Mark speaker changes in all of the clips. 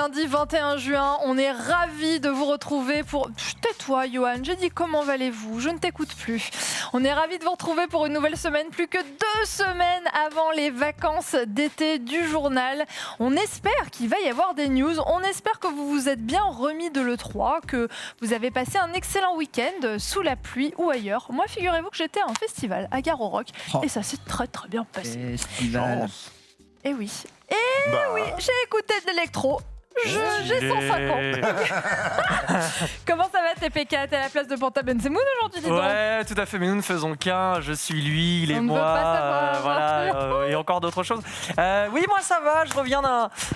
Speaker 1: lundi 21 juin. On est ravis de vous retrouver pour... Tais-toi, Johan, j'ai dit comment allez-vous ? Je ne t'écoute plus. On est ravis de vous retrouver pour une nouvelle semaine, plus que 2 semaines avant les vacances d'été du journal. On espère qu'il va y avoir des news. On espère que vous vous êtes bien remis de l'E3, que vous avez passé un excellent week-end sous la pluie ou ailleurs. Moi, figurez-vous que j'étais à un festival à Garo Rock et ça s'est très très bien passé.
Speaker 2: Festival.
Speaker 1: Et oui. Oui, j'ai écouté de l'électro. J'ai 105 ans. Comment ça va, TPK ? T'es à la place de Panta Benzemoun aujourd'hui, dis donc.
Speaker 3: Ouais, tout à fait, mais nous ne faisons qu'un. Je suis lui, il est
Speaker 1: On ne
Speaker 3: moi.
Speaker 1: veut pas savoir,
Speaker 3: Voilà, et encore d'autres choses. Oui, moi ça va, je reviens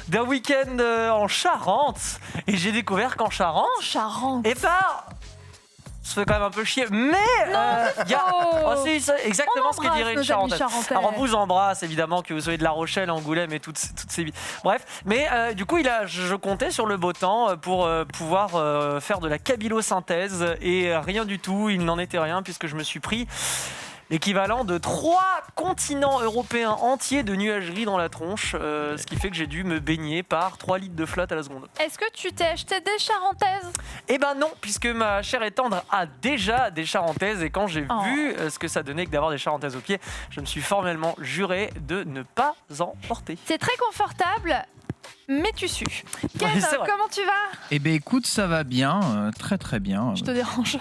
Speaker 3: d'un week-end en Charente. Et j'ai découvert qu'en Charente.
Speaker 1: En Charente.
Speaker 3: Et ça fait quand même un peu chier, mais il y a c'est exactement ce que dirait une Charentais. Alors on vous embrasse évidemment, que vous soyez de La Rochelle, Angoulême et toutes ces villes. Bref, mais du coup je comptais sur le beau temps pour pouvoir faire de la kabylosynthèse et rien du tout, il n'en était rien puisque je me suis pris l'équivalent de 3 continents européens entiers de nuagerie dans la tronche, ce qui fait que j'ai dû me baigner par 3 litres de flotte à la seconde.
Speaker 1: Est-ce que tu t'es acheté des charentaises ?
Speaker 3: Eh ben non, puisque ma chère et tendre a déjà des charentaises et quand j'ai vu ce que ça donnait que d'avoir des charentaises aux pieds, je me suis formellement juré de ne pas en porter.
Speaker 1: C'est très confortable, mais tu sues. Ken,
Speaker 3: Oui,
Speaker 1: comment tu vas ?
Speaker 2: Eh bien écoute, ça va bien, très très bien.
Speaker 1: Je te dérange.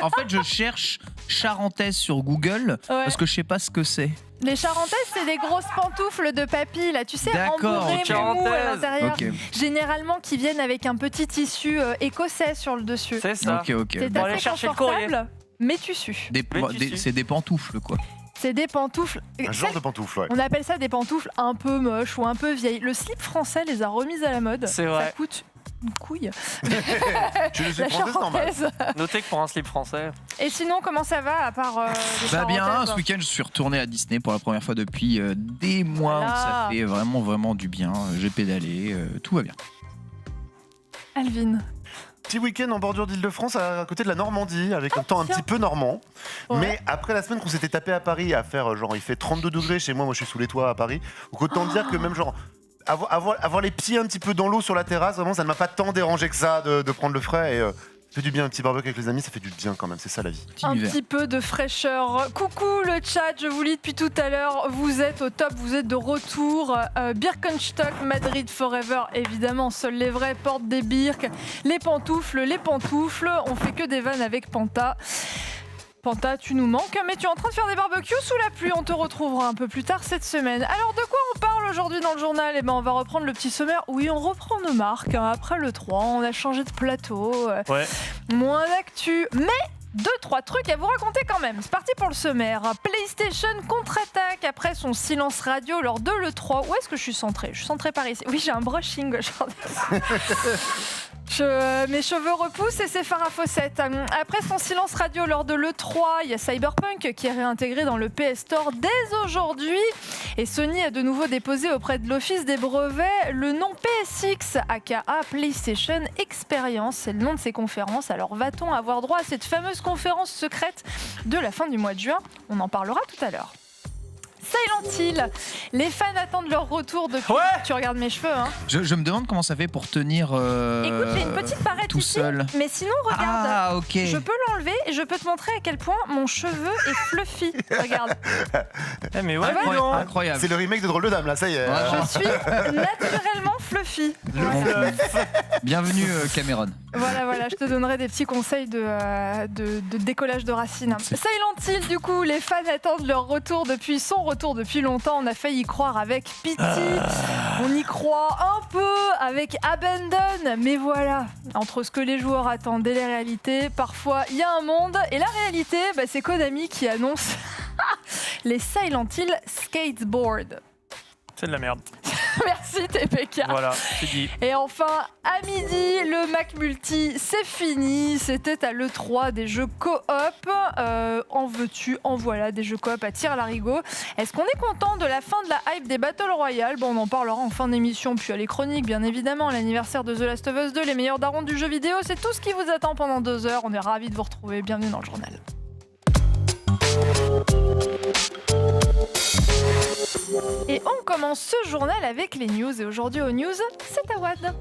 Speaker 2: En fait, je cherche charentaise sur Google parce que je sais pas ce que c'est.
Speaker 1: Les charentaises, c'est des grosses pantoufles de papy, là, tu sais, rembourrées, mou à l'intérieur.
Speaker 2: Okay.
Speaker 1: Généralement, qui viennent avec un petit tissu écossais sur le dessus.
Speaker 3: C'est ça.
Speaker 2: Ok.
Speaker 1: C'est
Speaker 3: Bon,
Speaker 1: assez
Speaker 3: aller chercher le courrier.
Speaker 1: confortable, mais tu sues.
Speaker 2: C'est des pantoufles, quoi.
Speaker 1: C'est des pantoufles.
Speaker 4: Un genre de pantoufle, ouais.
Speaker 1: On appelle ça des pantoufles un peu moches ou un peu vieilles. Le slip français les a remises à la mode.
Speaker 3: C'est vrai.
Speaker 1: Ça coûte une couille.
Speaker 4: Tu le sais
Speaker 1: La
Speaker 4: français, c'est normal.
Speaker 1: charentaise.
Speaker 3: Notez que pour un slip français.
Speaker 1: Et sinon, comment ça va à part les
Speaker 2: Va bien,
Speaker 1: charentaises
Speaker 2: ce week-end je suis retourné à Disney pour la première fois depuis des mois.
Speaker 1: Voilà.
Speaker 2: Ça fait vraiment du bien. J'ai pédalé, tout va bien.
Speaker 1: Alvin.
Speaker 4: Petit week-end en bordure d'Île-de-France à côté de la Normandie avec un temps un petit peu normand.
Speaker 1: Ouais.
Speaker 4: Mais après la semaine qu'on s'était tapé à Paris à faire genre il fait 32 degrés chez moi, moi je suis sous les toits à Paris. Donc autant dire que même genre avoir les pieds un petit peu dans l'eau sur la terrasse, vraiment ça ne m'a pas tant dérangé que ça de prendre le frais et ça fait du bien, un petit barbecue avec les amis, ça fait du bien quand même, c'est ça la vie.
Speaker 1: Un petit peu de fraîcheur. Coucou le chat, je vous lis depuis tout à l'heure. Vous êtes au top, vous êtes de retour. Birkenstock, Madrid Forever, évidemment, seuls les vrais portent des birks. Les pantoufles. On fait que des vannes avec Panta. Panta, tu nous manques, mais tu es en train de faire des barbecues sous la pluie. On te retrouvera un peu plus tard cette semaine. Alors, de quoi on parle aujourd'hui dans le journal ? Eh ben, on va reprendre le petit sommaire. Oui, on reprend nos marques. Après le 3, on a changé de plateau.
Speaker 3: Ouais.
Speaker 1: Moins d'actu, mais 2-3 trucs à vous raconter quand même. C'est parti pour le sommaire. PlayStation contre-attaque après son silence radio lors de l'E3. Où est-ce que je suis centrée ? Je suis centrée par ici. Oui, j'ai un brushing. Mes cheveux repoussent et c'est Farah Fawcett. Après son silence radio lors de l'E3, il y a Cyberpunk qui est réintégré dans le PS Store dès aujourd'hui. Et Sony a de nouveau déposé auprès de l'Office des brevets le nom PSX, aka PlayStation Experience. C'est le nom de ces conférences. Alors va-t-on avoir droit à cette fameuse conférence secrète de la fin du mois de juin ? On en parlera tout à l'heure. Silent Hill, les fans attendent leur retour depuis...
Speaker 3: Ouais.
Speaker 1: Tu regardes mes cheveux, hein.
Speaker 2: Je me demande comment ça fait pour tenir
Speaker 1: Écoute, j'ai une petite barrette
Speaker 2: tout
Speaker 1: ici,
Speaker 2: seul.
Speaker 1: mais sinon, regarde.
Speaker 2: Ah, ok.
Speaker 1: Je peux l'enlever et je peux te montrer à quel point mon cheveu est fluffy. Regarde.
Speaker 3: Mais ouais,
Speaker 2: Incroyable.
Speaker 4: C'est le remake de Drôle de Dame là, ça y est.
Speaker 1: Je suis naturellement fluffy. Voilà.
Speaker 2: Bienvenue Cameron.
Speaker 1: Voilà, je te donnerai des petits conseils de décollage de racines. Silent Hill, du coup, les fans attendent leur retour depuis longtemps. On a failli y croire avec Pity. On y croit un peu avec Abandon. Mais voilà, entre ce que les joueurs attendent et les réalités, parfois il y a un monde. Et la réalité, c'est Konami qui annonce les Silent Hill Skateboard.
Speaker 3: c'est de la merde.
Speaker 1: Merci TPK.
Speaker 3: Voilà, c'est dit.
Speaker 1: Et enfin, à midi, le Mac Multi, c'est fini. C'était à l'E3 des jeux coop. En veux-tu, en voilà, des jeux coop à tire-larigot. Est-ce qu'on est content de la fin de la hype des Battle Royale ? Bon, on en parlera en fin d'émission, puis à les chroniques, bien évidemment. L'anniversaire de The Last of Us 2, les meilleurs darons du jeu vidéo, c'est tout ce qui vous attend pendant 2 heures. On est ravis de vous retrouver. Bienvenue dans le journal. Et on commence ce journal avec les news. Et aujourd'hui aux news, c'est Awad.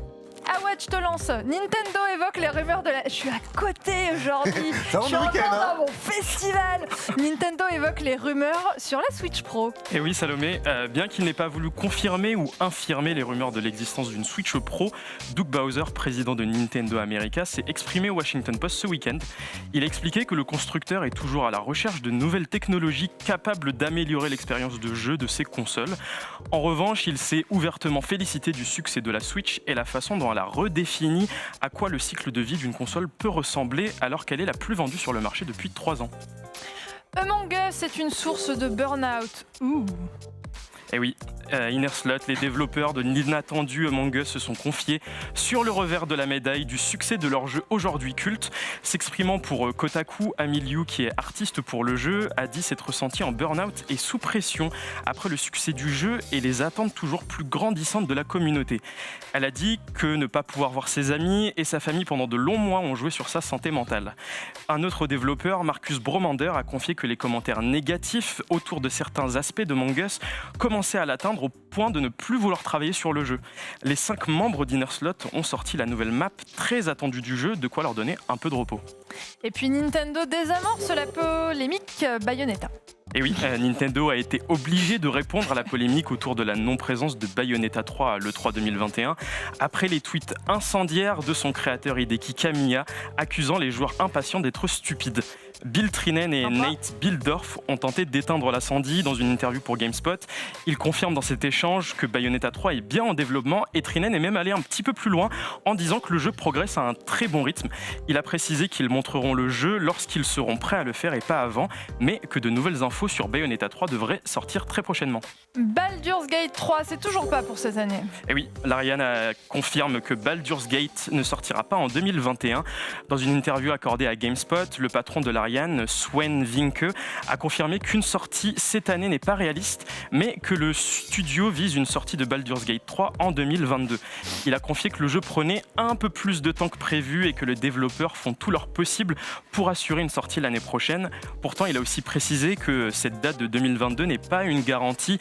Speaker 1: Awad, je te lance. Nintendo évoque les rumeurs de la... Je suis à côté aujourd'hui. Je suis encore dans mon festival. Nintendo évoque les rumeurs sur la Switch Pro.
Speaker 5: Et oui, Salomé, bien qu'il n'ait pas voulu confirmer ou infirmer les rumeurs de l'existence d'une Switch Pro, Doug Bowser, président de Nintendo America, s'est exprimé au Washington Post ce week-end. Il a expliqué que le constructeur est toujours à la recherche de nouvelles technologies capables d'améliorer l'expérience de jeu de ses consoles. En revanche, il s'est ouvertement félicité du succès de la Switch et la façon dont elle a redéfini à quoi le cycle de vie d'une console peut ressembler alors qu'elle est la plus vendue sur le marché depuis 3 ans.
Speaker 1: Among Us est une source de burn-out.
Speaker 5: Et oui, Innerslot, les développeurs de l'inattendu Among Us se sont confiés sur le revers de la médaille du succès de leur jeu aujourd'hui culte. S'exprimant pour Kotaku, Amy Liu, qui est artiste pour le jeu, a dit s'être ressentie en burn-out et sous pression après le succès du jeu et les attentes toujours plus grandissantes de la communauté. Elle a dit que ne pas pouvoir voir ses amis et sa famille pendant de longs mois ont joué sur sa santé mentale. Un autre développeur, Marcus Bromander, a confié que les commentaires négatifs autour de certains aspects d'Among Us commençaient à l'atteindre au point de ne plus vouloir travailler sur le jeu. Les 5 membres d'Innerslot ont sorti la nouvelle map très attendue du jeu, de quoi leur donner un peu de repos.
Speaker 1: Et puis Nintendo désamorce la polémique Bayonetta.
Speaker 5: Et oui, Nintendo a été obligé de répondre à la polémique autour de la non-présence de Bayonetta 3 à l'E3 2021, après les tweets incendiaires de son créateur Hideki Kamiya, accusant les joueurs impatients d'être stupides. Bill Trinen et Nate Bildorf ont tenté d'éteindre l'incendie dans une interview pour GameSpot. Ils confirment dans cet échange que Bayonetta 3 est bien en développement et Trinen est même allé un petit peu plus loin en disant que le jeu progresse à un très bon rythme. Il a précisé qu'ils montreront le jeu lorsqu'ils seront prêts à le faire et pas avant, mais que de nouvelles infos sur Bayonetta 3 devraient sortir très prochainement.
Speaker 1: Baldur's Gate 3, c'est toujours pas pour cette année.
Speaker 5: Et oui, Larian confirme que Baldur's Gate ne sortira pas en 2021. Dans une interview accordée à GameSpot, le patron de Larian, Sven Vinke, a confirmé qu'une sortie cette année n'est pas réaliste, mais que le studio vise une sortie de Baldur's Gate 3 en 2022. Il a confié que le jeu prenait un peu plus de temps que prévu et que les développeurs font tout leur possible pour assurer une sortie l'année prochaine. Pourtant, il a aussi précisé que cette date de 2022 n'est pas une garantie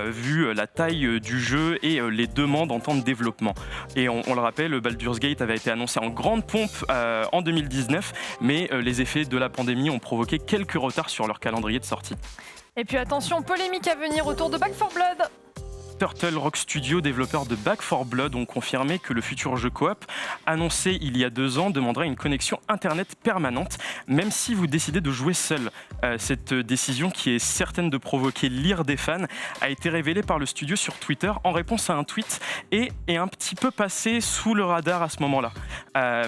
Speaker 5: vu la taille du jeu et les demandes en temps de développement. Et on le rappelle, Baldur's Gate avait été annoncé en grande pompe en 2019, mais les effets de la pandémie ont provoqué quelques retards sur leur calendrier de sortie.
Speaker 1: Et puis attention, polémique à venir autour de Back 4 Blood.
Speaker 5: Turtle Rock Studio, développeurs de Back 4 Blood, ont confirmé que le futur jeu coop, annoncé il y a 2 ans, demanderait une connexion internet permanente, même si vous décidez de jouer seul. Cette décision, qui est certaine de provoquer l'ire des fans, a été révélée par le studio sur Twitter en réponse à un tweet et est un petit peu passée sous le radar à ce moment-là.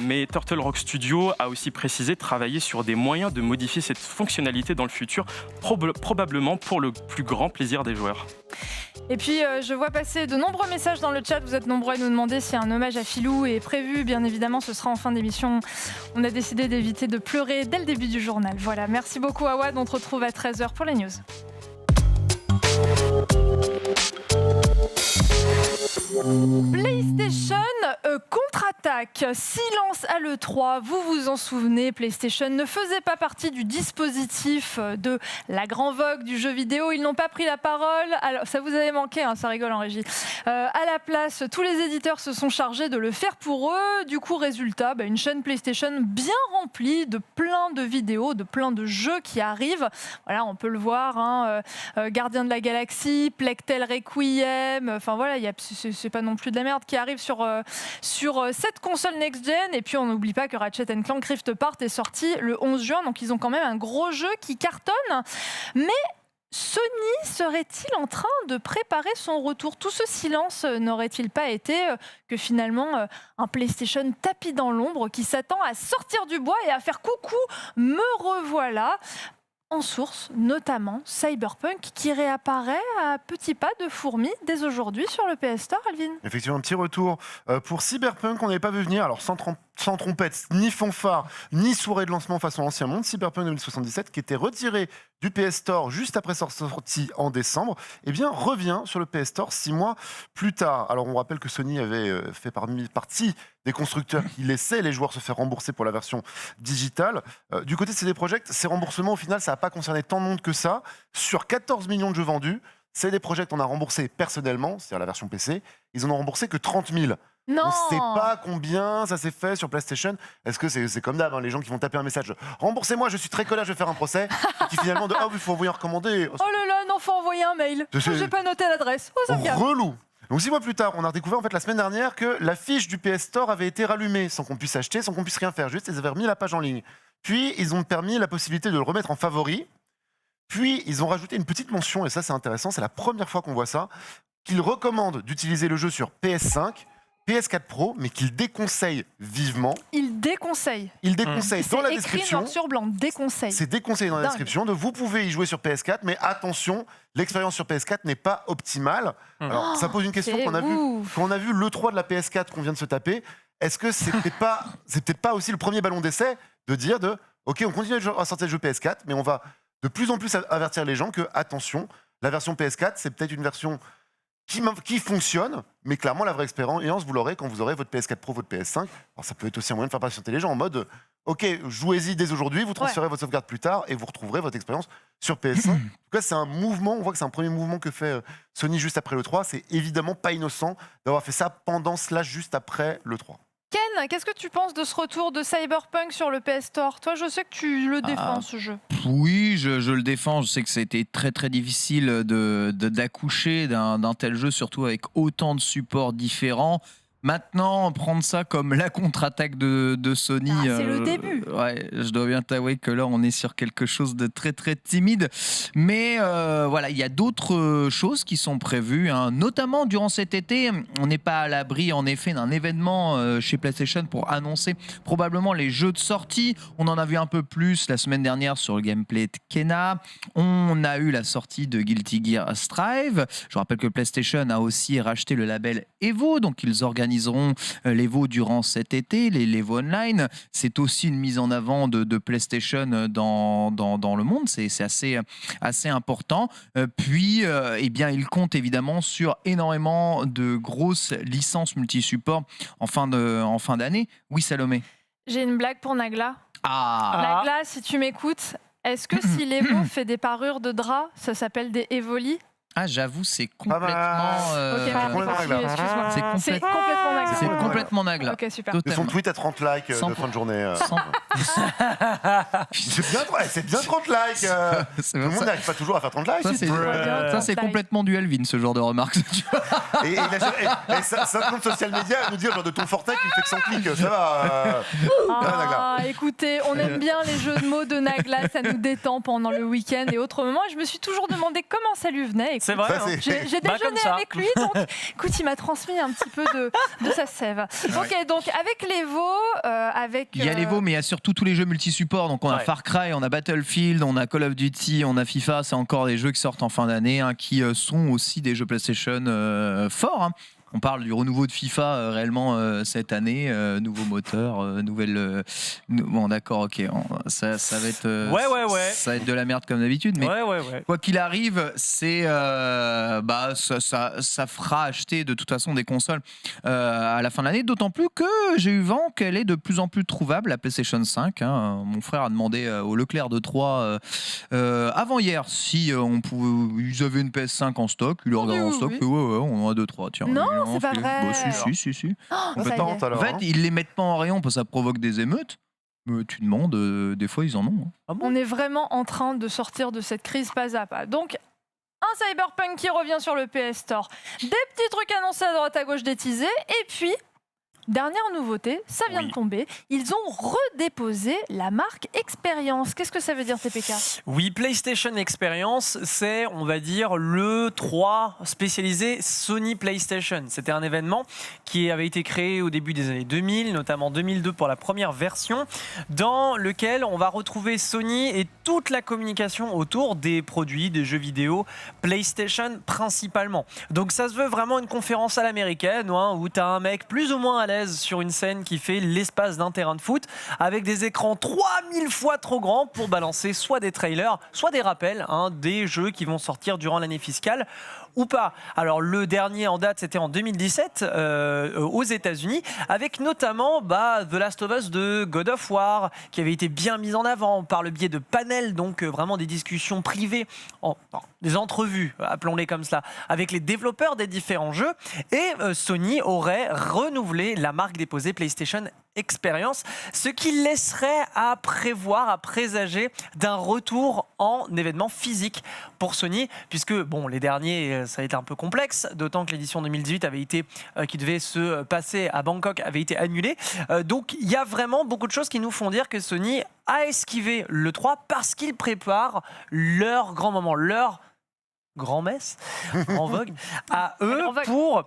Speaker 5: Mais Turtle Rock Studio a aussi précisé travailler sur des moyens de modifier cette fonctionnalité dans le futur, probablement pour le plus grand plaisir des joueurs.
Speaker 1: Et puis je vois passer de nombreux messages dans le chat, vous êtes nombreux à nous demander si un hommage à Philou est prévu. Bien évidemment, ce sera en fin d'émission. On a décidé d'éviter de pleurer dès le début du journal. Voilà, merci beaucoup Awad, on te retrouve à 13h pour les news. PlayStation contre-attaque, silence à l'E3, vous vous en souvenez, PlayStation ne faisait pas partie du dispositif de la grande vogue du jeu vidéo, ils n'ont pas pris la parole, alors, ça vous avait manqué, hein, ça rigole en régie. À la place, tous les éditeurs se sont chargés de le faire pour eux, du coup résultat, une chaîne PlayStation bien remplie de plein de vidéos, de plein de jeux qui arrivent, voilà, on peut le voir, hein, Gardiens de la Galaxie, Plectel Requiem, enfin voilà, c'est pas non plus de la merde qui arrive sur cette console next-gen. Et puis on n'oublie pas que Ratchet & Clank Rift Apart est sorti le 11 juin, donc ils ont quand même un gros jeu qui cartonne. Mais Sony serait-il en train de préparer son retour? Tout ce silence n'aurait-il pas été que finalement un PlayStation tapis dans l'ombre qui s'attend à sortir du bois et à faire coucou, me revoilà? En source, notamment Cyberpunk, qui réapparaît à petits pas de fourmi dès aujourd'hui sur le PS Store, Alvin.
Speaker 4: Effectivement, un petit retour pour Cyberpunk, on n'avait pas vu venir, alors sans trompette, ni fanfare, ni soirée de lancement façon Ancien Monde. Cyberpunk 2077, qui était retiré du PS Store juste après sa sortie en décembre, eh bien, revient sur le PS Store 6 mois plus tard. Alors, on rappelle que Sony avait fait partie des constructeurs qui laissaient les joueurs se faire rembourser pour la version digitale. Du côté de CD Projekt, ces remboursements, au final, ça n'a pas concerné tant de monde que ça. Sur 14 millions de jeux vendus, CD Projekt on a remboursé personnellement, c'est-à-dire la version PC, ils en ont remboursé que 30 000.
Speaker 1: Non.
Speaker 4: On ne sait pas combien ça s'est fait sur PlayStation. Est-ce que c'est comme d'hab, les gens qui vont taper un message « Remboursez-moi, je suis très colère, je vais faire un procès », qui finalement de « Ah, il faut envoyer un recommandé ».
Speaker 1: Oh là là, non, faut envoyer un mail. J'ai pas noté l'adresse. Oh, ça me gave.
Speaker 4: Relou. Donc 6 mois plus tard, on a découvert en fait la semaine dernière que la fiche du PS Store avait été rallumée sans qu'on puisse acheter, sans qu'on puisse rien faire. Juste, ils avaient remis la page en ligne. Puis, ils ont permis la possibilité de le remettre en favori. Puis, ils ont rajouté une petite mention, et ça c'est intéressant, c'est la première fois qu'on voit ça, qu'ils recommandent d'utiliser le jeu sur PS5, PS4 Pro, mais qu'ils déconseillent vivement.
Speaker 1: Ils déconseillent.
Speaker 4: Ils déconseillent dans la
Speaker 1: C'est
Speaker 4: description.
Speaker 1: écrit noir sur blanc, déconseille.
Speaker 4: C'est déconseillé dans la description de vous pouvez y jouer sur PS4, mais attention, l'expérience sur PS4 n'est pas optimale. Alors, ça pose une question qu'on a vu quand on a vu l'E3 de la PS4 qu'on vient de se taper. Est-ce que c'est peut-être pas aussi le premier ballon d'essai de dire OK, on continue à sortir le jeu PS4, mais on va de plus en plus avertir les gens que attention, la version PS4, c'est peut-être une version qui fonctionne, mais clairement la vraie expérience vous l'aurez quand vous aurez votre PS4 Pro, votre PS5. Alors ça peut être aussi un moyen de faire patienter les gens en mode OK, jouez-y dès aujourd'hui, vous transférez votre sauvegarde plus tard et vous retrouverez votre expérience sur PS5. En tout cas, c'est un mouvement, on voit que c'est un premier mouvement que fait Sony juste après l'E3. C'est évidemment pas innocent d'avoir fait ça pendant / juste après l'E3.
Speaker 1: Ken, qu'est-ce que tu penses de ce retour de Cyberpunk sur le PS Store? Toi, je sais que tu le défends, ce jeu.
Speaker 2: Oui, je le défends. Je sais que ça a été très très difficile d'accoucher d'un tel jeu, surtout avec autant de supports différents. Maintenant, prendre ça comme la contre-attaque de Sony...
Speaker 1: c'est le début.
Speaker 2: Ouais, je dois bien t'avouer que là, on est sur quelque chose de très très timide. Mais voilà, il y a d'autres choses qui sont prévues, hein. Notamment durant cet été. On n'est pas à l'abri, en effet, d'un événement chez PlayStation pour annoncer probablement les jeux de sortie. On en a vu un peu plus la semaine dernière sur le gameplay de Kena. On a eu la sortie de Guilty Gear Strive. Je rappelle que PlayStation a aussi racheté le label Evo, donc ils organiseront l'Evo durant cet été, l'Evo Online. C'est aussi une mise en avant de PlayStation dans le monde. C'est assez important. Puis, eh bien, il compte évidemment sur énormément de grosses licences multi-supports en fin d'année. Oui, Salomé.
Speaker 1: J'ai une blague pour Nagla.
Speaker 2: Ah.
Speaker 1: Nagla, si tu m'écoutes, est-ce que si l'Evo fait des parures de drap, ça s'appelle des Evoli?
Speaker 2: Ah, j'avoue, c'est complètement...
Speaker 1: Excuse-moi.
Speaker 2: C'est
Speaker 1: complètement Nagla.
Speaker 2: C'est complètement Nagla.
Speaker 1: Ok, super.
Speaker 4: De son tweet à 30 likes de fin de journée. C'est bien 30 likes. Tout le monde n'arrive pas toujours à faire 30 likes.
Speaker 2: Ça, c'est complètement du Elvin, ce genre de remarques.
Speaker 4: Et ça compte social media à nous dire genre de ton fortin qui fait que 100 clics. Ça va.
Speaker 1: Écoutez, on aime bien les jeux de mots de Nagla, ça nous détend pendant le week-end et autres moments. Je me suis toujours demandé comment ça lui venait.
Speaker 3: C'est vrai.
Speaker 1: J'ai déjeuné avec lui, donc écoute, il m'a transmis un petit peu de sa sève. Ok, donc avec l'Evo,
Speaker 2: il y a l'Evo, mais il y a surtout tous les jeux multi-supports. Donc on a Far Cry, on a Battlefield, on a Call of Duty, on a FIFA. C'est encore des jeux qui sortent en fin d'année, hein, qui sont aussi des jeux PlayStation forts. Hein. On parle du renouveau de FIFA réellement cette année, nouveau moteur, nouvelle. Bon, d'accord, ok, ça va être. Ça va être de la merde comme d'habitude, mais quoi qu'il arrive, c'est ça fera acheter de toute façon des consoles à la fin de l'année. D'autant plus que j'ai eu vent qu'elle est de plus en plus trouvable, la PlayStation 5. Hein. Mon frère a demandé au Leclerc de Troyes avant hier si ils avaient une PS5 en stock. Il leur regardé en stock. Ouais, on en a 2-3. Tiens.
Speaker 1: Non. C'est pas vrai.
Speaker 2: Si.
Speaker 4: En
Speaker 2: fait, ils les mettent pas en rayon parce que ça provoque des émeutes. Tu demandes, des fois ils en ont.
Speaker 1: Ah bon ? On est vraiment en train de sortir de cette crise pas à pas. Donc, un Cyberpunk qui revient sur le PS Store. Des petits trucs annoncés à droite à gauche des teasés. Et puis, dernière nouveauté, ça vient de tomber. Ils ont redéposé la marque Experience. Qu'est-ce que ça veut dire, TPK ?
Speaker 3: Oui, PlayStation Experience, c'est, on va dire, le 3 spécialisé Sony PlayStation. C'était un événement qui avait été créé au début des années 2000, notamment 2002 pour la première version, dans lequel on va retrouver Sony et toute la communication autour des produits, des jeux vidéo PlayStation principalement. Donc ça se veut vraiment une conférence à l'américaine, hein, où tu as un mec plus ou moins à l'aise sur une scène qui fait l'espace d'un terrain de foot avec des écrans 3000 fois trop grands pour balancer soit des trailers, soit des rappels, hein, des jeux qui vont sortir durant l'année fiscale ou pas. Alors le dernier en date, c'était en 2017 aux États-Unis, avec notamment The Last of Us de God of War, qui avait été bien mis en avant par le biais de panels, donc vraiment des discussions privées, des entrevues, appelons-les comme cela, avec les développeurs des différents jeux. Et Sony aurait renouvelé la marque déposée PlayStation Experience, ce qui laisserait à prévoir, à présager d'un retour en événement physique pour Sony, puisque les derniers, ça a été un peu complexe, d'autant que l'édition 2018 avait été, qui devait se passer à Bangkok, avait été annulée. Donc il y a vraiment beaucoup de choses qui nous font dire que Sony a esquivé l'E3 parce qu'ils préparent leur grand moment, leur grand-messe en vogue à eux pour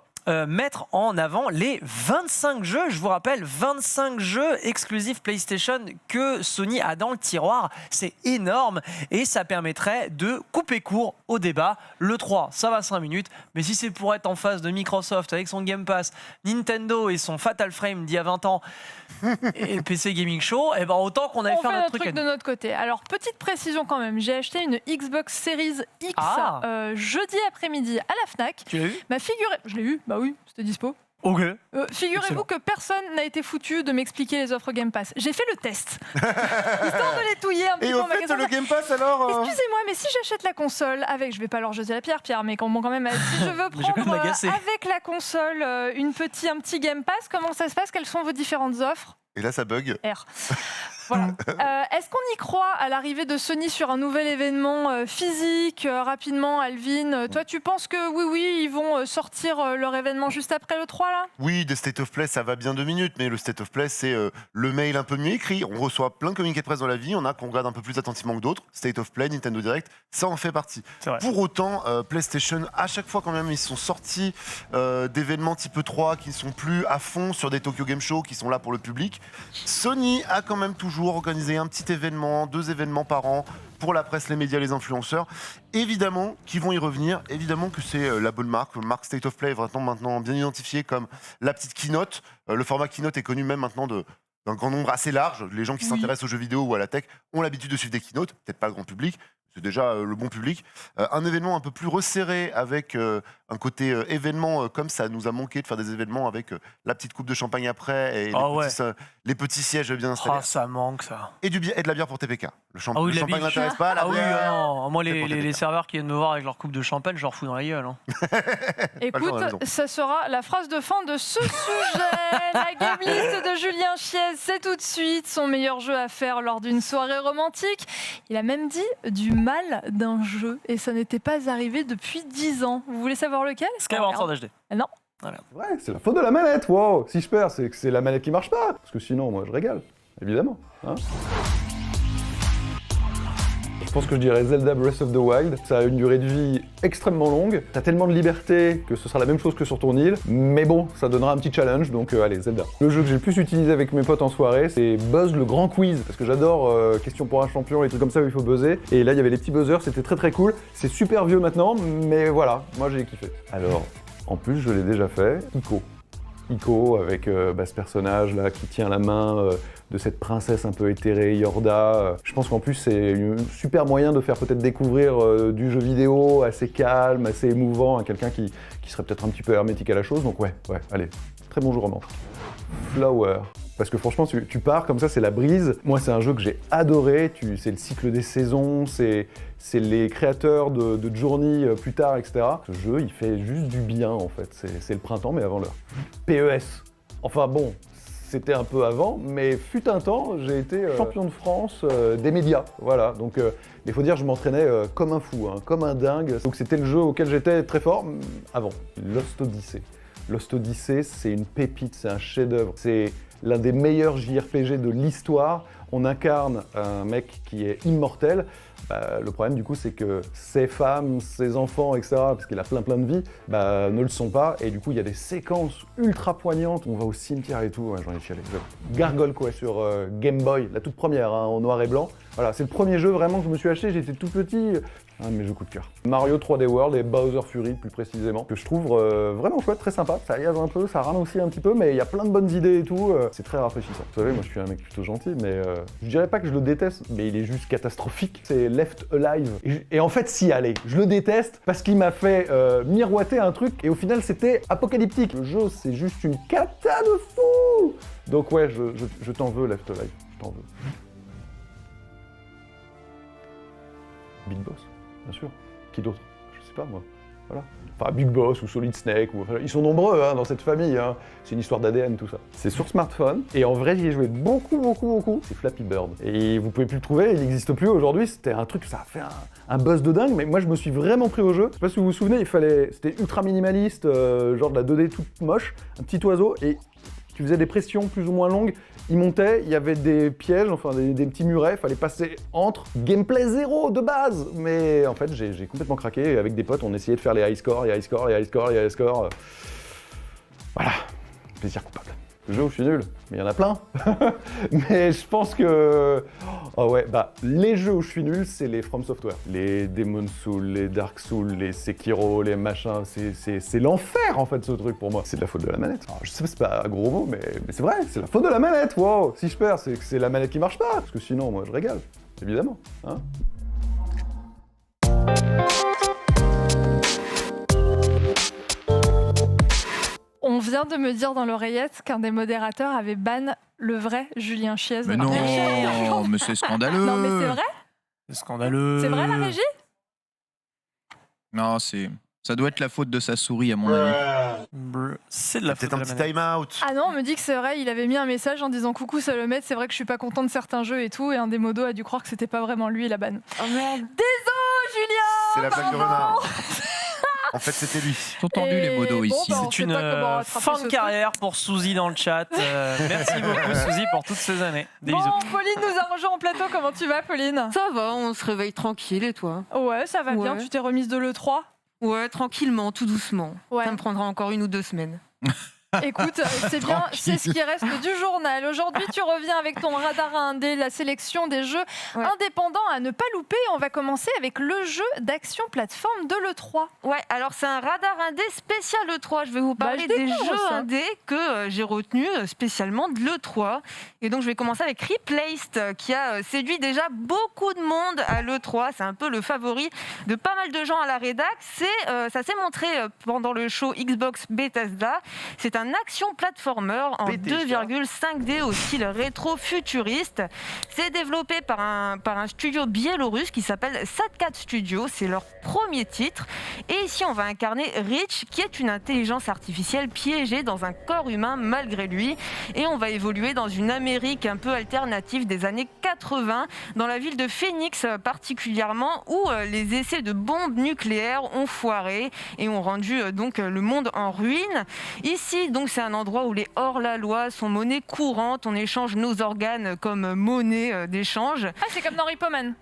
Speaker 3: mettre en avant les 25 jeux, je vous rappelle, 25 jeux exclusifs PlayStation que Sony a dans le tiroir. C'est énorme et ça permettrait de couper court au débat. Le 3, ça va 5 minutes, mais si c'est pour être en face de Microsoft avec son Game Pass, Nintendo et son Fatal Frame d'il y a 20 ans, et le PC Gaming Show, autant qu'on aille faire notre truc
Speaker 1: de notre côté. Alors, petite précision quand même, j'ai acheté une Xbox Series X jeudi après-midi à la Fnac.
Speaker 3: Tu l'as eu ?
Speaker 1: Je l'ai eu, bah oui, c'était dispo.
Speaker 3: Ok.
Speaker 1: Figurez-vous que personne n'a été foutu de m'expliquer les offres Game Pass. J'ai fait le test, histoire de les touiller un petit peu.
Speaker 4: Et au fait, le Game Pass alors
Speaker 1: Excusez-moi, mais si j'achète la console avec, je vais pas leur jeter la pierre, mais quand même, si je veux prendre avec la console un petit Game Pass, comment ça se passe ? Quelles sont vos différentes offres ?
Speaker 4: Et là, ça bug.
Speaker 1: Voilà. Est-ce qu'on y croit à l'arrivée de Sony sur un nouvel événement physique rapidement, Alvin ? Toi, tu penses que oui, ils vont sortir leur événement juste après le 3 là ?
Speaker 4: Oui, des State of Play, ça va bien 2 minutes, mais le State of Play, c'est le mail un peu mieux écrit. On reçoit plein de communiqués de presse dans la vie, on a qu'on regarde un peu plus attentivement que d'autres. State of Play, Nintendo Direct, ça en fait partie. Pour autant, PlayStation, à chaque fois quand même, ils sont sortis d'événements type 3 qui ne sont plus à fond sur des Tokyo Game Show, qui sont là pour le public. Sony a quand même toujours organisé un petit événement, 2 événements par an pour la presse, les médias, les influenceurs. Évidemment qu'ils vont y revenir, évidemment que c'est la bonne marque. Marque State of Play est maintenant bien identifiée comme la petite keynote. Le format keynote est connu même maintenant d'un grand nombre assez large. Les gens qui s'intéressent aux jeux vidéo ou à la tech ont l'habitude de suivre des keynotes, peut-être pas le grand public, c'est déjà le bon public. Un événement un peu plus resserré avec un côté événement, comme ça nous a manqué de faire des événements avec la petite coupe de champagne après et les petits sièges bien installés.
Speaker 3: Ça manque ça.
Speaker 4: Et de la bière pour TPK. Le champagne n'intéresse pas, la bière.
Speaker 3: Non. Moi les serveurs qui viennent me voir avec leur coupe de champagne, je leur fous dans la gueule.
Speaker 1: Écoute, ça sera la phrase de fin de ce sujet. La game list de Julien Chiez, c'est tout de suite son meilleur jeu à faire lors d'une soirée romantique. Il a même dit du mal d'un jeu et ça n'était pas arrivé depuis 10 ans. Vous voulez savoir lequel ?
Speaker 3: Skyward Sword HD.
Speaker 1: Non.
Speaker 6: Voilà. Ouais, c'est la faute de la manette. Wow. Si je perds, c'est que c'est la manette qui marche pas. Parce que sinon, moi, je régale. Évidemment. Je pense que je dirais Zelda Breath of the Wild. Ça a une durée de vie extrêmement longue. T'as tellement de liberté que ce sera la même chose que sur ton île. Mais bon, ça donnera un petit challenge, donc allez, Zelda. Le jeu que j'ai le plus utilisé avec mes potes en soirée, c'est Buzz le grand quiz. Parce que j'adore question pour un champion, les trucs comme ça où il faut buzzer. Et là, il y avait les petits buzzers, c'était très très cool. C'est super vieux maintenant, mais voilà, moi j'ai kiffé. Alors, en plus, je l'ai déjà fait, Ico avec ce personnage là qui tient la main de cette princesse un peu éthérée, Yorda. Je pense qu'en plus c'est un super moyen de faire peut-être découvrir du jeu vidéo assez calme, assez émouvant à quelqu'un qui serait peut-être un petit peu hermétique à la chose. Donc ouais, allez, très bon jeu romantique. Flower. Parce que franchement, tu pars comme ça, c'est la brise. Moi, c'est un jeu que j'ai adoré. C'est le cycle des saisons, c'est les créateurs de Journey plus tard, etc. Ce jeu, il fait juste du bien, en fait. C'est le printemps, mais avant l'heure. PES. Enfin bon, c'était un peu avant, mais fut un temps, j'ai été champion de France des médias. Voilà, donc il faut dire que je m'entraînais comme un fou, comme un dingue. Donc c'était le jeu auquel j'étais très fort avant. Lost Odyssey. Lost Odyssey, c'est une pépite, c'est un chef-d'œuvre. C'est l'un des meilleurs JRPG de l'histoire. On incarne un mec qui est immortel. Le problème du coup, c'est que ses femmes, ses enfants, etc., parce qu'il a plein de vies, ne le sont pas. Et du coup, il y a des séquences ultra poignantes. On va au cimetière et tout. Ouais, j'en ai chialé. Gargoyle quoi, sur Game Boy, la toute première, en noir et blanc. Voilà, c'est le premier jeu vraiment que je me suis acheté. J'étais tout petit. Un de mes jeux coup de cœur. Mario 3D World et Bowser Fury plus précisément, que je trouve vraiment chouette, très sympa. Ça gaz un peu, ça rame aussi un petit peu, mais il y a plein de bonnes idées et tout. C'est très rafraîchissant. Vous savez, moi je suis un mec plutôt gentil, mais je dirais pas que je le déteste, mais il est juste catastrophique. C'est Left Alive. Et en fait, si, allez, je le déteste parce qu'il m'a fait miroiter un truc et au final c'était apocalyptique. Le jeu, c'est juste une cata de fou. Donc ouais, je t'en veux, Left Alive. Je t'en veux. Big Boss, bien sûr. Qui d'autre? Je sais pas moi. Voilà. Enfin, Big Boss ou Solid Snake, ils sont nombreux dans cette famille. C'est une histoire d'ADN tout ça. C'est sur smartphone et en vrai j'y ai joué beaucoup. C'est Flappy Bird. Et vous pouvez plus le trouver, il n'existe plus aujourd'hui. C'était un truc, ça a fait un buzz de dingue. Mais moi je me suis vraiment pris au jeu. Je sais pas si vous vous souvenez, c'était ultra minimaliste, genre de la 2D toute moche, un petit oiseau et tu faisais des pressions plus ou moins longues. Il montait, il y avait des pièges, enfin des petits murets, il fallait passer entre. Gameplay zéro de base. Mais en fait, j'ai complètement craqué. Et avec des potes, on essayait de faire les high scores. Voilà, plaisir coupable. Le jeu où je suis nul, mais il y en a plein. Mais je pense que... Oh ouais, les jeux où je suis nul, c'est les From Software. Les Demon's Souls, les Dark Souls, les Sekiro, les machins, c'est l'enfer en fait ce truc pour moi. C'est de la faute de la manette. Alors, je sais pas, c'est pas un gros mot, mais c'est vrai, c'est la faute de la manette, wow. Si je perds, c'est que c'est la manette qui marche pas, parce que sinon, moi, je régale, évidemment.
Speaker 1: On vient de me dire dans l'oreillette qu'un des modérateurs avait ban le vrai Julien Chiez.
Speaker 2: Mais non, mais c'est scandaleux.
Speaker 1: Non, mais c'est vrai?
Speaker 3: C'est scandaleux.
Speaker 1: C'est vrai la régie?
Speaker 2: Non, ça doit être la faute de sa souris à mon avis.
Speaker 3: C'est de la faute
Speaker 4: Peut-être un petit time-out.
Speaker 1: Ah non, on me dit que c'est vrai, il avait mis un message en disant coucou Salomette, c'est vrai que je suis pas content de certains jeux et tout, et un des modos a dû croire que c'était pas vraiment lui la ban.
Speaker 7: Oh merde.
Speaker 1: Désolé Julien.
Speaker 4: C'est la blague de renard. En fait, c'était lui.
Speaker 2: Ils sont tendus les modos
Speaker 1: bon,
Speaker 2: ici.
Speaker 1: bah, on
Speaker 3: C'est
Speaker 1: sait
Speaker 3: une
Speaker 1: pas comment rattraper
Speaker 3: fin
Speaker 1: ce
Speaker 3: de
Speaker 1: truc.
Speaker 3: carrière pour Suzy dans le chat. Merci beaucoup Suzy pour toutes ces années. Des
Speaker 1: Bon,
Speaker 3: bisous.
Speaker 1: Pauline nous a rejoint en plateau, comment tu vas Pauline?
Speaker 7: Ça va, on se réveille tranquille et toi?
Speaker 1: Ouais, ça va bien,
Speaker 7: Ouais.
Speaker 1: tu t'es remise de l'E3?
Speaker 7: Ouais, tranquillement, tout doucement.
Speaker 1: Ouais.
Speaker 7: Ça me prendra encore 1 ou 2 semaines.
Speaker 1: Écoute, c'est bien, c'est ce qui reste du journal. Aujourd'hui, tu reviens avec ton radar à indé, la sélection des jeux indépendants à ne pas louper. On va commencer avec le jeu d'action plateforme de l'E3.
Speaker 7: Ouais, alors c'est un radar indé spécial E3. Je vais vous parler
Speaker 1: je
Speaker 7: des
Speaker 1: découvre
Speaker 7: jeux
Speaker 1: ça.
Speaker 7: indés que j'ai retenus spécialement de l'E3. Et donc je vais commencer avec Replaced, qui a séduit déjà beaucoup de monde à l'E3. C'est un peu le favori de pas mal de gens à la rédac. Ça s'est montré pendant le show Xbox Bethesda. C'est un action platformer en 2,5D au style rétro-futuriste. C'est développé par un studio biélorusse qui s'appelle Satcat Studio. C'est leur premier titre. Et ici, on va incarner Rich, qui est une intelligence artificielle piégée dans un corps humain malgré lui. Et on va évoluer dans une Amérique un peu alternative des années 80, dans la ville de Phoenix particulièrement, où les essais de bombes nucléaires ont foiré et ont rendu donc le monde en ruine. Ici, donc, c'est un endroit où les hors-la-loi sont monnaie courante. On échange nos organes comme monnaie d'échange.
Speaker 1: Ah, c'est comme dans Rippoman,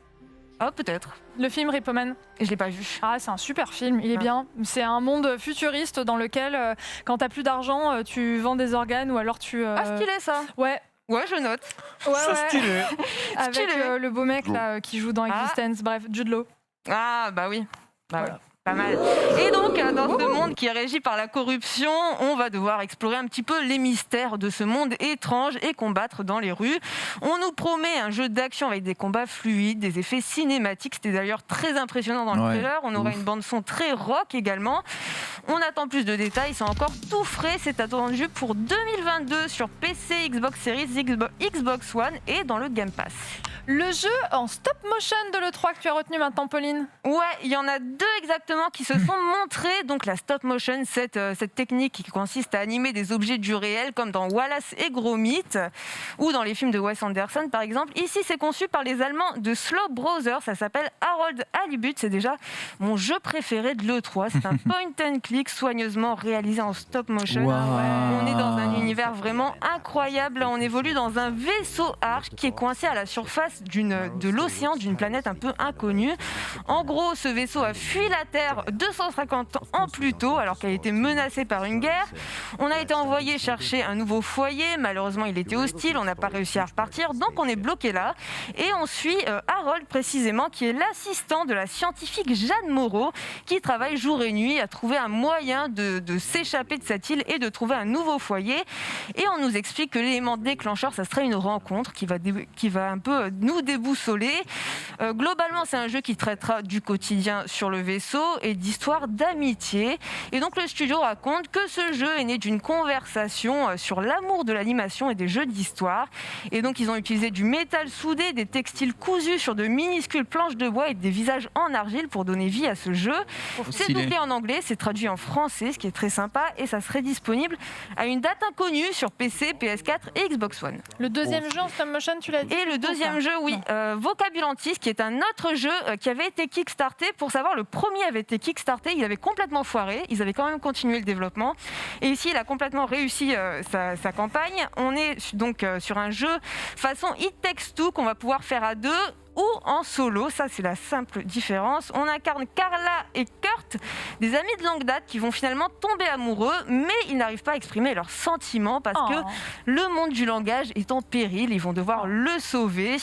Speaker 7: Ah, peut-être.
Speaker 1: le film Rippoman.
Speaker 7: Je l'ai pas vu.
Speaker 1: Ah, c'est un super film, il est bien. C'est un monde futuriste dans lequel, quand t'as plus d'argent, tu vends des organes ou alors tu...
Speaker 7: Ah, stylé ça.
Speaker 1: Ouais.
Speaker 7: Ouais, je note.
Speaker 1: Ouais,
Speaker 3: Ça stylé.
Speaker 1: Avec
Speaker 7: Stylé.
Speaker 1: le beau mec là qui joue dans Existence. Bref, Jude Law.
Speaker 7: Ah, bah oui. Bah
Speaker 1: Voilà.
Speaker 7: ouais. Pas mal. Et donc, dans ce monde qui est régi par la corruption, on va devoir explorer un petit peu les mystères de ce monde étrange et combattre dans les rues. On nous promet un jeu d'action avec des combats fluides, des effets cinématiques. C'était d'ailleurs très impressionnant dans le trailer. On aura une bande-son très rock également. On attend plus de détails. C'est encore tout frais. C'est attendu pour 2022 sur PC, Xbox Series, Xbox One et dans le Game Pass.
Speaker 1: Le jeu en stop motion de l'E3 que tu as retenu maintenant, Pauline.
Speaker 7: Ouais, il y en a 2 exactement qui se sont montrés. Donc la stop motion, cette technique qui consiste à animer des objets du réel comme dans Wallace et Gromit ou dans les films de Wes Anderson par exemple. Ici, c'est conçu par les Allemands de Slow Brothers. Ça s'appelle Harold Halibut. C'est déjà mon jeu préféré de l'E3. C'est un point and click soigneusement réalisé en stop motion.
Speaker 2: Wow.
Speaker 7: On est dans un univers vraiment incroyable. On évolue dans un vaisseau arche qui est coincé à la surface surface de l'océan d'une planète un peu inconnue. En gros, ce vaisseau a fui la Terre 250 ans plus tôt alors qu'elle était menacée par une guerre. On a été envoyé chercher un nouveau foyer. Malheureusement, il était hostile. On n'a pas réussi à repartir. Donc, on est bloqué là. Et on suit Harold, précisément, qui est l'assistant de la scientifique Jeanne Moreau, qui travaille jour et nuit à trouver un moyen de s'échapper de cette île et de trouver un nouveau foyer. Et on nous explique que l'élément déclencheur, ça serait une rencontre qui va un peu nous déboussoler. Globalement, c'est un jeu qui traitera du quotidien sur le vaisseau et d'histoires d'amitié. Et donc, le studio raconte que ce jeu est né d'une conversation sur l'amour de l'animation et des jeux d'histoire. Et donc, ils ont utilisé du métal soudé, des textiles cousus sur de minuscules planches de bois et des visages en argile pour donner vie à ce jeu. C'est doublé en anglais, c'est traduit en français, ce qui est très sympa, et ça serait disponible à une date inconnue sur PC, PS4 et Xbox One.
Speaker 1: Le deuxième jeu en stop motion, tu l'as dit?
Speaker 7: Et le deuxième jeu, oui, Vocabulantis, qui est un autre jeu qui avait été kickstarté. Pour savoir, le premier avait été kickstarté, il avait complètement foiré, ils avaient quand même continué le développement. Et ici, il a complètement réussi sa campagne. On est donc sur un jeu façon It Takes Two qu'on va pouvoir faire à deux ou en solo, ça c'est la simple différence. On incarne Carla et Kurt, des amis de longue date qui vont finalement tomber amoureux, mais ils n'arrivent pas à exprimer leurs sentiments parce que le monde du langage est en péril, ils vont devoir le sauver.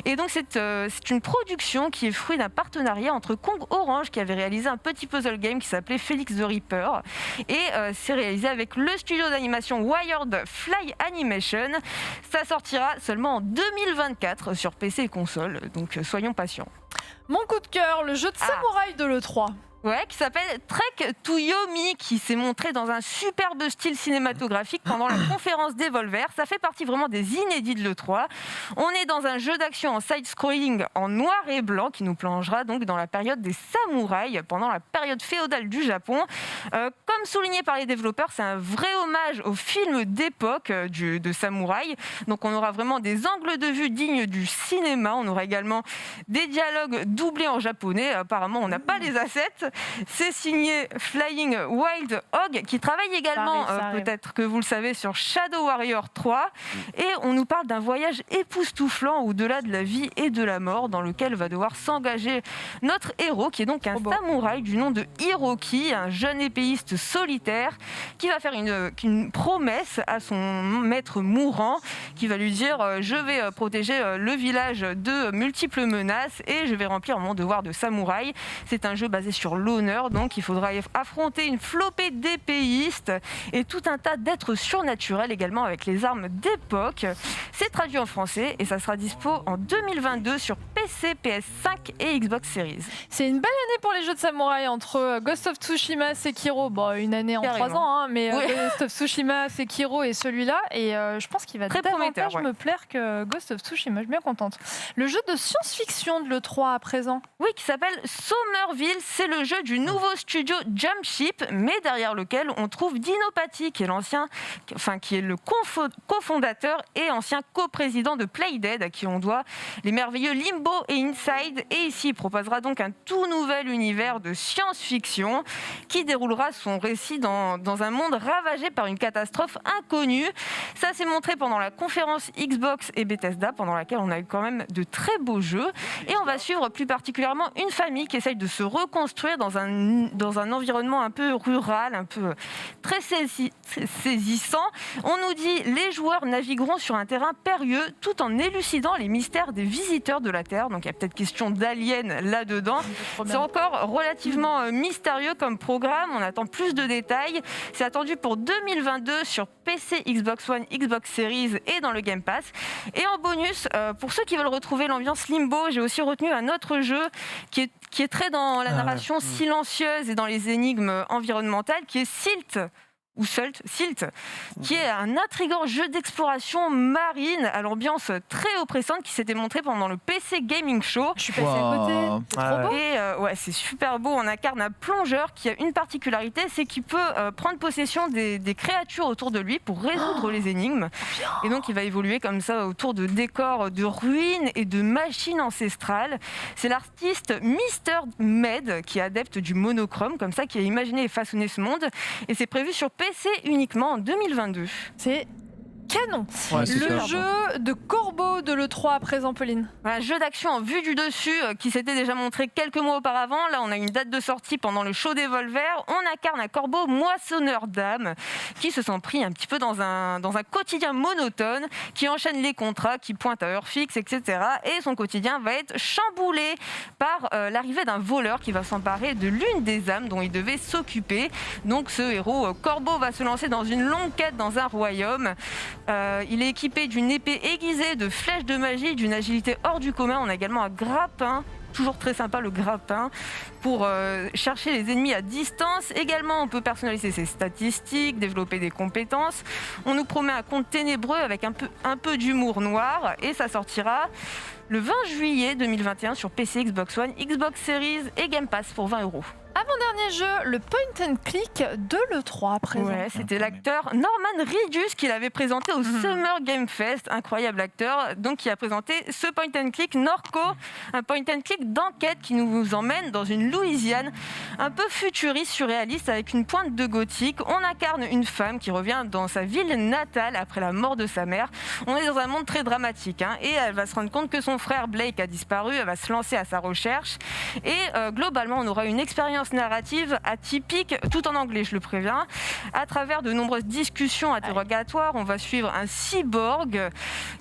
Speaker 7: Et donc c'est une production qui est fruit d'un partenariat entre Kong Orange, qui avait réalisé un petit puzzle game qui s'appelait Félix the Reaper, et c'est réalisé avec le studio d'animation Wired Fly Animation. Ça sortira seulement en 2024 sur PC et console. Donc soyons patients.
Speaker 1: Mon coup de cœur, le jeu de samouraï de l'E3.
Speaker 7: Ouais, qui s'appelle Trek to Yomi, qui s'est montré dans un superbe style cinématographique pendant la conférence d'Evolver. Ça fait partie vraiment des inédits de l'E3. On est dans un jeu d'action en side-scrolling en noir et blanc qui nous plongera donc dans la période des samouraïs, pendant la période féodale du Japon. Comme souligné par les développeurs, c'est un vrai hommage au film d'époque de samouraï. Donc on aura vraiment des angles de vue dignes du cinéma. On aura également des dialogues doublés en japonais. Apparemment, on n'a pas les assets. C'est signé Flying Wild Hog, qui travaille également, peut-être que vous le savez, sur Shadow Warrior 3. Et on nous parle d'un voyage époustouflant au-delà de la vie et de la mort, dans lequel va devoir s'engager notre héros, qui est donc un samouraï du nom de Hiroki, un jeune épéiste solitaire, qui va faire une promesse à son maître mourant, qui va lui dire « Je vais protéger le village de multiples menaces et je vais remplir mon devoir de samouraï ». C'est un jeu basé sur l'honneur, donc il faudra affronter une flopée d'épéistes et tout un tas d'êtres surnaturels également avec les armes d'époque. C'est traduit en français et ça sera dispo en 2022 sur PC, PS5 et Xbox Series.
Speaker 1: C'est une belle année pour les jeux de samouraï entre Ghost of Tsushima, Sekiro, bon une année en 3 ans, mais Ghost of Tsushima, Sekiro et celui-là, et je pense qu'il va davantage me plaire que Ghost of Tsushima, je suis bien contente. Le jeu de science-fiction de l'E3 à présent.
Speaker 7: Oui, qui s'appelle Somerville, c'est le jeu du nouveau studio Jumpship, mais derrière lequel on trouve Dinopathy, qui est le cofondateur et ancien coprésident de Playdead, à qui on doit les merveilleux Limbo et Inside. Et ici, il proposera donc un tout nouvel univers de science-fiction qui déroulera son récit dans un monde ravagé par une catastrophe inconnue. Ça s'est montré pendant la conférence Xbox et Bethesda, pendant laquelle on a eu quand même de très beaux jeux. Et on va suivre plus particulièrement une famille qui essaye de se reconstruire dans un environnement un peu rural, un peu très saisissant. On nous dit les joueurs navigueront sur un terrain périlleux tout en élucidant les mystères des visiteurs de la Terre. Donc il y a peut-être question d'aliens là-dedans. C'est encore relativement mystérieux comme programme. On attend plus de détails. C'est attendu pour 2022 sur PC, Xbox One, Xbox Series et dans le Game Pass. Et en bonus, pour ceux qui veulent retrouver l'ambiance Limbo, j'ai aussi retenu un autre jeu qui est très dans la narration silencieuse et dans les énigmes environnementales, qui est Silt, qui est un intriguant jeu d'exploration marine à l'ambiance très oppressante qui s'était montré pendant le PC Gaming Show.
Speaker 1: Je suis passée à côté, c'est trop beau.
Speaker 7: Et c'est super beau. On incarne un plongeur qui a une particularité, c'est qu'il peut prendre possession des créatures autour de lui pour résoudre les énigmes. Et donc il va évoluer comme ça autour de décors, de ruines et de machines ancestrales. C'est l'artiste Mr. Med, qui est adepte du monochrome, comme ça, qui a imaginé et façonné ce monde. Et c'est prévu sur PC uniquement en 2022.
Speaker 1: C'est canon.
Speaker 2: Ouais, c'est
Speaker 1: Le
Speaker 2: super,
Speaker 1: jeu de Corbeau de l'E3 à présent, Pauline.
Speaker 7: Un jeu d'action en vue du dessus qui s'était déjà montré quelques mois auparavant. Là, on a une date de sortie pendant le show des Volvers. On incarne un corbeau moissonneur d'âmes qui se sent pris un petit peu dans un quotidien monotone, qui enchaîne les contrats, qui pointe à heure fixe, etc. Et son quotidien va être chamboulé par l'arrivée d'un voleur qui va s'emparer de l'une des âmes dont il devait s'occuper. Donc ce héros corbeau va se lancer dans une longue quête dans un royaume. Il est équipé d'une épée aiguisée, de flèches de magie, d'une agilité hors du commun. On a également un grappin, toujours très sympa le grappin, pour chercher les ennemis à distance. Également, on peut personnaliser ses statistiques, développer des compétences. On nous promet un conte ténébreux avec un peu d'humour noir, et ça sortira le 20 juillet 2021 sur PC, Xbox One, Xbox Series et Game Pass pour 20 €.
Speaker 1: Avant-dernier jeu, le point and click de l'E3 à présent.
Speaker 7: Ouais, c'était l'acteur Norman Reedus qui l'avait présenté au Summer Game Fest. Incroyable acteur, donc qui a présenté ce point and click Norco, un point and click d'enquête qui nous emmène dans une Louisiane un peu futuriste, surréaliste, avec une pointe de gothique. On incarne une femme qui revient dans sa ville natale après la mort de sa mère. On est dans un monde très dramatique, et elle va se rendre compte que son frère Blake a disparu. Elle va se lancer à sa recherche et globalement, on aura une expérience narrative atypique, tout en anglais, je le préviens. À travers de nombreuses discussions interrogatoires, on va suivre un cyborg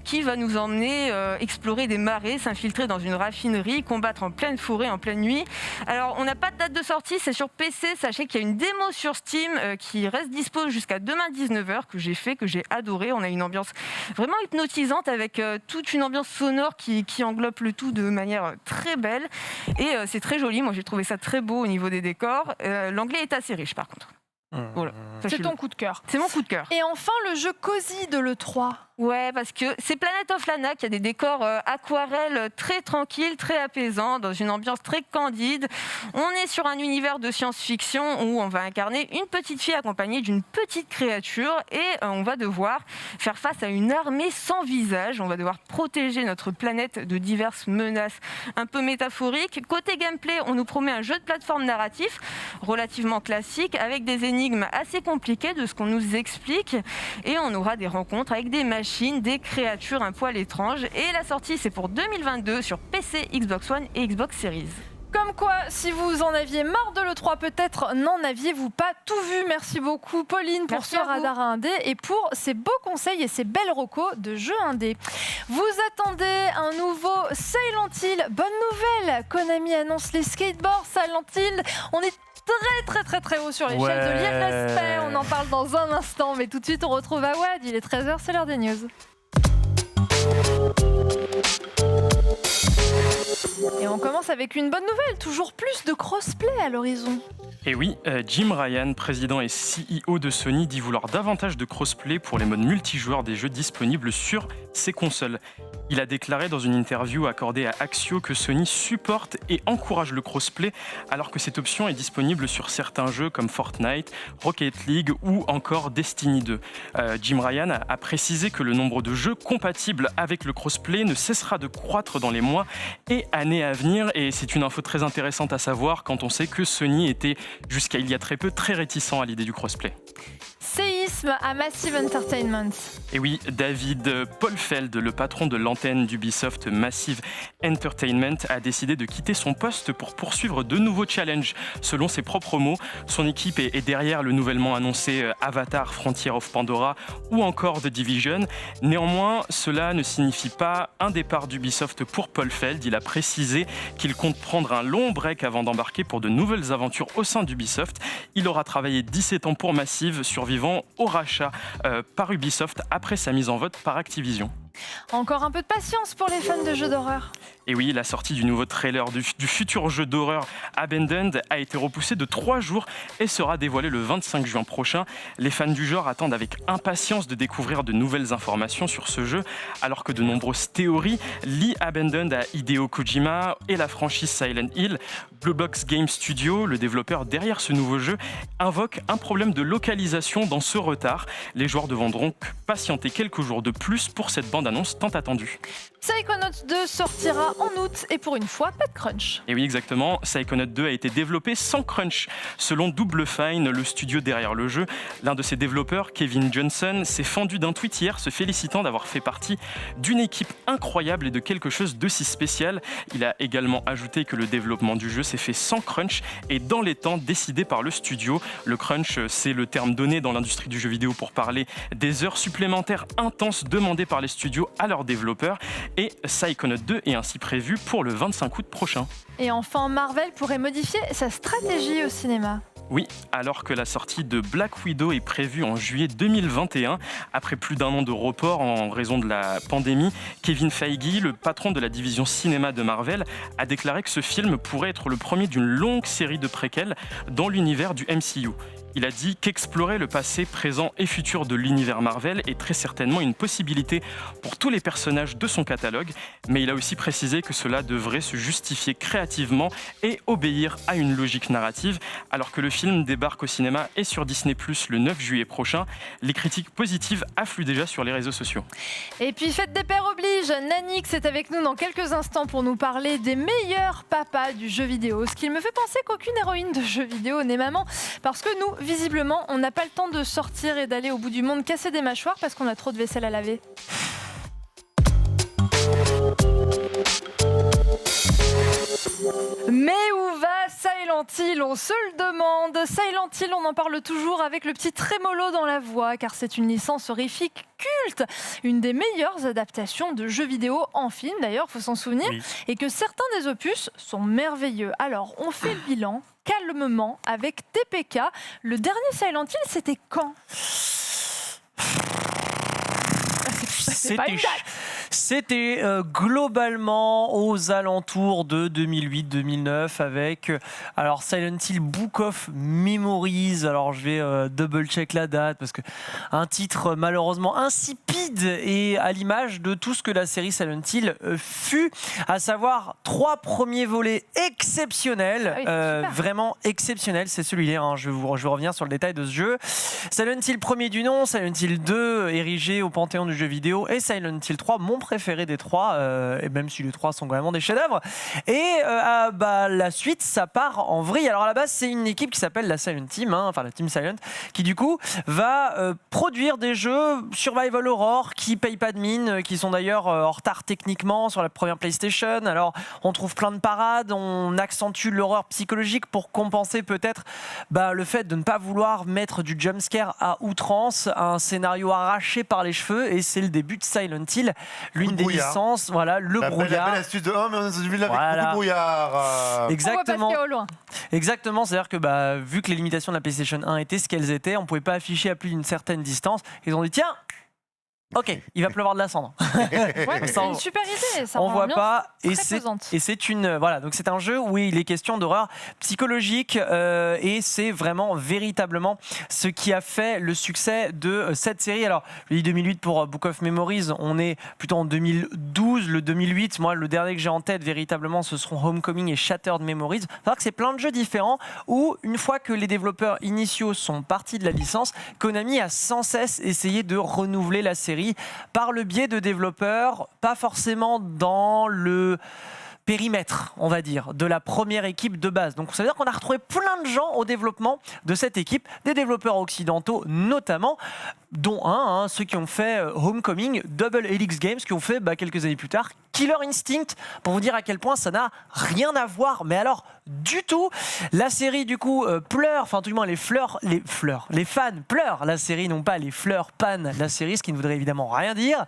Speaker 7: qui va nous emmener explorer des marais, s'infiltrer dans une raffinerie, combattre en pleine forêt, en pleine nuit. Alors, on n'a pas de date de sortie, c'est sur PC. Sachez qu'il y a une démo sur Steam qui reste dispo jusqu'à demain 19h, que j'ai fait, que j'ai adoré. On a une ambiance vraiment hypnotisante avec toute une ambiance sonore qui englobe le tout de manière très belle. Et c'est très joli. Moi, j'ai trouvé ça très beau au niveau des décors. L'anglais est assez riche, par contre. Voilà.
Speaker 1: C'est ton coup de cœur.
Speaker 7: C'est mon coup de cœur.
Speaker 1: Et enfin, le jeu Cozy de l'E3.
Speaker 7: Ouais, parce que c'est Planet of Lana qui a des décors aquarelles très tranquilles, très apaisants, dans une ambiance très candide. On est sur un univers de science-fiction où on va incarner une petite fille accompagnée d'une petite créature et on va devoir faire face à une armée sans visage. On va devoir protéger notre planète de diverses menaces un peu métaphoriques. Côté gameplay, on nous promet un jeu de plateforme narratif relativement classique avec des énigmes assez compliquées de ce qu'on nous explique et on aura des rencontres avec des machines, des créatures un poil étranges. Et la sortie, c'est pour 2022 sur PC, Xbox One et Xbox Series.
Speaker 1: Comme quoi, si vous en aviez marre de l'E3, peut-être n'en aviez-vous pas tout vu. Merci beaucoup, Pauline, pour ce radar indé et pour ces beaux conseils et ces belles recos de jeux indés. Vous attendez un nouveau Silent Hill. Bonne nouvelle, Konami annonce les skateboards Silent Hill. On est très haut sur l'échelle de l'irrespect. On en parle dans un instant, mais tout de suite on retrouve Awad. Il est 13h, c'est l'heure des news. Et on commence avec une bonne nouvelle, toujours plus de crossplay à l'horizon.
Speaker 5: Et oui, Jim Ryan, président et CEO de Sony, dit vouloir davantage de crossplay pour les modes multijoueurs des jeux disponibles sur ses consoles. Il a déclaré dans une interview accordée à Axio que Sony supporte et encourage le crossplay alors que cette option est disponible sur certains jeux comme Fortnite, Rocket League ou encore Destiny 2. Jim Ryan a précisé que le nombre de jeux compatibles avec le crossplay ne cessera de croître dans les mois et années à venir, et c'est une info très intéressante à savoir quand on sait que Sony était jusqu'à il y a très peu très réticent à l'idée du crossplay.
Speaker 1: Séisme à Massive Entertainment.
Speaker 5: Et oui, David Polfeld, le patron de l'antenne d'Ubisoft Massive Entertainment, a décidé de quitter son poste pour poursuivre de nouveaux challenges. Selon ses propres mots, son équipe est derrière le nouvellement annoncé Avatar Frontier of Pandora ou encore The Division. Néanmoins, cela ne signifie pas un départ d'Ubisoft pour Polfeld. Il a précisé qu'il compte prendre un long break avant d'embarquer pour de nouvelles aventures au sein d'Ubisoft. Il aura travaillé 17 ans pour Massive, survivant au rachat par Ubisoft après sa mise en vote par Activision.
Speaker 1: Encore un peu de patience pour les fans de jeux d'horreur.
Speaker 5: Et oui, la sortie du nouveau trailer du futur jeu d'horreur Abandoned a été repoussée de 3 jours et sera dévoilé le 25 juin prochain. Les fans du genre attendent avec impatience de découvrir de nouvelles informations sur ce jeu, alors que de nombreuses théories lient Abandoned à Hideo Kojima et la franchise Silent Hill. Blue Box Game Studio, le développeur derrière ce nouveau jeu, invoque un problème de localisation dans ce retard. Les joueurs devront donc patienter quelques jours de plus pour cette bande bande-annonce tant attendue.
Speaker 1: Psychonauts 2 sortira en août et pour une fois, pas de crunch.
Speaker 5: Et oui, exactement, Psychonauts 2 a été développé sans crunch. Selon Double Fine, le studio derrière le jeu, l'un de ses développeurs, Kevin Johnson, s'est fendu d'un tweet hier se félicitant d'avoir fait partie d'une équipe incroyable et de quelque chose d'aussi spécial. Il a également ajouté que le développement du jeu s'est fait sans crunch et dans les temps décidés par le studio. Le crunch, c'est le terme donné dans l'industrie du jeu vidéo pour parler des heures supplémentaires intenses demandées par les studios à leurs développeurs. Et Psychonauts 2 est ainsi prévu pour le 25 août prochain.
Speaker 1: Et enfin, Marvel pourrait modifier sa stratégie au cinéma.
Speaker 5: Oui, alors que la sortie de Black Widow est prévue en juillet 2021, après plus d'un an de report en raison de la pandémie, Kevin Feige, le patron de la division cinéma de Marvel, a déclaré que ce film pourrait être le premier d'une longue série de préquels dans l'univers du MCU. Il a dit qu'explorer le passé, présent et futur de l'univers Marvel est très certainement une possibilité pour tous les personnages de son catalogue, mais il a aussi précisé que cela devrait se justifier créativement et obéir à une logique narrative. Alors que le film débarque au cinéma et sur Disney+ le 9 juillet prochain, les critiques positives affluent déjà sur les réseaux sociaux.
Speaker 1: Et puis fête des pères oblige, Nanix est avec nous dans quelques instants pour nous parler des meilleurs papas du jeu vidéo. Ce qui me fait penser qu'aucune héroïne de jeu vidéo n'est maman, parce que nous, visiblement, on n'a pas le temps de sortir et d'aller au bout du monde casser des mâchoires parce qu'on a trop de vaisselle à laver. Mais où va Silent Hill? On se le demande. Silent Hill, on en parle toujours avec le petit trémolo dans la voix, car c'est une licence horrifique culte, une des meilleures adaptations de jeux vidéo en film, d'ailleurs, faut s'en souvenir, oui. Et que certains des opus sont merveilleux. Alors, on fait le bilan calmement avec TPK. Le dernier Silent Hill, c'était quand? C'est pas une date.
Speaker 3: C'était globalement aux alentours de 2008-2009 avec alors Silent Hill Book of Memories. Alors je vais double-check la date parce que un titre malheureusement insipide et à l'image de tout ce que la série Silent Hill fut, à savoir 3 premiers volets exceptionnels, vraiment exceptionnels. C'est celui-là, hein. Je vais revenir sur le détail de ce jeu. Silent Hill premier du nom, Silent Hill 2 érigé au panthéon du jeu vidéo et Silent Hill 3, mon préféré des 3, et même si les 3 sont vraiment des chefs-d'œuvre. Et la suite, ça part en vrille. Alors à la base, c'est une équipe qui s'appelle la Silent Team, hein, enfin la Team Silent, qui du coup va produire des jeux survival horror qui payent pas de mine, qui sont d'ailleurs en retard techniquement sur la première PlayStation. Alors on trouve plein de parades, on accentue l'horreur psychologique pour compenser peut-être le fait de ne pas vouloir mettre du jumpscare à outrance, un scénario arraché par les cheveux, et c'est le début de Silent Hill, l'une des licences, voilà, le brouillard.
Speaker 4: La belle astuce de mais on a vu avec beaucoup de brouillard.
Speaker 3: Exactement.
Speaker 1: On voit pas ce qu'il y a au loin.
Speaker 3: Exactement, c'est-à-dire que vu que les limitations de la PlayStation 1 étaient ce qu'elles étaient, on pouvait pas afficher à plus d'une certaine distance. Ils ont dit tiens, ok, il va pleuvoir de la cendre.
Speaker 1: Ouais, c'est une super idée. Ça
Speaker 3: on voit pas, et
Speaker 1: c'est
Speaker 3: une voilà. Donc c'est un jeu où il est question d'horreur psychologique et c'est vraiment véritablement ce qui a fait le succès de cette série. Alors je dis 2008 pour Book of Memories, on est plutôt en 2012. Le 2008, moi le dernier que j'ai en tête véritablement, ce seront Homecoming et Shattered Memories. Il faut savoir que c'est plein de jeux différents où une fois que les développeurs initiaux sont partis de la licence, Konami a sans cesse essayé de renouveler la série par le biais de développeurs, pas forcément dans le périmètre, on va dire, de la première équipe de base. Donc ça veut dire qu'on a retrouvé plein de gens au développement de cette équipe, des développeurs occidentaux notamment, dont ceux qui ont fait Homecoming, Double Helix Games, qui ont fait quelques années plus tard Killer Instinct, pour vous dire à quel point ça n'a rien à voir, mais alors du tout. La série du coup pleure, enfin tout du moins les fans pleurent la série, non pas les fleurs panne la série, ce qui ne voudrait évidemment rien dire,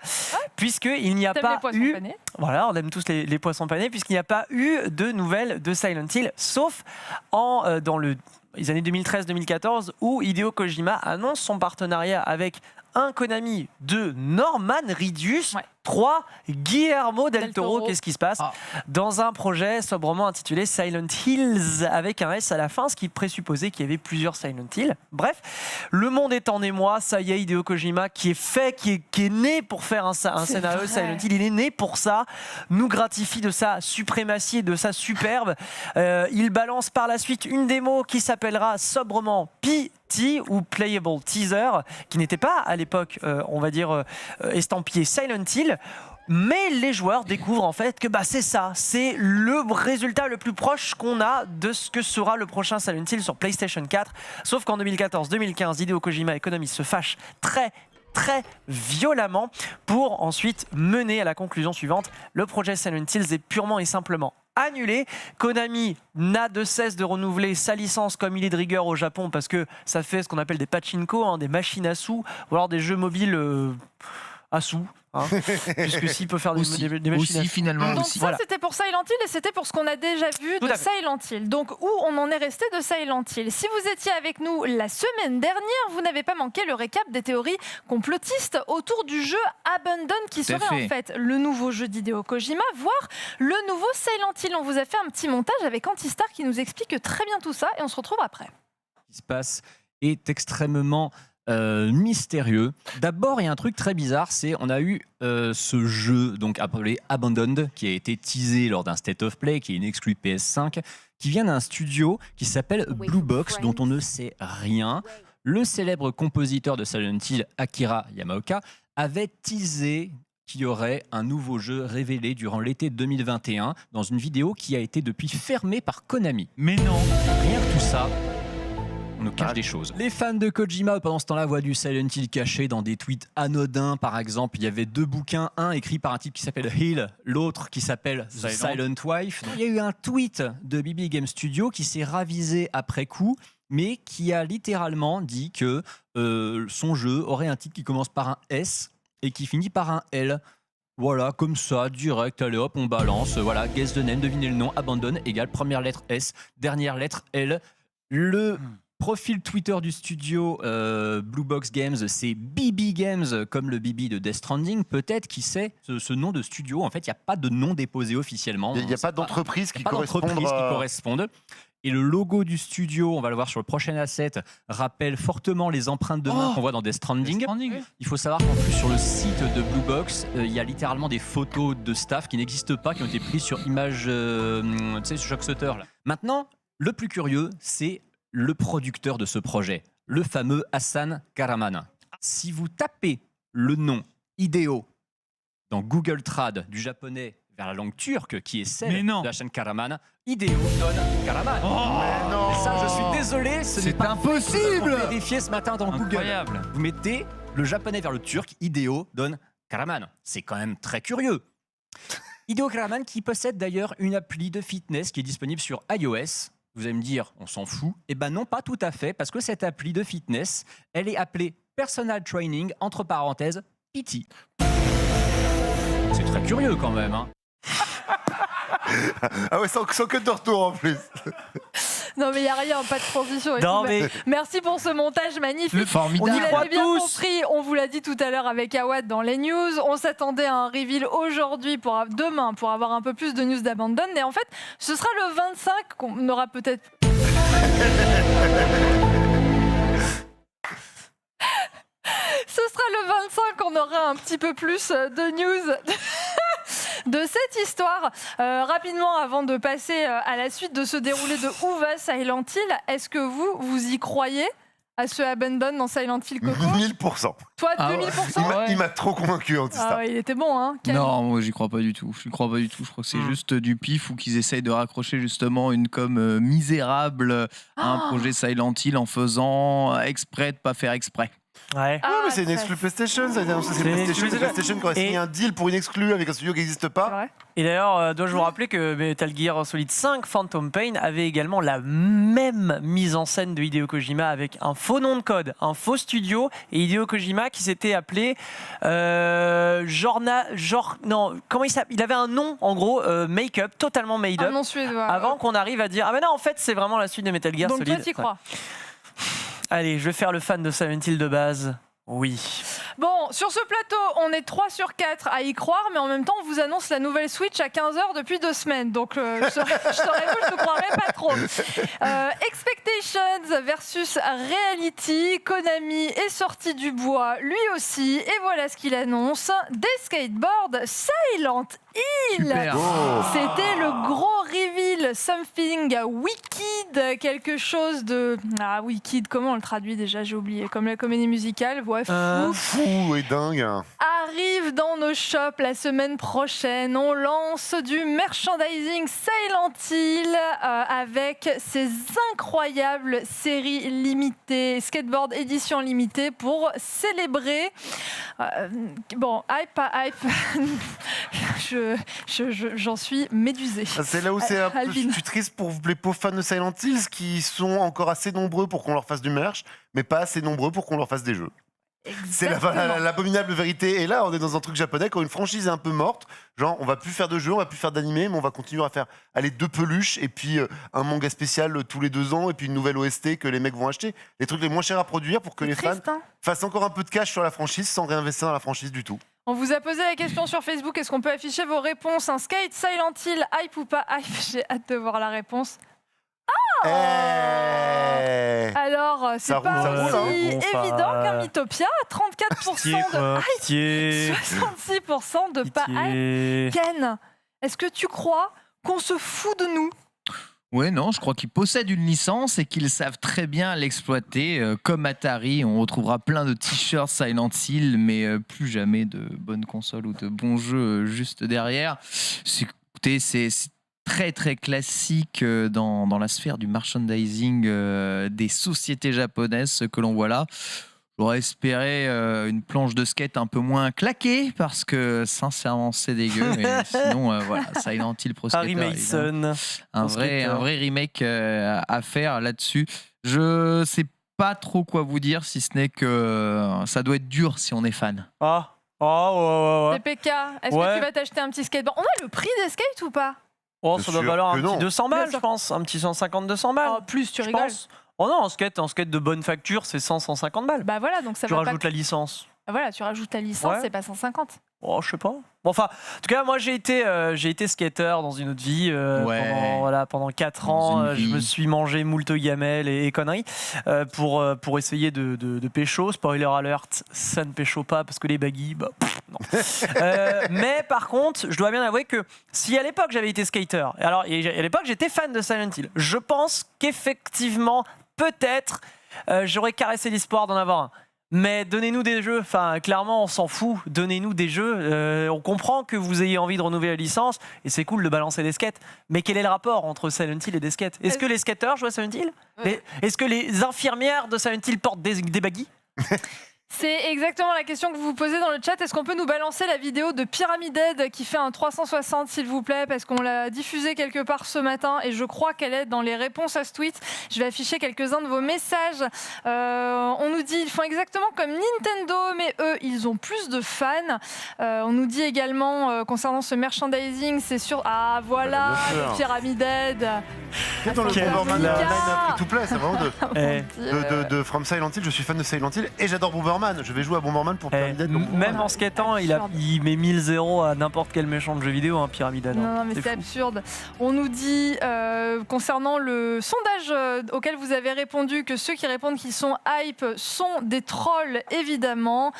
Speaker 3: puisqu'il n'y a pas eu... Voilà, on aime tous les poissons panés, puisqu'il n'y a pas eu de nouvelles de Silent Hill, sauf dans les années 2013-2014 où Hideo Kojima annonce son partenariat avec un Konami de Norman Reedus, 3 Guillermo del Toro. Qu'est-ce qui se passe dans un projet sobrement intitulé Silent Hills avec un S à la fin, ce qui présupposait qu'il y avait plusieurs Silent Hill. Bref, le monde est en émoi. Ça y est, Hideo Kojima qui est né pour faire un scénario Silent Hill. Il est né pour ça. Nous gratifie de sa suprématie et de sa superbe. Il balance par la suite une démo qui s'appellera sobrement T ou Playable Teaser, qui n'était pas à l'époque, on va dire, estampillé Silent Hill. Mais les joueurs découvrent en fait que c'est ça, c'est le résultat le plus proche qu'on a de ce que sera le prochain Silent Hill sur PlayStation 4. Sauf qu'en 2014-2015, Hideo Kojima et Konami se fâchent très violemment pour ensuite mener à la conclusion suivante. Le projet Silent Hills est purement et simplement annulé. Konami n'a de cesse de renouveler sa licence comme il est de rigueur au Japon parce que ça fait ce qu'on appelle des pachinko, des machines à sous, ou alors des jeux mobiles à sous. Puisque s'il peut faire des machines
Speaker 2: aussi, finalement.
Speaker 1: Donc
Speaker 2: aussi.
Speaker 1: ça c'était pour Silent Hill et c'était pour ce qu'on a déjà vu de Silent Hill. Donc où on en est resté de Silent Hill. Si vous étiez avec nous la semaine dernière, vous n'avez pas manqué le récap des théories complotistes autour du jeu Abandon qui serait en fait le nouveau jeu d'Hideo Kojima, voire le nouveau Silent Hill. On vous a fait un petit montage avec Antistar qui nous explique très bien tout ça et on se retrouve après.
Speaker 8: Ce qui se passe est extrêmement mystérieux. D'abord, il y a un truc très bizarre, c'est on a eu ce jeu donc appelé Abandoned qui a été teasé lors d'un State of Play, qui est une exclue PS5, qui vient d'un studio qui s'appelle Blue Box, dont on ne sait rien. Le célèbre compositeur de Silent Hill, Akira Yamaoka, avait teasé qu'il y aurait un nouveau jeu révélé durant l'été 2021 dans une vidéo qui a été depuis fermée par Konami.
Speaker 2: Mais non,
Speaker 8: rien que tout ça. On nous cache des choses. Les fans de Kojima, pendant ce temps-là, voient du Silent Hill caché dans des tweets anodins. Par exemple, il y avait 2 bouquins, un écrit par un type qui s'appelle Hill, l'autre qui s'appelle The Silent Wife. Il y a eu un tweet de BB Game Studio qui s'est ravisé après coup, mais qui a littéralement dit que son jeu aurait un titre qui commence par un S et qui finit par un L. Voilà, comme ça, direct, allez hop, on balance. Voilà, guess the name, devinez le nom, Abandon égale première lettre S, dernière lettre L. Le profil Twitter du studio Blue Box Games, c'est BB Games, comme le BB de Death Stranding. Peut-être, qui sait, ce nom de studio. En fait, il n'y a pas de nom déposé officiellement.
Speaker 4: Il n'y a pas d'entreprise qui corresponde.
Speaker 8: Et le logo du studio, on va le voir sur le prochain asset, rappelle fortement les empreintes de main qu'on voit dans Death Stranding. Il faut savoir qu'en plus, sur le site de Blue Box, il y a littéralement des photos de staff qui n'existent pas, qui ont été prises sur image, tu sais, sur Shocksutter. Maintenant, le plus curieux, c'est le producteur de ce projet, le fameux Hassan Karaman. Si vous tapez le nom Hideo dans Google Trad du japonais vers la langue turque, qui est celle de Hassan Karaman, Hideo donne Karaman. Et ça, je suis désolé, ce n'est pas impossible. Vérifier ce matin dans Google. Vous mettez le japonais vers le turc, Hideo donne Karaman. C'est quand même très curieux. Hideo Karaman qui possède d'ailleurs une appli de fitness qui est disponible sur iOS. Vous allez me dire, on s'en fout. Eh ben non, pas tout à fait, parce que cette appli de fitness, elle est appelée Personal Training, entre parenthèses, PT. C'est très curieux quand même, hein.
Speaker 4: Ah ouais, sans que de retour en plus.
Speaker 1: Non mais il n'y a rien, pas de transition.
Speaker 3: Non, mais...
Speaker 1: Merci pour ce montage magnifique.
Speaker 2: Formidable.
Speaker 1: Vous l'avez bien compris, on vous l'a dit tout à l'heure avec Awad dans les news. On s'attendait à un reveal aujourd'hui, demain, pour avoir un peu plus de news d'Abandon. Et en fait, ce sera le 25 qu'on aura peut-être... Ce sera le 25 qu'on aura un petit peu plus de news de cette histoire. Rapidement, avant de passer à la suite de ce déroulé de où va Silent Hill, est-ce que vous y croyez à ce Abandon dans Silent Hill, Coco?
Speaker 4: 1000%.
Speaker 1: Toi, 2000%?
Speaker 4: Il m'a trop convaincu, Antistar.
Speaker 1: Il était bon, hein?
Speaker 2: Non, moi j'y crois pas du tout. Je crois que c'est juste du pif ou qu'ils essayent de raccrocher justement une com misérable à un projet Silent Hill en faisant exprès de pas faire exprès.
Speaker 3: Ouais.
Speaker 4: Mais c'est une exclue PlayStation, ça a été annoncé, c'est PlayStation qui aurait signé un deal pour une exclue avec un studio qui n'existe pas.
Speaker 3: Et d'ailleurs, dois-je vous rappeler que Metal Gear Solid 5 Phantom Pain avait également la même mise en scène de Hideo Kojima avec un faux nom de code, un faux studio, et Hideo Kojima qui s'était appelé comment il avait un nom en gros make-up totalement made up.
Speaker 1: Un nom suédois.
Speaker 3: Avant qu'on arrive à dire ah mais non en fait c'est vraiment la suite de Metal Gear Solid.
Speaker 1: Donc toi t'y crois?
Speaker 3: Allez, je vais faire le fan de Silent Hill de base. Oui.
Speaker 1: Bon, sur ce plateau, on est 3 sur 4 à y croire, mais en même temps, on vous annonce la nouvelle Switch à 15h depuis 2 semaines. Donc, je ne croirais pas trop. Expectations versus Reality. Konami est sorti du bois, lui aussi. Et voilà ce qu'il annonce. Des skateboards Silent Hill.
Speaker 2: Super.
Speaker 1: C'était le gros reveal Something Wicked quelque chose de... Ah oui, Kid, comment on le traduit déjà? J'ai oublié. Comme la comédie musicale, ouais,
Speaker 4: Fou et dingue.
Speaker 1: arrive dans nos shops la semaine prochaine. On lance du merchandising Silent Hill avec ces incroyables séries limitées, skateboard édition limitée pour célébrer. Bon, hype, pas hype, j'en suis médusée.
Speaker 4: C'est là où c'est un peu, je suis triste pour les pauvres fans de Silent Hills qui sont encore assez nombreux pour qu'on leur fasse du merch, mais pas assez nombreux pour qu'on leur fasse des jeux. C'est l'abominable vérité. Et là, on est dans un truc japonais quand une franchise est un peu morte. Genre, on va plus faire de jeux, on va plus faire d'animé, mais on va continuer à faire 2 peluches et puis un manga spécial tous les 2 ans et puis une nouvelle OST que les mecs vont acheter. Les trucs les moins chers à produire pour que les fans fassent encore un peu de cash sur la franchise sans réinvestir dans la franchise du tout.
Speaker 1: On vous a posé la question sur Facebook. Est-ce qu'on peut afficher vos réponses? Un skate, Silent Hill, hype ou pas hype? J'ai hâte de voir la réponse. Alors, c'est pas aussi évident qu'un Mythopia. 34% de hype, 66% de pas hype. Ken, est-ce que tu crois qu'on se fout de nous?
Speaker 2: Ouais, non, je crois qu'ils possèdent une licence et qu'ils savent très bien l'exploiter. Comme Atari, on retrouvera plein de t-shirts Silent Hill, mais plus jamais de bonnes consoles ou de bons jeux juste derrière. Écoutez, c'est très très classique dans la sphère du merchandising des sociétés japonaises, ce que l'on voit là. J'aurais espéré une planche de skate un peu moins claquée parce que sincèrement c'est dégueu, mais sinon voilà, Silent Hill Pro Skater,
Speaker 3: Harry Mason,
Speaker 2: un vrai remake à faire là-dessus. Je sais pas trop quoi vous dire si ce n'est que ça doit être dur si on est fan.
Speaker 1: Ouais. TPK, est-ce que tu vas t'acheter un petit skateboard? On a le prix des skates ou pas?
Speaker 3: Ça doit valoir un petit 200 balles, je pense. Un petit 150-200 balles.
Speaker 1: Plus, tu rigoles.
Speaker 3: Oh non, en skate de bonne facture, c'est 100-150 balles.
Speaker 1: Bah voilà, donc ça
Speaker 3: tu rajoutes la licence.
Speaker 1: Voilà, tu rajoutes ta licence, c'est pas 150.
Speaker 3: Oh, je sais pas. Bon, enfin, en tout cas, moi j'ai été skater dans une autre vie. Pendant 4 ans, je me suis mangé moult gamelles et conneries pour essayer de pécho. Spoiler alert, ça ne pécho pas parce que les baggy, non. Mais par contre, je dois bien avouer que si à l'époque j'avais été skater, et à l'époque j'étais fan de Silent Hill, je pense qu'effectivement, peut-être, j'aurais caressé l'espoir d'en avoir un. Mais donnez-nous des jeux, enfin clairement on s'en fout, donnez-nous des jeux, on comprend que vous ayez envie de renouveler la licence et c'est cool de balancer des skates, mais quel est le rapport entre Silent Hill et des skates? Est-ce que les skateurs jouent à Silent Hill? Est-ce que les infirmières de Silent Hill portent des baggy?
Speaker 1: C'est exactement la question que vous vous posez dans le chat. Est-ce qu'on peut nous balancer la vidéo de Pyramid Head qui fait un 360 s'il vous plaît, parce qu'on l'a diffusée quelque part ce matin et je crois qu'elle est dans les réponses à ce tweet. Je vais afficher quelques-uns de vos messages. On nous dit ils font exactement comme Nintendo, mais eux ils ont plus de fans. On nous dit également concernant ce merchandising, c'est sûr. Ah voilà, Pyramid Head.
Speaker 4: Dans le Bomberman line-up tout play, c'est vraiment de From Silent Hill. Je suis fan de Silent Hill et j'adore Bomberman. Je vais jouer à Bomberman pour Pyramid Head.
Speaker 3: Même en skatant, il met 1000 à n'importe quel méchant de jeu vidéo, Pyramid Head.
Speaker 1: Non, mais c'est absurde. On nous dit, concernant le sondage auquel vous avez répondu, que ceux qui répondent qu'ils sont hype sont des trolls, évidemment.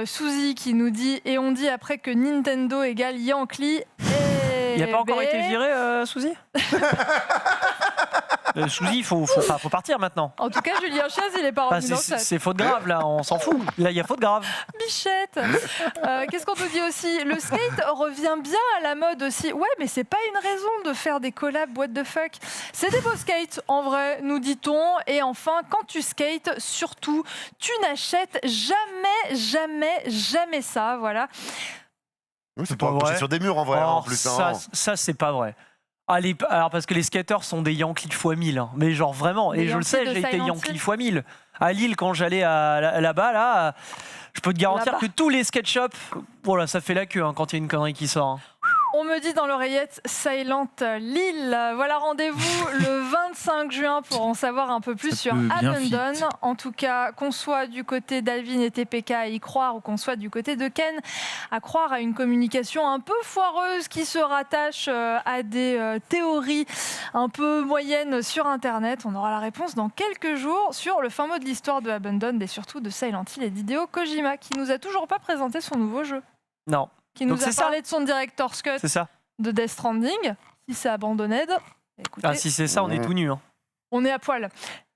Speaker 1: Suzy qui nous dit, et on dit après que Nintendo égale Yankee.
Speaker 3: Il n'a pas encore été viré, Suzy? Suzy, il faut partir maintenant.
Speaker 1: En tout cas, Julien Chiaz, il est pas revenu dans le chat.
Speaker 3: C'est faute grave, là, on s'en fout. Là, il y a faute grave.
Speaker 1: Bichette. Qu'est-ce qu'on nous dit aussi? Le skate revient bien à la mode aussi. Ouais, mais c'est pas une raison de faire des collabs, what the fuck. C'est des beaux skates, en vrai, nous dit-on. Et enfin, quand tu skates, surtout, tu n'achètes jamais ça, voilà.
Speaker 4: Oui, c'est pas vrai. Sur des murs, en vrai, en plus.
Speaker 3: Ça, c'est pas vrai. Alors parce que les skateurs sont des Yankees x 1000, mais genre vraiment, et je le sais, j'ai été Yankee x 1000. À Lille, quand j'allais là-bas, là, je peux te garantir que tous les skate shops, voilà, ça fait la queue quand il y a une connerie qui sort.
Speaker 1: On me dit dans l'oreillette Silent Hill. Voilà, rendez-vous le 25 juin pour en savoir un peu plus sur Abandon. En tout cas, qu'on soit du côté d'Alvin et TPK à y croire ou qu'on soit du côté de Ken à croire à une communication un peu foireuse qui se rattache à des théories un peu moyennes sur Internet. On aura la réponse dans quelques jours sur le fin mot de l'histoire de Abandon et surtout de Silent Hill et d'Hideo Kojima qui nous a toujours pas présenté son nouveau jeu.
Speaker 3: Non.
Speaker 1: Qui nous a parlé de son director's cut de Death Stranding. Si c'est Abandonned, écoutez...
Speaker 3: si c'est ça, on est tout nu.
Speaker 1: On est à poil.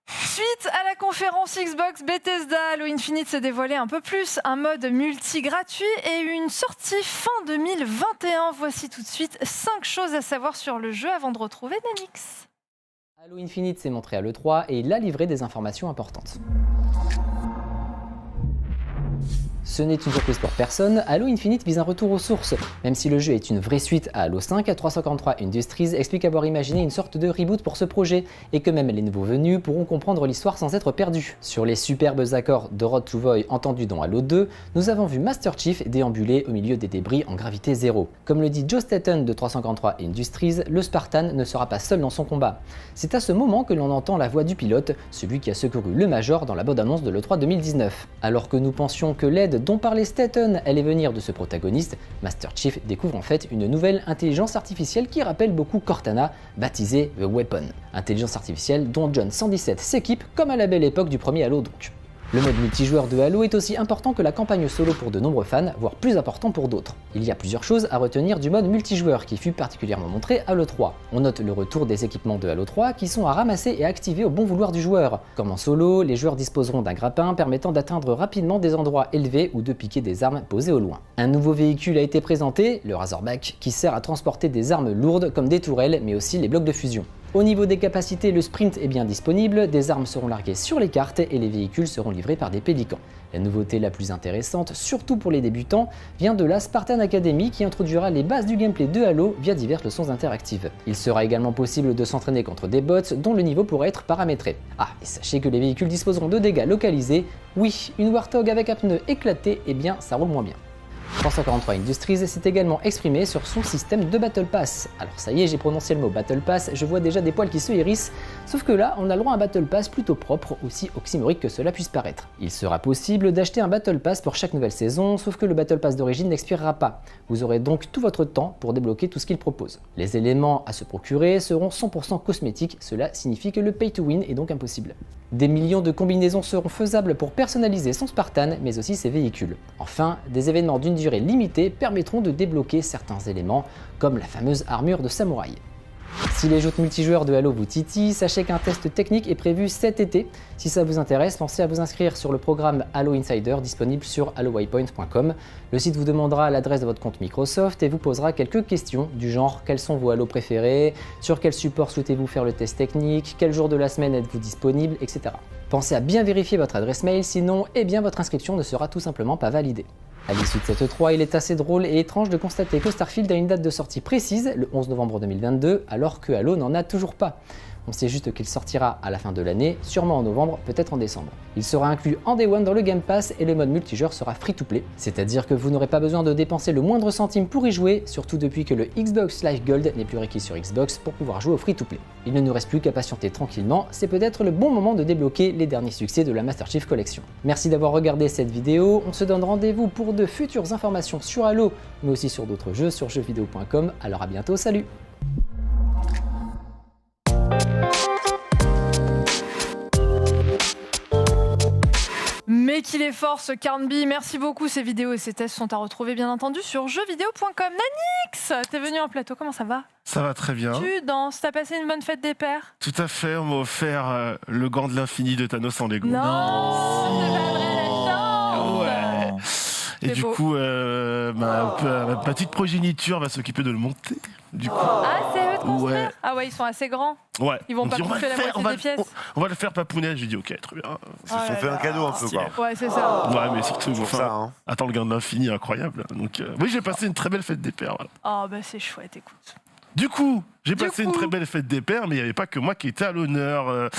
Speaker 1: Suite à la conférence Xbox, Bethesda, Halo Infinite s'est dévoilé un peu plus, un mode multi gratuit et une sortie fin 2021. Voici tout de suite 5 choses à savoir sur le jeu avant de retrouver Danix.
Speaker 9: Halo Infinite s'est montré à l'E3 et il a livré des informations importantes. Ce n'est une surprise pour personne, Halo Infinite vise un retour aux sources. Même si le jeu est une vraie suite à Halo 5, 343 Industries explique avoir imaginé une sorte de reboot pour ce projet, et que même les nouveaux venus pourront comprendre l'histoire sans être perdus. Sur les superbes accords de Road to Void entendus dans Halo 2, nous avons vu Master Chief déambuler au milieu des débris en gravité zéro. Comme le dit Joe Staten de 343 Industries, le Spartan ne sera pas seul dans son combat. C'est à ce moment que l'on entend la voix du pilote, celui qui a secouru le Major dans la bande-annonce de l'E3 2019. Alors que nous pensions que l'aide dont parlait Staten allait venir de ce protagoniste, Master Chief découvre en fait une nouvelle intelligence artificielle qui rappelle beaucoup Cortana, baptisée The Weapon. Intelligence artificielle dont John 117 s'équipe comme à la belle époque du premier Halo donc. Le mode multijoueur de Halo est aussi important que la campagne solo pour de nombreux fans, voire plus important pour d'autres. Il y a plusieurs choses à retenir du mode multijoueur qui fut particulièrement montré à l'E3. On note le retour des équipements de Halo 3 qui sont à ramasser et à activer au bon vouloir du joueur. Comme en solo, les joueurs disposeront d'un grappin permettant d'atteindre rapidement des endroits élevés ou de piquer des armes posées au loin. Un nouveau véhicule a été présenté, le Razorback, qui sert à transporter des armes lourdes comme des tourelles mais aussi les blocs de fusion. Au niveau des capacités, le sprint est bien disponible, des armes seront larguées sur les cartes et les véhicules seront livrés par des pélicans. La nouveauté la plus intéressante, surtout pour les débutants, vient de la Spartan Academy qui introduira les bases du gameplay de Halo via diverses leçons interactives. Il sera également possible de s'entraîner contre des bots dont le niveau pourra être paramétré. Ah, et sachez que les véhicules disposeront de dégâts localisés. Oui, une Warthog avec un pneu éclaté, eh bien ça roule moins bien. 343 Industries s'est également exprimé sur son système de Battle Pass. Alors ça y est, j'ai prononcé le mot Battle Pass, je vois déjà des poils qui se hérissent, sauf que là, on a le droit à un Battle Pass plutôt propre, aussi oxymorique que cela puisse paraître. Il sera possible d'acheter un Battle Pass pour chaque nouvelle saison, sauf que le Battle Pass d'origine n'expirera pas. Vous aurez donc tout votre temps pour débloquer tout ce qu'il propose. Les éléments à se procurer seront 100% cosmétiques, cela signifie que le pay to win est donc impossible. Des millions de combinaisons seront faisables pour personnaliser son Spartan, mais aussi ses véhicules. Enfin, des événements d'une durée limitée permettront de débloquer certains éléments, comme la fameuse armure de samouraï. Si les joutes multijoueurs de Halo vous titillent, sachez qu'un test technique est prévu cet été. Si ça vous intéresse, pensez à vous inscrire sur le programme Halo Insider disponible sur halowaypoint.com. Le site vous demandera l'adresse de votre compte Microsoft et vous posera quelques questions du genre quels sont vos Halo préférés, sur quel support souhaitez-vous faire le test technique, quel jour de la semaine êtes-vous disponible, etc. Pensez à bien vérifier votre adresse mail, sinon votre inscription ne sera tout simplement pas validée. À l'issue de cette E3, il est assez drôle et étrange de constater que Starfield a une date de sortie précise, le 11 novembre 2022, alors que Halo n'en a toujours pas. On sait juste qu'il sortira à la fin de l'année, sûrement en novembre, peut-être en décembre. Il sera inclus en Day One dans le Game Pass et le mode multijoueur sera free-to-play, c'est-à-dire que vous n'aurez pas besoin de dépenser le moindre centime pour y jouer, surtout depuis que le Xbox Live Gold n'est plus requis sur Xbox pour pouvoir jouer au free-to-play. Il ne nous reste plus qu'à patienter tranquillement, c'est peut-être le bon moment de débloquer les derniers succès de la Master Chief Collection. Merci d'avoir regardé cette vidéo, on se donne rendez-vous pour de futures informations sur Halo, mais aussi sur d'autres jeux sur jeuxvideo.com, alors à bientôt, salut!
Speaker 1: Mais qu'il est fort ce Carnby, merci beaucoup. Ces vidéos et ces tests sont à retrouver bien entendu sur jeuxvideo.com. Nanix, t'es venu en plateau, comment ça va?
Speaker 10: Ça va très bien.
Speaker 1: Tu danses, t'as passé une bonne fête des pères?
Speaker 10: Tout à fait, on m'a offert le gant de l'infini de Thanos en Lego.
Speaker 1: Non, c'est pas vrai, la chance.
Speaker 10: Ouais. Et du coup, ma petite progéniture va s'occuper de le monter. Du coup.
Speaker 1: Ah, c'est eux de construire?
Speaker 10: Ouais.
Speaker 1: Ah ouais, ils sont assez grands.
Speaker 10: Ouais.
Speaker 1: Ils vont pas bouffer la moitié des pièces.
Speaker 10: On va le faire papounet. J'ai dit ok, très bien.
Speaker 4: Ils se sont fait un cadeau un peu quoi.
Speaker 1: Ouais, c'est ça.
Speaker 10: Ouais, mais surtout,
Speaker 4: ça, hein.
Speaker 10: Attends, le gant de l'infini, incroyable. Donc, oui, j'ai passé une très belle fête des pères. Voilà.
Speaker 1: Oh, bah c'est chouette, écoute.
Speaker 10: Du coup, j'ai passé une très belle fête des pères, mais il n'y avait pas que moi qui étais à l'honneur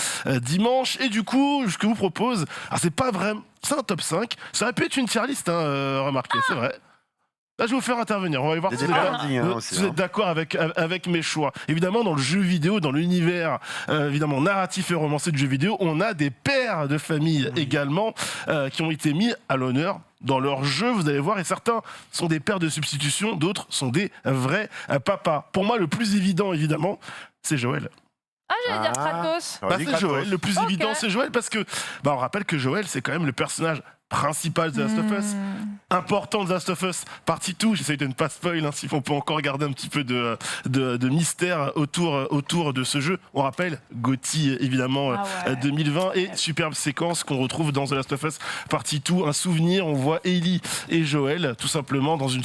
Speaker 10: dimanche. Et du coup, ce que je vous propose, c'est pas vraiment. C'est un top 5. Ça aurait pu être une tier list, remarquez, c'est vrai. Là, je vais vous faire intervenir. On va voir si vous êtes d'accord avec mes choix. Évidemment, dans le jeu vidéo, dans l'univers évidemment narratif et romancé du jeu vidéo, on a des pères de famille également qui ont été mis à l'honneur dans leur jeu, vous allez voir, et certains sont des pères de substitution, d'autres sont des vrais papas. Pour moi, le plus évident, évidemment, c'est Joël.
Speaker 1: Ah, j'allais dire Kratos.
Speaker 10: C'est Joël. Le plus évident, c'est Joël parce que on rappelle que Joël, c'est quand même le personnage principale de The Last of Us, important de The Last of Us, partie 2, j'essaye de ne pas spoil, hein, si on peut encore garder un petit peu de mystère autour de ce jeu. On rappelle, GOTY évidemment 2020, et superbe séquence qu'on retrouve dans The Last of Us partie 2, un souvenir, on voit Ellie et Joel tout simplement dans une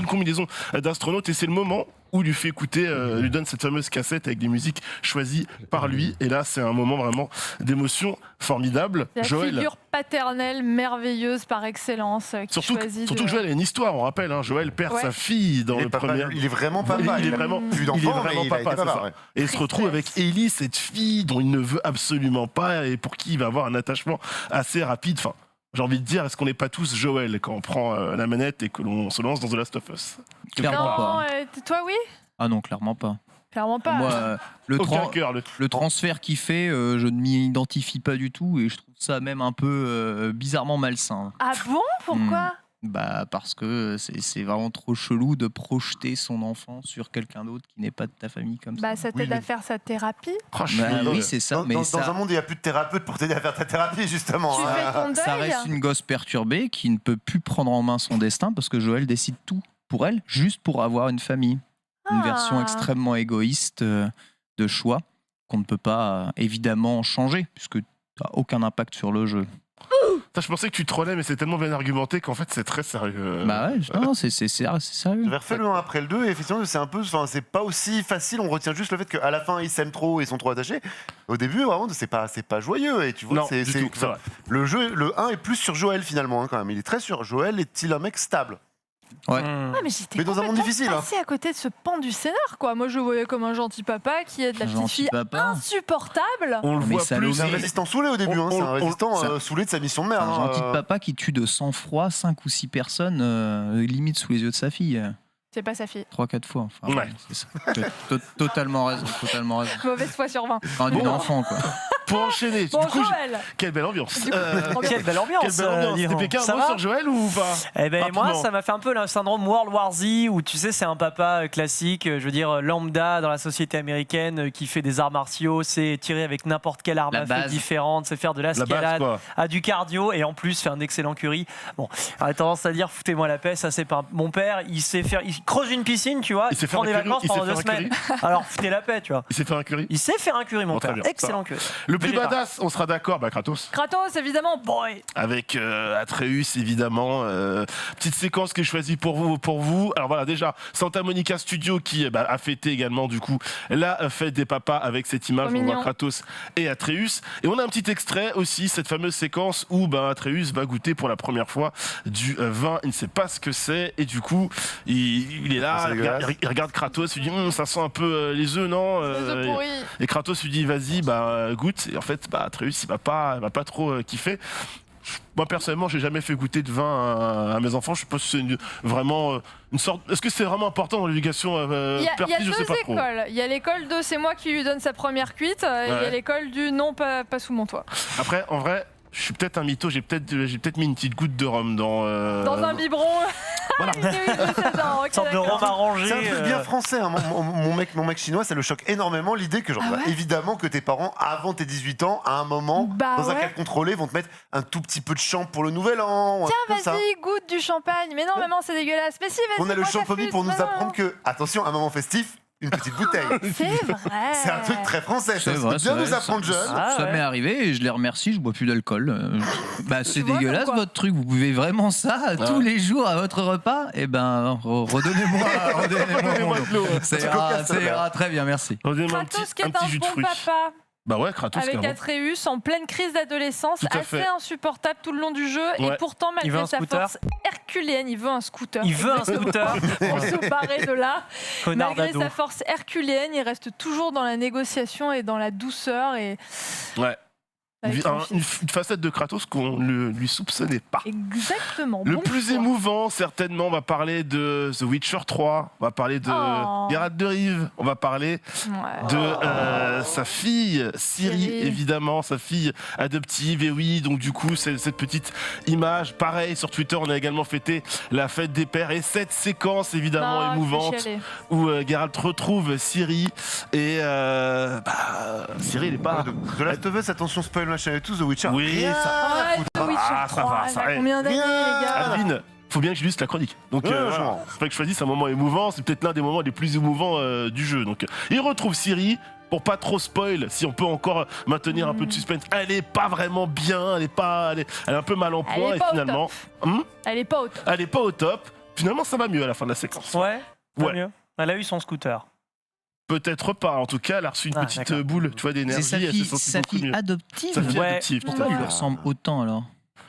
Speaker 10: combinaison d'astronautes, et c'est le moment où lui fait écouter, lui donne cette fameuse cassette avec des musiques choisies par lui. Et là, c'est un moment vraiment d'émotion formidable.
Speaker 1: La figure paternelle merveilleuse par excellence.
Speaker 10: Surtout que Joël a une histoire, on rappelle. Hein, Joël perd sa fille dans le premier.
Speaker 4: Il est vraiment papa.
Speaker 10: Il est vraiment papa, c'est ça. Et il se retrouve avec Ellie, cette fille dont il ne veut absolument pas et pour qui il va avoir un attachement assez rapide. Enfin, j'ai envie de dire, est-ce qu'on n'est pas tous Joël quand on prend la manette et que l'on se lance dans The Last of Us?
Speaker 2: Clairement pas.
Speaker 1: Toi, oui?
Speaker 2: Ah non, clairement pas.
Speaker 1: Clairement pas.
Speaker 2: Moi, le transfert qu'il fait, je ne m'y identifie pas du tout et je trouve ça même un peu bizarrement malsain.
Speaker 1: Ah bon? Pourquoi?
Speaker 2: Parce que c'est vraiment trop chelou de projeter son enfant sur quelqu'un d'autre qui n'est pas de ta famille comme ça.
Speaker 1: Ça t'aide à faire sa thérapie?
Speaker 2: Oui, c'est ça.
Speaker 4: Dans un monde, il n'y a plus de thérapeute pour t'aider à faire ta thérapie, justement.
Speaker 1: Tu fais ton deuil.
Speaker 2: Ça reste une gosse perturbée qui ne peut plus prendre en main son destin parce que Joël décide tout pour elle, juste pour avoir une famille. Une version extrêmement égoïste de choix qu'on ne peut pas évidemment changer puisque tu n'as aucun impact sur le jeu.
Speaker 10: Je pensais que tu trollais, mais c'est tellement bien argumenté qu'en fait c'est très sérieux.
Speaker 2: Non, c'est sérieux.
Speaker 4: J'avais refait le 1 après le 2 et effectivement c'est pas aussi facile. On retient juste le fait qu'à la fin ils s'aiment trop, ils sont trop attachés. Au début vraiment c'est pas joyeux et tu vois le jeu, le 1 est plus sur Joël finalement quand même. Il est très sur Joël, est-il un mec stable?
Speaker 2: Ouais.
Speaker 1: Mais j'étais dans un monde difficile. Passé à côté de ce pan du scénar, quoi. Moi, je le voyais comme un gentil papa qui est de la petite fille insupportable.
Speaker 10: On le voit plus.
Speaker 4: C'est un résistant saulé au début. C'est un résistant saoulé de sa mission de merde.
Speaker 2: Un gentil papa qui tue de sang-froid 5 ou 6 personnes, limite sous les yeux de sa fille.
Speaker 1: C'est pas sa fille.
Speaker 2: 3-4 fois. Enfin, c'est ça. Totalement raison.
Speaker 1: Mauvaise foi sur 20.
Speaker 2: Enfin, d'une enfant, quoi.
Speaker 10: Pour enchaîner,
Speaker 1: bon,
Speaker 10: du coup,
Speaker 1: Joël.
Speaker 10: Quelle belle ambiance.
Speaker 3: Quelle belle ambiance.
Speaker 10: T'es pékin un mot sur Joël ou pas?
Speaker 3: Moi, ça m'a fait un peu le syndrome World War Z où tu sais, c'est un papa classique, je veux dire lambda dans la société américaine qui fait des arts martiaux, c'est tirer avec n'importe quelle arme à feu différente, c'est faire de l'escalade, à du cardio et en plus fait un excellent curry. Bon, j'aurais tendance à dire foutez-moi la paix, ça c'est pas mon père, il creuse une piscine, tu vois, il prend des vacances pendant 2 semaines. Alors foutez la paix, tu vois.
Speaker 10: Il sait faire un curry.
Speaker 3: Il sait faire un curry, mon père. Excellent curry.
Speaker 10: Le plus badass, on sera d'accord, Kratos.
Speaker 1: Kratos, évidemment, boy.
Speaker 10: Avec Atreus, évidemment. Petite séquence qui est choisie pour vous. Alors voilà, déjà, Santa Monica Studio qui a fêté également, du coup, la fête des papas avec cette image où on voit Kratos et Atreus. Et on a un petit extrait aussi, cette fameuse séquence où Atreus va goûter pour la première fois du vin. Il ne sait pas ce que c'est. Et du coup, il est là, il regarde Kratos, il dit ça sent un peu les œufs, non
Speaker 1: Les œufs pourris.
Speaker 10: Et Kratos lui dit vas-y, goûte. Et en fait, Atreus, il va pas trop kiffer. Moi personnellement, j'ai jamais fait goûter de vin à mes enfants. Je sais pas si c'est vraiment une sorte. Est-ce que c'est vraiment important dans l'éducation
Speaker 1: Il y a 2 écoles. Il y a l'école de c'est moi qui lui donne sa première cuite. Et il y a l'école du non, pas sous mon toit.
Speaker 10: Après, en vrai, je suis peut-être un mytho. J'ai peut-être mis une petite goutte de rhum dans
Speaker 1: un biberon.
Speaker 10: Voilà.
Speaker 3: Une sorte de rhum arrangé.
Speaker 4: C'est un truc bien français. Hein. Mon mec chinois, ça le choque énormément l'idée que évidemment que tes parents, avant tes 18 ans, à un moment, dans un cadre contrôlé, vont te mettre un tout petit peu de champ pour le nouvel an.
Speaker 1: Tiens, vas-y, goûte du champagne. Mais non, maman, c'est dégueulasse. Mais si, vas-y.
Speaker 4: On a le champagne pour nous apprendre que, attention, un moment festif, une petite bouteille.
Speaker 1: C'est vrai.
Speaker 4: C'est un truc très français. Ça bien nous apprendre jeune.
Speaker 2: Ça m'est arrivé et je les remercie, je bois plus d'alcool. C'est dégueulasse votre truc, vous buvez vraiment ça tous les jours à votre repas? Redonnez-moi de l'eau. Ça ira très bien, merci.
Speaker 1: Kratos qui est un bon papa.
Speaker 10: Kratos.
Speaker 1: Avec Atreus en pleine crise d'adolescence, assez insupportable tout le long du jeu. Et pourtant, malgré sa force herculéenne, il veut un scooter. Pour se barrer de là. Malgré sa force herculéenne, il reste toujours dans la négociation et dans la douceur.
Speaker 10: Une facette de Kratos qu'on ne lui soupçonnait pas.
Speaker 1: Exactement.
Speaker 10: Le plus émouvant, certainement, on va parler de The Witcher 3, on va parler de Geralt de Rive, on va parler de sa fille, Ciri, évidemment, sa fille adoptive. Et oui, donc du coup, cette petite image, pareil, sur Twitter, on a également fêté la fête des pères et cette séquence, évidemment, émouvante, où Geralt retrouve Ciri et Ciri, il n'est pas...
Speaker 4: De Last of Us, attention spoil machin et tout, The Witcher.
Speaker 10: Oui,
Speaker 4: rien
Speaker 10: ça-
Speaker 4: à foutre.
Speaker 1: The Witcher
Speaker 10: Ah, ça
Speaker 1: 3,
Speaker 10: va,
Speaker 1: elle
Speaker 10: ça
Speaker 1: a
Speaker 10: va.
Speaker 1: combien d'années, les gars
Speaker 10: Adeline, faut bien que je lise la chronique. Donc
Speaker 4: Ouais,
Speaker 10: voilà.
Speaker 4: franchement.
Speaker 10: Faudrait que je choisisse un moment émouvant. C'est peut-être l'un des moments les plus émouvants du jeu. Donc il retrouve Ciri. Pour pas trop spoil, si on peut encore maintenir un peu de suspense, elle est pas vraiment bien, elle est un peu mal en
Speaker 1: Elle
Speaker 10: point
Speaker 1: est
Speaker 10: et
Speaker 1: pas au
Speaker 10: finalement,
Speaker 1: Elle est pas au top.
Speaker 10: elle est pas au top. Finalement, ça va mieux à la fin de la séquence.
Speaker 3: Ouais, pas
Speaker 10: Ouais.
Speaker 3: mieux. Elle a eu son scooter.
Speaker 10: Peut-être pas. En tout cas, elle a reçu une
Speaker 3: Ah,
Speaker 10: petite
Speaker 3: d'accord.
Speaker 10: boule, tu vois, d'énergie.
Speaker 2: C'est sa
Speaker 10: elle
Speaker 2: fille,
Speaker 10: se sent
Speaker 2: sa
Speaker 10: beaucoup
Speaker 2: fille
Speaker 10: mieux.
Speaker 2: adoptive.
Speaker 10: Sa fille
Speaker 3: Ouais.
Speaker 10: adoptive, tout
Speaker 2: Pourquoi
Speaker 10: à
Speaker 2: elle
Speaker 10: fait.
Speaker 2: lui ressemble autant alors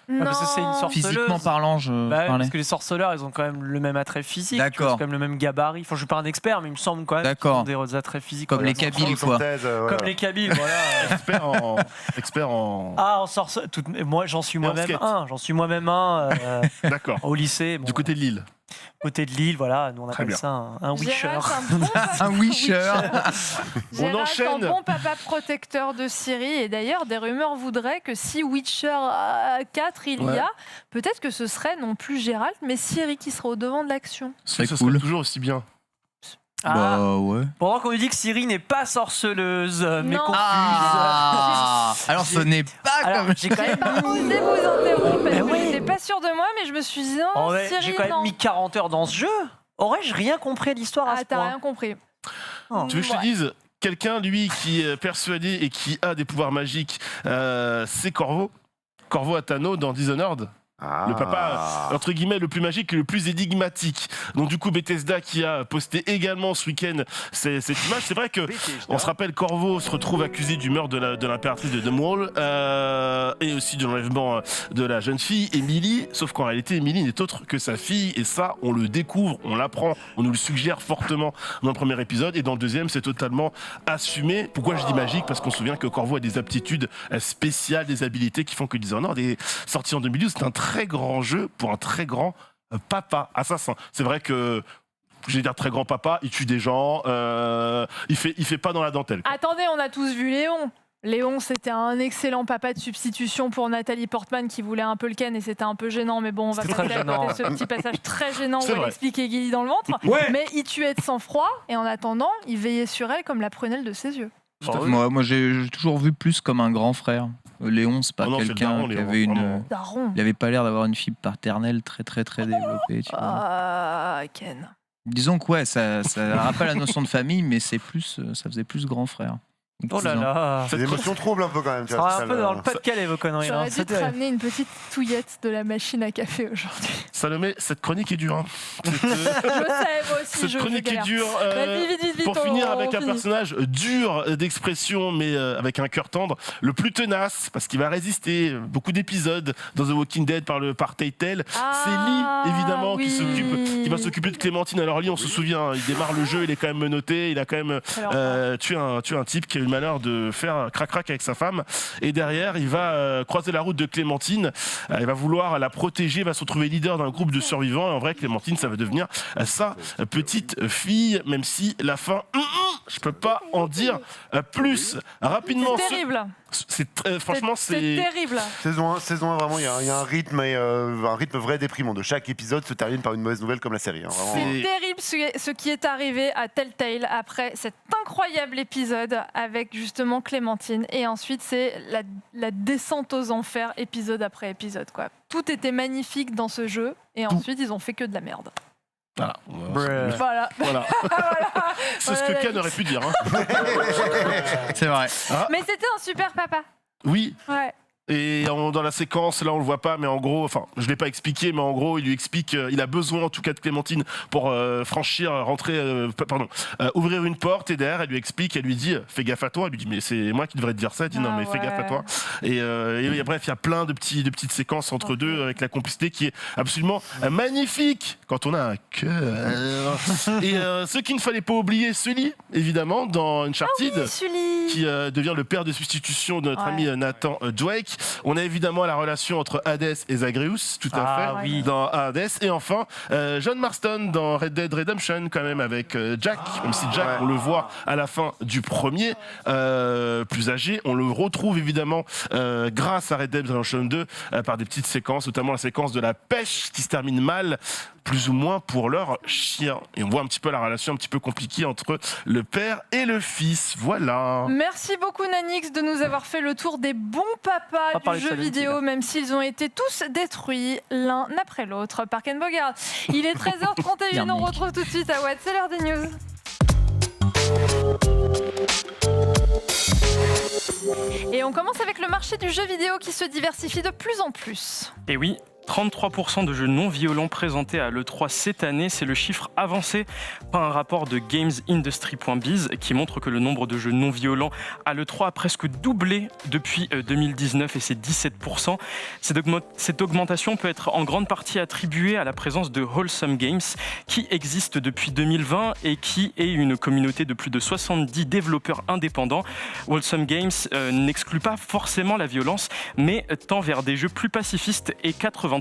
Speaker 1: Non.
Speaker 3: parce que c'est une sorte-
Speaker 2: Physiquement parlant, je
Speaker 3: Bah ouais,
Speaker 2: parlais.
Speaker 3: parce que les sorceleurs, ils ont quand même le même attrait physique.
Speaker 2: D'accord.
Speaker 3: tu vois, c'est quand même le même gabarit. Enfin, je suis pas un expert, mais il me semble quand même
Speaker 2: D'accord.
Speaker 3: qu'ils ont des attraits physiques.
Speaker 2: Comme
Speaker 3: voilà.
Speaker 2: les Kabyles, quoi.
Speaker 3: Comme les Kabyles, voilà.
Speaker 10: Expert en.
Speaker 3: Ah, en sorceleur. Moi, j'en suis
Speaker 10: Et en
Speaker 3: moi-même
Speaker 10: skate.
Speaker 3: un. J'en suis moi-même un
Speaker 10: D'accord.
Speaker 3: au lycée. Bon,
Speaker 10: Du côté de Lille.
Speaker 3: côté de Lille, voilà. Nous, on
Speaker 10: Très
Speaker 3: appelle
Speaker 10: bien.
Speaker 3: ça un Witcher.
Speaker 1: Gérald, c'est un bon papa.
Speaker 2: Un Wisher.
Speaker 1: Gérald,
Speaker 10: enchaîne.
Speaker 1: un bon papa protecteur de Ciri. Et d'ailleurs, des rumeurs voudraient que si Witcher 4 il
Speaker 10: Ouais.
Speaker 1: y a, peut-être que ce serait non plus Gérald, mais Ciri qui sera au devant de l'action.
Speaker 2: C'est
Speaker 10: Ce
Speaker 2: cool.
Speaker 10: serait toujours aussi bien.
Speaker 3: Ah,
Speaker 2: Bah ouais.
Speaker 3: pendant qu'on nous dit que Ciri n'est pas sorceleuse, mais
Speaker 1: Non.
Speaker 3: confuse.
Speaker 2: Ah alors ce n'est pas
Speaker 3: Alors,
Speaker 2: comme.
Speaker 3: j'ai quand même
Speaker 1: Pas osé vous interrompre parce
Speaker 3: Mais
Speaker 1: que
Speaker 3: oui.
Speaker 1: j'étais pas sûre de moi, mais je me suis dit non,
Speaker 3: En vrai,
Speaker 1: Ciri,
Speaker 3: j'ai quand même
Speaker 1: non.
Speaker 3: mis 40 heures dans ce jeu. Aurais-je rien compris à l'histoire à
Speaker 1: Ah,
Speaker 3: ce
Speaker 1: t'as
Speaker 3: point
Speaker 1: rien compris.
Speaker 3: Oh.
Speaker 10: Tu veux que je te dise, quelqu'un, lui, qui est persuadé et qui a des pouvoirs magiques, c'est Corvo. Corvo Attano dans Dishonored. Le papa, entre guillemets, le plus magique et le plus énigmatique. Donc du coup, Bethesda qui a posté également ce week-end cette image. C'est vrai que, on se rappelle, Corvo se retrouve accusé du meurtre de l'impératrice de Demwall et aussi de l'enlèvement de la jeune fille, Emily. Sauf qu'en réalité, Emily n'est autre que sa fille. Et ça, on le découvre, on l'apprend, on nous le suggère fortement dans le premier épisode. Et dans le deuxième, c'est totalement assumé. Pourquoi je dis magique? Parce qu'on se souvient que Corvo a des aptitudes spéciales, des habilités qui font que Dishonored est sorti en 2012. C'est un très grand jeu pour un très grand papa assassin. C'est vrai que, je vais dire très grand papa, il tue des gens, il fait pas dans la dentelle.
Speaker 1: Attendez, on a tous vu Léon. Léon, c'était un excellent papa de substitution pour Nathalie Portman qui voulait un peu le ken et c'était un peu gênant. Mais bon, on va
Speaker 3: C'était
Speaker 1: passer
Speaker 3: très
Speaker 1: à côté
Speaker 3: gênant.
Speaker 1: de ce petit passage très gênant
Speaker 10: C'est
Speaker 1: où elle
Speaker 10: vrai.
Speaker 1: expliquait Gilly dans le ventre. Mais il tuait de sang-froid et en attendant, il veillait sur elle comme la prunelle de ses yeux.
Speaker 2: Moi j'ai toujours vu plus comme un grand frère. Léon, c'est pas
Speaker 10: Oh non, c'est le
Speaker 2: quelqu'un
Speaker 10: daron,
Speaker 2: qui
Speaker 10: Léon,
Speaker 2: avait une.
Speaker 10: vraiment.
Speaker 1: Daron.
Speaker 2: Il avait pas l'air d'avoir une fibre paternelle très développée. Tu vois.
Speaker 1: Ah, Ken.
Speaker 2: Disons que ouais, ça rappelle la notion de famille, mais c'est plus, ça faisait plus grand frère. ou
Speaker 3: Oh là
Speaker 2: cousin.
Speaker 3: là.
Speaker 4: C'est des émotions troubles un peu quand même. Tu
Speaker 3: Ça
Speaker 4: vois,
Speaker 3: sera
Speaker 4: c'est
Speaker 3: un
Speaker 4: ça,
Speaker 3: peu dans
Speaker 4: le-
Speaker 3: le Pas-de-Calais, vos conneries. hein.
Speaker 1: J'aurais dû te
Speaker 3: C'était-
Speaker 1: ramener une petite touillette de la machine à café aujourd'hui.
Speaker 10: Salomé, cette chronique est dure. Hein.
Speaker 1: Je sais, moi aussi,
Speaker 10: Cette
Speaker 1: je
Speaker 10: chronique est
Speaker 1: galère.
Speaker 10: dure.
Speaker 1: Vas-y, vite,
Speaker 10: Pour
Speaker 1: on-
Speaker 10: finir
Speaker 1: on
Speaker 10: avec un
Speaker 1: finit.
Speaker 10: personnage dur d'expression, mais avec un cœur tendre, le plus tenace, parce qu'il va résister beaucoup d'épisodes dans The Walking Dead par Telltale.
Speaker 1: Ah,
Speaker 10: C'est Lee, évidemment,
Speaker 1: oui.
Speaker 10: qui va s'occuper de Clémentine. Alors Lee, on se souvient, il démarre le jeu, il est quand même menotté, il a quand même
Speaker 1: Alors,
Speaker 10: tué un type qui a eu le malheur de faire crac-crac avec sa femme. Et derrière, il va croiser la route de Clémentine. Il va vouloir la protéger, il va se retrouver leader d'un groupe de survivants. Et en vrai, Clémentine, ça va devenir sa petite fille, même si la fin, je peux pas en dire plus. Rapidement,
Speaker 1: c'est terrible.
Speaker 10: franchement,
Speaker 1: C'est
Speaker 10: c'est...
Speaker 1: terrible.
Speaker 4: Saison 1, vraiment, il y a un rythme, un rythme vrai déprimant. De chaque épisode se termine par une mauvaise nouvelle comme la série. Hein, vraiment.
Speaker 1: C'est terrible ce qui est arrivé à Telltale après cet incroyable épisode avec justement Clémentine. Et ensuite, c'est la descente aux enfers, épisode après épisode. Quoi. Tout était magnifique dans ce jeu. Et ensuite, ils ont fait que de la merde.
Speaker 10: Voilà.
Speaker 1: Voilà.
Speaker 10: Voilà. C'est ce que Ken aurait pu dire. Hein.
Speaker 2: C'est vrai.
Speaker 1: Mais c'était un super papa.
Speaker 10: Oui.
Speaker 1: Ouais.
Speaker 10: Et dans la séquence, là on le voit pas, mais en gros, enfin, je l'ai pas expliqué, mais en gros, il lui explique, il a besoin en tout cas de Clémentine pour ouvrir une porte, et derrière, elle lui explique, elle lui dit, fais gaffe à toi. Elle lui dit, mais c'est moi qui devrais te dire ça. Elle dit, non, mais fais gaffe à toi. Et bref, il y a plein de petites séquences entre deux avec la complicité qui est absolument magnifique quand on a un cœur. Et ce qu'il ne fallait pas oublier, Sully, évidemment, dans Uncharted.
Speaker 1: Ah oui, Sully.
Speaker 10: Qui devient le père de substitution de notre ami Nathan Drake. On a évidemment la relation entre Hades et Zagreus, tout à fait,
Speaker 3: oui.
Speaker 10: dans Hades. Et enfin, John Marston dans Red Dead Redemption, quand même, avec Jack. Même si Jack, on le voit à la fin du premier, plus âgé. On le retrouve évidemment grâce à Red Dead Redemption 2 par des petites séquences, notamment la séquence de la pêche qui se termine mal. plus ou moins pour leur chien. Et on voit un petit peu la relation un petit peu compliquée entre le père et le fils. Voilà.
Speaker 1: Merci beaucoup Nanix de nous avoir fait le tour des bons papas du jeu vidéo, même s'ils ont été tous détruits l'un après l'autre par Ken Bogard. Il est 13h31, on retrouve tout de suite à Watt, c'est l'heure des news. Et on commence avec le marché du jeu vidéo qui se diversifie de plus en plus.
Speaker 5: Et oui, 33% de jeux non violents présentés à l'E3 cette année, c'est le chiffre avancé par un rapport de GamesIndustry.biz qui montre que le nombre de jeux non violents à l'E3 a presque doublé depuis 2019 et c'est 17%. Cette augmentation peut être en grande partie attribuée à la présence de Wholesome Games qui existe depuis 2020 et qui est une communauté de plus de 70 développeurs indépendants. Wholesome Games n'exclut pas forcément la violence mais tend vers des jeux plus pacifistes et 83%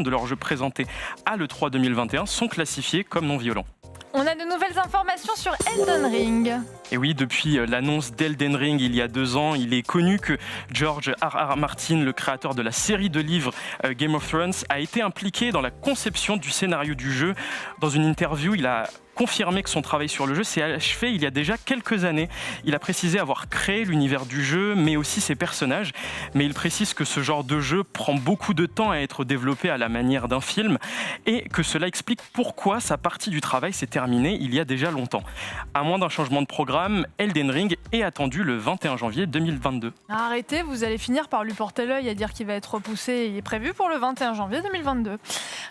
Speaker 5: de leurs jeux présentés à l'E3 2021 sont classifiés comme non violents.
Speaker 1: On a de nouvelles informations sur Elden Ring.
Speaker 5: Et oui, depuis l'annonce d'Elden Ring il y a 2 ans, il est connu que George R.R. Martin, le créateur de la série de livres Game of Thrones, a été impliqué dans la conception du scénario du jeu. Dans une interview, il a confirmé que son travail sur le jeu s'est achevé il y a déjà quelques années. Il a précisé avoir créé l'univers du jeu, mais aussi ses personnages. Mais il précise que ce genre de jeu prend beaucoup de temps à être développé à la manière d'un film et que cela explique pourquoi sa partie du travail s'est terminée il y a déjà longtemps. À moins d'un changement de programme, Elden Ring est attendu le 21 janvier 2022.
Speaker 1: Arrêtez, vous allez finir par lui porter l'œil à dire qu'il va être repoussé. Il est prévu pour le 21 janvier 2022.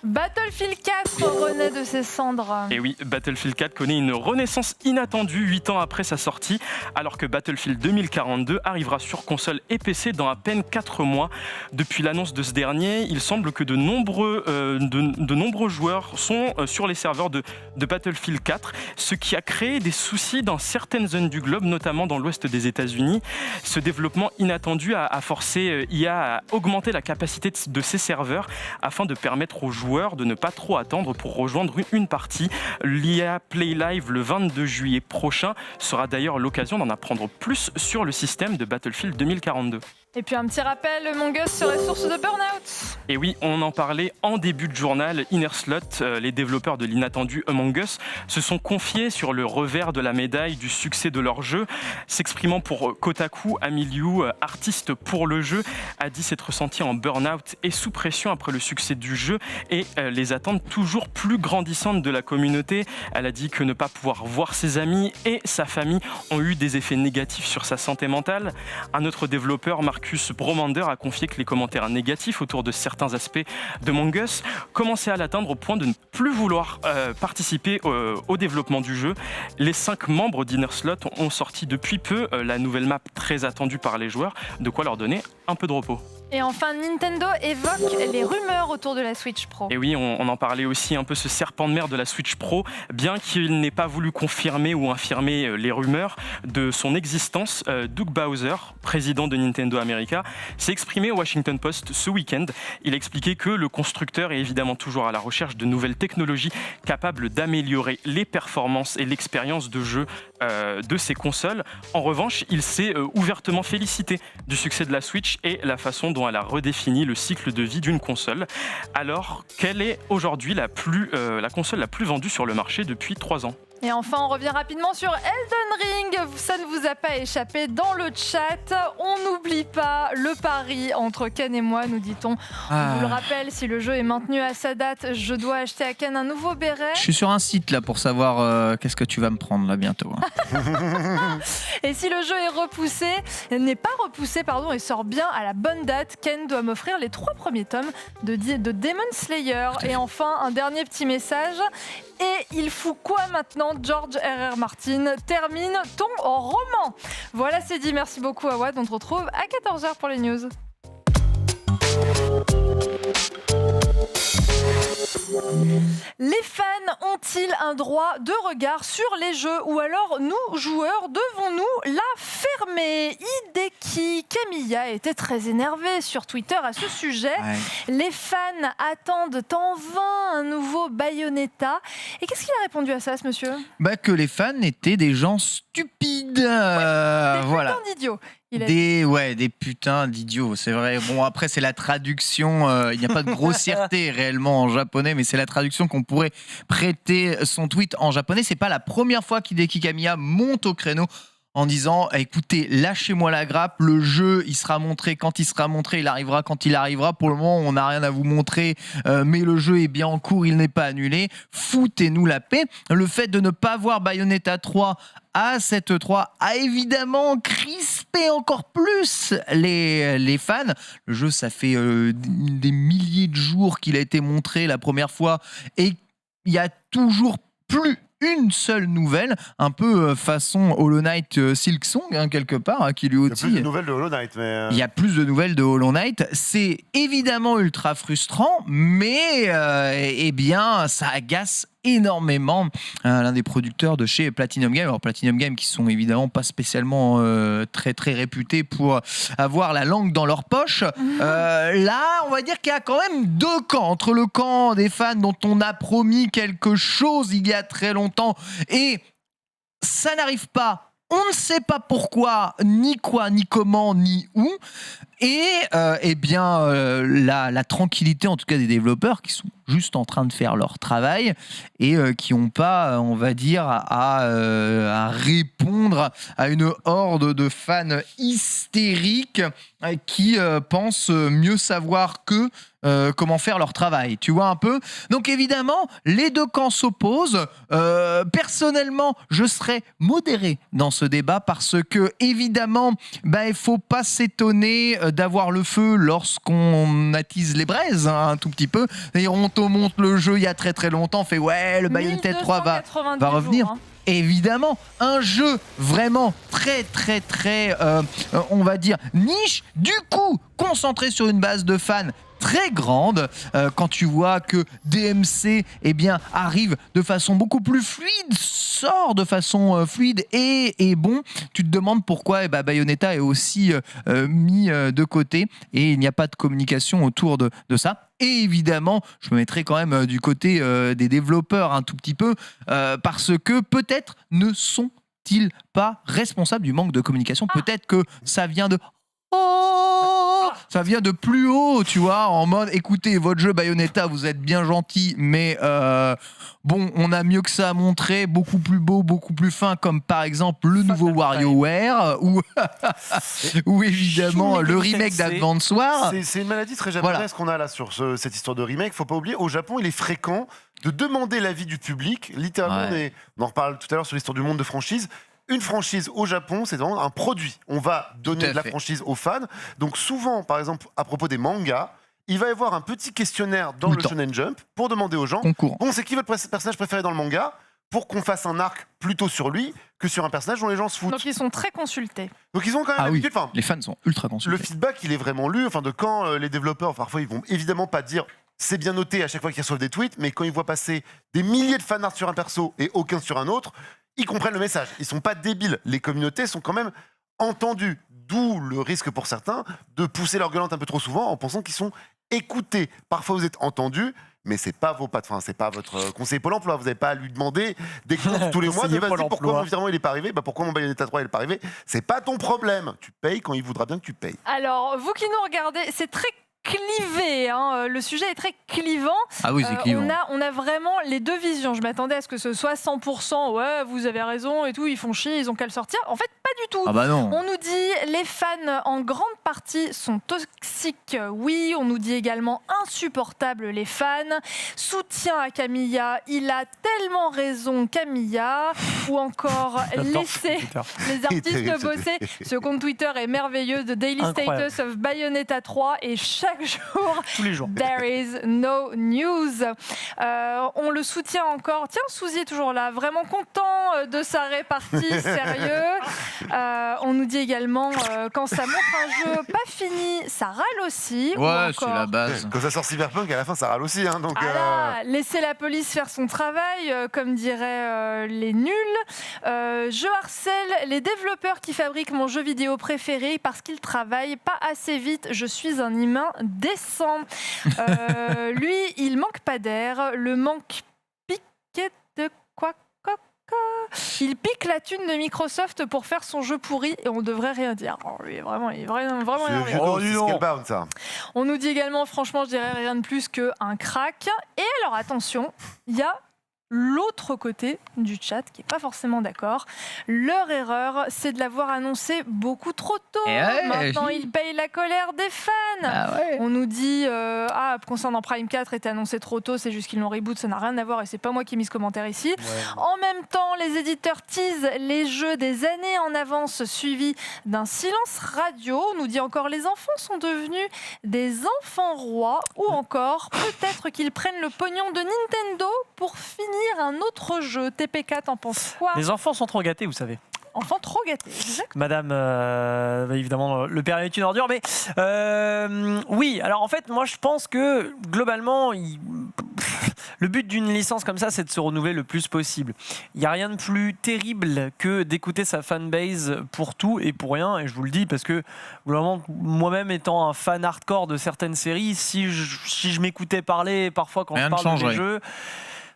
Speaker 1: Battlefield 4 renaît de ses cendres.
Speaker 5: Et oui, Battlefield 4 connaît une renaissance inattendue 8 ans après sa sortie, alors que Battlefield 2042 arrivera sur console et PC dans à peine 4 mois. Depuis l'annonce de ce dernier, il semble que de nombreux joueurs sont sur les serveurs de Battlefield 4, ce qui a créé des soucis dans certaines zones du globe, notamment dans l'ouest des États-Unis. Ce développement inattendu a forcé IA à augmenter la capacité de ses serveurs afin de permettre aux joueurs de ne pas trop attendre pour rejoindre une partie. L'IA Play Live le 22 juillet prochain sera d'ailleurs l'occasion d'en apprendre plus sur le système de Battlefield 2042.
Speaker 1: Et puis un petit rappel, Among Us serait source de burn-out.
Speaker 5: Et oui, on en parlait en début de journal. Innerslot, les développeurs de l'inattendu Among Us, se sont confiés sur le revers de la médaille du succès de leur jeu. S'exprimant pour Kotaku, Amiliu, artiste pour le jeu, a dit s'être ressenti en burn-out et sous pression après le succès du jeu et les attentes toujours plus grandissantes de la communauté. Elle a dit que ne pas pouvoir voir ses amis et sa famille ont eu des effets négatifs sur sa santé mentale. Un autre développeur, Marcus Bromander, a confié que les commentaires négatifs autour de certains aspects de Among Us commençaient à l'atteindre au point de ne plus vouloir participer au développement du jeu. Les 5 membres d'Innerslot ont sorti depuis peu la nouvelle map très attendue par les joueurs, de quoi leur donner un peu de repos.
Speaker 1: Et enfin, Nintendo évoque les rumeurs autour de la Switch Pro.
Speaker 5: Et oui, on en parlait aussi un peu, ce serpent de mer de la Switch Pro, bien qu'il n'ait pas voulu confirmer ou infirmer les rumeurs de son existence. Doug Bowser, président de Nintendo America, s'est exprimé au Washington Post ce week-end. Il a expliqué que le constructeur est évidemment toujours à la recherche de nouvelles technologies capables d'améliorer les performances et l'expérience de jeu de ses consoles. En revanche, il s'est ouvertement félicité du succès de la Switch et la façon dont elle a redéfini le cycle de vie d'une console. Alors, quelle est aujourd'hui la console la plus vendue sur le marché depuis 3 ans ?
Speaker 1: Et enfin, on revient rapidement sur Elden Ring. Ça ne vous a pas échappé dans le chat. On n'oublie pas le pari entre Ken et moi, nous dit-on. On vous le rappelle, si le jeu est maintenu à sa date, je dois acheter à Ken un nouveau béret.
Speaker 2: Je suis sur un site là pour savoir qu'est-ce que tu vas me prendre là bientôt.
Speaker 1: Et si le jeu n'est pas repoussé, et sort bien à la bonne date, Ken doit m'offrir les 3 premiers tomes de Demon Slayer. Et enfin, un dernier petit message. Et il fout quoi maintenant, George R.R. Martin? Termine ton roman. Voilà, c'est dit. Merci beaucoup, Awad. On te retrouve à 14h pour les news. Les fans ont-ils un droit de regard sur les jeux ou alors nous, joueurs, devons-nous la fermer? Hideki Kamiya était très énervé sur Twitter à ce sujet. Ouais. Les fans attendent en vain un nouveau Bayonetta. Et qu'est-ce qu'il a répondu à ça, ce monsieur?
Speaker 2: Que les fans étaient des gens stupides.
Speaker 1: Des
Speaker 2: voilà.
Speaker 1: putains d'idiots.
Speaker 2: Des putains d'idiots, c'est vrai. Bon, après, c'est la traduction. Il n'y a pas de grossièreté réellement en japonais, mais c'est la traduction qu'on pourrait prêter son tweet en japonais. C'est pas la première fois qu'Hideki Kamiya monte au créneau en disant écoutez, lâchez-moi la grappe, le jeu il sera montré quand il sera montré, il arrivera quand il arrivera, pour le moment on n'a rien à vous montrer, mais le jeu est bien en cours, il n'est pas annulé, foutez-nous la paix. Le fait de ne pas voir Bayonetta 3 à cette E3 a évidemment crispé encore plus les fans. Le jeu, ça fait des milliers de jours qu'il a été montré la première fois et il y a toujours plus une seule nouvelle, un peu façon Hollow Knight Silksong, quelque part, qui lui aussi...
Speaker 4: Il y a plus de nouvelles de Hollow Knight, mais...
Speaker 2: Il y a plus de nouvelles de Hollow Knight. C'est évidemment ultra frustrant, mais eh bien, ça agace énormément l'un des producteurs de chez Platinum Games. Alors Platinum Games qui sont évidemment pas spécialement très très réputés pour avoir la langue dans leur poche. Là, on va dire qu'il y a quand même deux camps. Entre le camp des fans dont on a promis quelque chose il y a très longtemps et ça n'arrive pas. On ne sait pas pourquoi, ni quoi, ni comment, ni où. Et eh bien, la tranquillité, en tout cas des développeurs, qui sont juste en train de faire leur travail et qui n'ont pas, on va dire, à répondre à une horde de fans hystériques qui pensent mieux savoir qu'eux comment faire leur travail, tu vois un peu. Donc évidemment, les deux camps s'opposent. Personnellement, je serais modéré dans ce débat parce que évidemment, il faut pas s'étonner d'avoir le feu lorsqu'on attise les braises un tout petit peu. Et on te montre le jeu il y a très très longtemps, on fait ouais, le Bayonetta 3 va revenir.
Speaker 1: Jours, hein.
Speaker 2: Évidemment, un jeu vraiment très très très, on va dire, niche, du coup concentré sur une base de fans très grande. Quand tu vois que DMC arrive de façon beaucoup plus fluide, sort de façon fluide et bon, tu te demandes pourquoi Bayonetta est aussi mis de côté et il n'y a pas de communication autour de ça. Et évidemment, je me mettrai quand même du côté des développeurs un tout petit peu parce que peut-être ne sont-ils pas responsables du manque de communication. Peut-être que ça vient de... ça vient de plus haut, tu vois, en mode écoutez, votre jeu Bayonetta, vous êtes bien gentil, mais bon, on a mieux que ça à montrer, beaucoup plus beau, beaucoup plus fin, comme par exemple le nouveau WarioWare ou évidemment le remake d'Advance Wars.
Speaker 4: C'est une maladie très japonaise qu'on a là sur cette histoire de remake. Faut pas oublier, au Japon, il est fréquent de demander l'avis du public. Littéralement, on en reparle tout à l'heure sur l'histoire du monde de franchise. Une franchise au Japon, c'est vraiment un produit. On va donner de la franchise aux fans. Donc souvent, par exemple, à propos des mangas, il va y avoir un petit questionnaire dans le Shonen Jump pour demander aux gens bon, c'est qui votre personnage préféré dans le manga, pour qu'on fasse un arc plutôt sur lui que sur un personnage dont les gens se foutent.
Speaker 1: Donc ils sont très consultés.
Speaker 4: Donc ils ont quand même l'habitude.
Speaker 2: Oui. Les fans sont ultra consultés.
Speaker 4: Le feedback, il est vraiment lu. Enfin, de quand les développeurs, parfois, ils vont évidemment pas dire c'est bien noté à chaque fois qu'ils reçoivent des tweets, mais quand ils voient passer des milliers de fanarts sur un perso et aucun sur un autre, ils comprennent le message. Ils sont pas débiles. Les communautés sont quand même entendues. D'où le risque pour certains de pousser leur gueulante un peu trop souvent en pensant qu'ils sont écoutés. Parfois, vous êtes entendus, mais c'est pas vos patrons, c'est pas votre conseiller Pôle emploi. Vous n'avez pas à lui demander des comptes tous les mois de vas-y, pourquoi mon virement il est pas arrivé, pourquoi mon Bayonetta 3 il est pas arrivé. C'est pas ton problème. Tu payes quand il voudra bien que tu payes.
Speaker 1: Alors, vous qui nous regardez, c'est très clivé, hein. Le sujet est très clivant.
Speaker 2: Ah oui, c'est clivant.
Speaker 1: On a vraiment les deux visions. Je m'attendais à ce que ce soit 100%, ouais, vous avez raison et tout, ils font chier, ils ont qu'à le sortir. En fait, pas du tout.
Speaker 2: Ah bah non.
Speaker 1: On nous dit les fans en grande partie sont toxiques. Oui, on nous dit également insupportables les fans. Soutien à Kamiya, il a tellement raison Kamiya. Ou encore laisser les artistes bosser. Ce compte Twitter est merveilleux, The Daily Status of Bayonetta 3 et chaque jour,
Speaker 3: tous les jours.
Speaker 1: There is no news. On le soutient encore. Tiens, Souzy est toujours là, vraiment content de sa répartie, sérieux. On nous dit également quand ça montre un jeu pas fini, ça râle aussi.
Speaker 2: Ouais, c'est la base.
Speaker 4: Quand ça sort Cyberpunk, à la fin, ça râle aussi. Hein, donc,
Speaker 1: laissez la police faire son travail, comme diraient les nuls. Je harcèle les développeurs qui fabriquent mon jeu vidéo préféré parce qu'ils travaillent pas assez vite. Je suis un humain décent. Lui, il manque pas d'air. Le manque piqué de quoi. qu'il pique la thune de Microsoft pour faire son jeu pourri et on devrait rien dire. Oh, lui, vraiment, il est vraiment énervé.
Speaker 4: Ça.
Speaker 1: On nous dit également, franchement, je dirais rien de plus qu'un crack. Et alors, attention, il y a l'autre côté du chat qui n'est pas forcément d'accord. Leur erreur, c'est de l'avoir annoncé beaucoup trop tôt. Maintenant, ils payent la colère des fans. On nous dit concernant Prime 4 était annoncé trop tôt, c'est juste qu'ils l'ont reboot, ça n'a rien à voir et c'est pas moi qui ai mis ce commentaire ici. En même temps, les éditeurs teasent les jeux des années en avance, suivi d'un silence radio. On nous dit encore les enfants sont devenus des enfants rois, ou encore peut-être qu'ils prennent le pognon de Nintendo pour finir un autre jeu. TPK, t'en penses quoi?
Speaker 3: Les enfants sont trop gâtés, vous savez.
Speaker 1: Enfants trop gâtés, exact.
Speaker 3: Madame, évidemment, le père est une ordure, mais oui, alors en fait, moi je pense que globalement, le but d'une licence comme ça, c'est de se renouveler le plus possible. Il n'y a rien de plus terrible que d'écouter sa fanbase pour tout et pour rien, et je vous le dis parce que globalement, moi-même étant un fan hardcore de certaines séries, si je m'écoutais parler parfois quand je parle de mes jeux,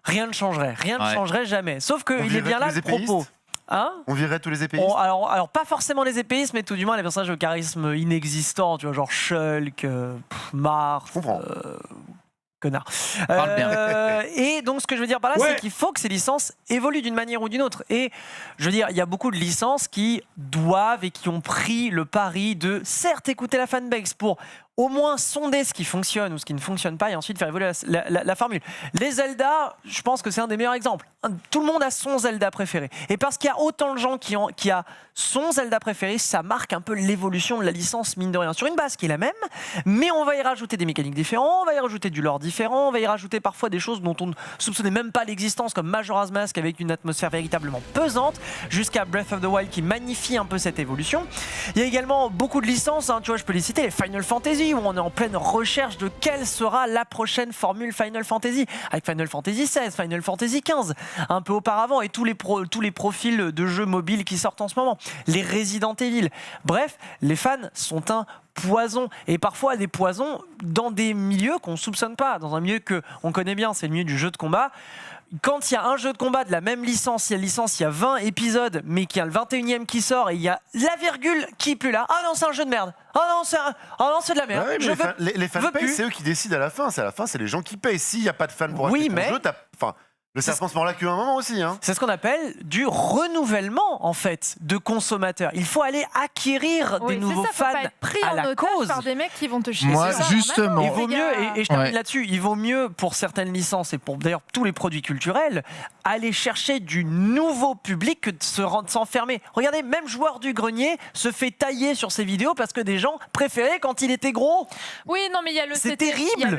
Speaker 3: rien ne changerait, changerait jamais. Sauf qu'il est bien là le propos. Hein?
Speaker 4: On virerait tous les épéistes.
Speaker 3: Alors pas forcément les épéistes, mais tout du moins les personnages au charisme inexistant, tu vois, genre Shulk, Marth, connard.
Speaker 2: Parle bien.
Speaker 3: Et donc ce que je veux dire par là, c'est qu'il faut que ces licences évoluent d'une manière ou d'une autre. Et je veux dire, il y a beaucoup de licences qui doivent et qui ont pris le pari de certes écouter la fanbase pour au moins sonder ce qui fonctionne ou ce qui ne fonctionne pas et ensuite faire évoluer la formule. Les Zelda, je pense que c'est un des meilleurs exemples. Tout le monde a son Zelda préféré. Et parce qu'il y a autant de gens qui a son Zelda préféré, ça marque un peu l'évolution de la licence, mine de rien, sur une base qui est la même, mais on va y rajouter des mécaniques différentes, on va y rajouter du lore différent, on va y rajouter parfois des choses dont on ne soupçonnait même pas l'existence, comme Majora's Mask avec une atmosphère véritablement pesante, jusqu'à Breath of the Wild qui magnifie un peu cette évolution. Il y a également beaucoup de licences, tu vois, je peux les citer, les Final Fantasy, où on est en pleine recherche de quelle sera la prochaine formule Final Fantasy, avec Final Fantasy XVI, Final Fantasy XV, un peu auparavant, et tous les profils de jeux mobiles qui sortent en ce moment, les Resident Evil. Bref, les fans sont un poison, et parfois des poisons dans des milieux qu'on ne soupçonne pas, dans un milieu qu'on connaît bien, c'est le milieu du jeu de combat. Quand il y a un jeu de combat de la même licence, il y a 20 épisodes, mais qu'il y a le 21e qui sort et il y a la virgule qui est plus là. Ah non, c'est un jeu de merde. Ah non, c'est de la merde.
Speaker 4: Les fans payent, c'est eux qui décident à la fin. C'est à la fin, c'est les gens qui payent. S'il n'y a pas de fans pour acheter ton jeu, le serpent se mord la queue à un moment aussi.
Speaker 3: C'est ce qu'on appelle du renouvellement, en fait, de consommateurs. Il faut aller acquérir des nouveaux fans à la cause.
Speaker 1: Par des mecs qui vont te chier.
Speaker 2: Moi, justement.
Speaker 3: Il vaut mieux, et je termine là-dessus, il vaut mieux pour certaines licences et pour d'ailleurs tous les produits culturels, aller chercher du nouveau public que de s'enfermer. Regardez, même Joueur du Grenier se fait tailler sur ses vidéos parce que des gens préféraient quand il était gros.
Speaker 1: Oui, non, mais il y a le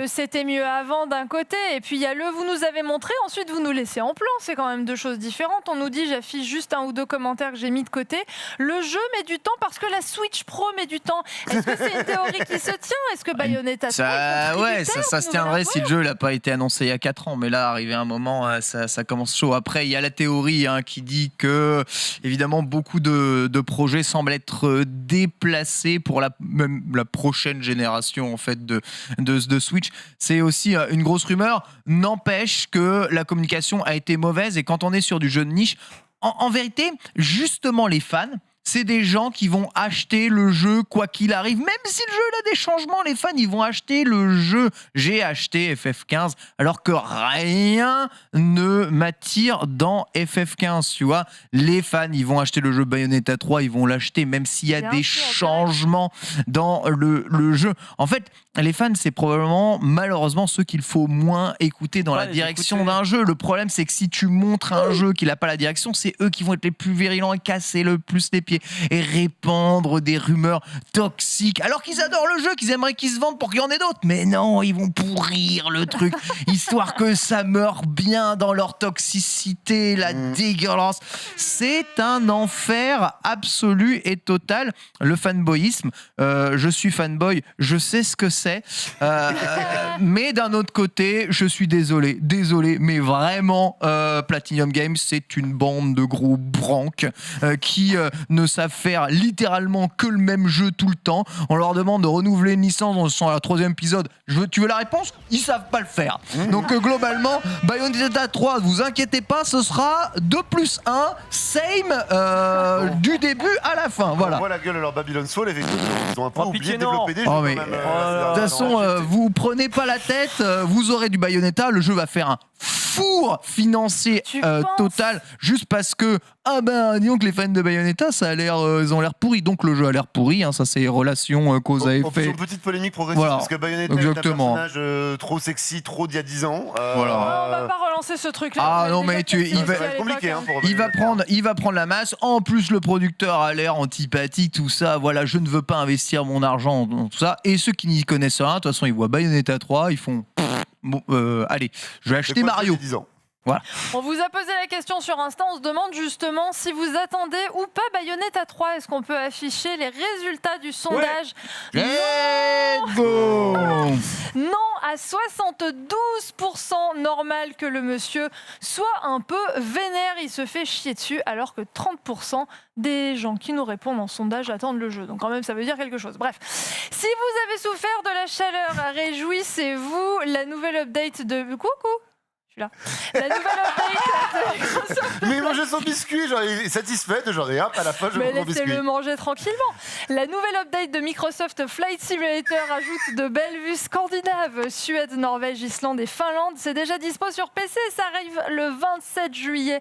Speaker 1: c'était mieux avant d'un côté, et puis il y a vous nous avez montré, ensuite vous nous laissez en plan. C'est quand même deux choses différentes. On nous dit, j'affiche juste un ou deux commentaires que j'ai mis de côté. Le jeu met du temps parce que la Switch Pro met du temps. Est-ce que c'est une théorie qui se tient? Est-ce que Bayonetta 3
Speaker 2: ça se tiendrait si le jeu n'a pas été annoncé il y a 4 ans. Mais là, arrivé à un moment, ça commence chaud. Après, il y a la théorie qui dit que, évidemment, beaucoup de projets semblent être déplacés pour la prochaine génération en fait, de Switch. C'est aussi une grosse rumeur. N'empêche que la communication a été mauvaise, et quand on est sur du jeu de niche, en vérité, justement, les fans, c'est des gens qui vont acheter le jeu quoi qu'il arrive. Même si le jeu a des changements, les fans, ils vont acheter le jeu. J'ai acheté FF15 alors que rien ne m'attire dans FF15, tu vois. Les fans, ils vont acheter le jeu Bayonetta 3, ils vont l'acheter même s'il y a des changements dans le jeu. En fait, les fans, c'est probablement, malheureusement, ceux qu'il faut moins écouter dans la direction d'un jeu. Le problème, c'est que si tu montres un jeu qui n'a pas la direction, c'est eux qui vont être les plus virulents et casser le plus les pieds et répandre des rumeurs toxiques, alors qu'ils adorent le jeu, qu'ils aimeraient qu'il se vende pour qu'il y en ait d'autres. Mais non, ils vont pourrir le truc, histoire que ça meure bien dans leur toxicité, la dégueulasse. C'est un enfer absolu et total, le fanboyisme. Je suis fanboy, je sais ce que c'est. Mais d'un autre côté, je suis désolé, mais vraiment, Platinum Games, c'est une bande de gros branques qui ne ne savent faire littéralement que le même jeu tout le temps. On leur demande de renouveler une licence, on se sent à la 3e épisode. Tu veux la réponse ? Ils savent pas le faire. Donc globalement, Bayonetta 3, vous inquiétez pas, ce sera 2+1, same du début à la fin. Voilà.
Speaker 4: On voit la gueule de leur Babylon Soul, effectivement. Ils ont un peu oublié de
Speaker 3: non.
Speaker 4: développer des jeux.
Speaker 2: Oh, mais,
Speaker 4: quand même,
Speaker 2: de toute façon, vous prenez pas la tête, vous aurez du Bayonetta, le jeu va faire un four financier total, juste parce que disons que les fans de Bayonetta, ils ont l'air pourris, donc le jeu a l'air pourri, ça c'est relation cause à effet.
Speaker 4: Une petite polémique progressive, parce que Bayonetta est un personnage trop sexy, trop d'il y a 10 ans.
Speaker 1: Voilà. On va pas relancer ce truc-là.
Speaker 2: Ah non, mais il va
Speaker 4: être compliqué.
Speaker 2: Il va prendre la masse. En plus, le producteur a l'air antipathique, tout ça. Voilà, je ne veux pas investir mon argent dans tout ça. Et ceux qui n'y connaissent rien, de toute façon, ils voient Bayonetta 3, ils font. Bon, allez, je vais acheter Mario.
Speaker 4: 10 ans.
Speaker 2: Voilà.
Speaker 1: On vous a posé la question sur Insta, on se demande justement si vous attendez ou pas Bayonetta 3. Est-ce qu'on peut afficher les résultats du sondage ?
Speaker 2: Let's go.
Speaker 1: Non, à 72%, normal que le monsieur soit un peu vénère, il se fait chier dessus, alors que 30% des gens qui nous répondent en sondage attendent le jeu. Donc quand même, ça veut dire quelque chose. Bref, si vous avez souffert de la chaleur, réjouissez-vous, la nouvelle update de... Coucou. La nouvelle update.
Speaker 4: Mais il mangeait son biscuit, genre, il est satisfait, genre, et hop, à la fin, je prends mon biscuit.
Speaker 1: Laissez-le manger tranquillement. La nouvelle update de Microsoft Flight Simulator ajoute de belles vues scandinaves, Suède, Norvège, Islande et Finlande. C'est déjà dispo sur PC, ça arrive le 27 juillet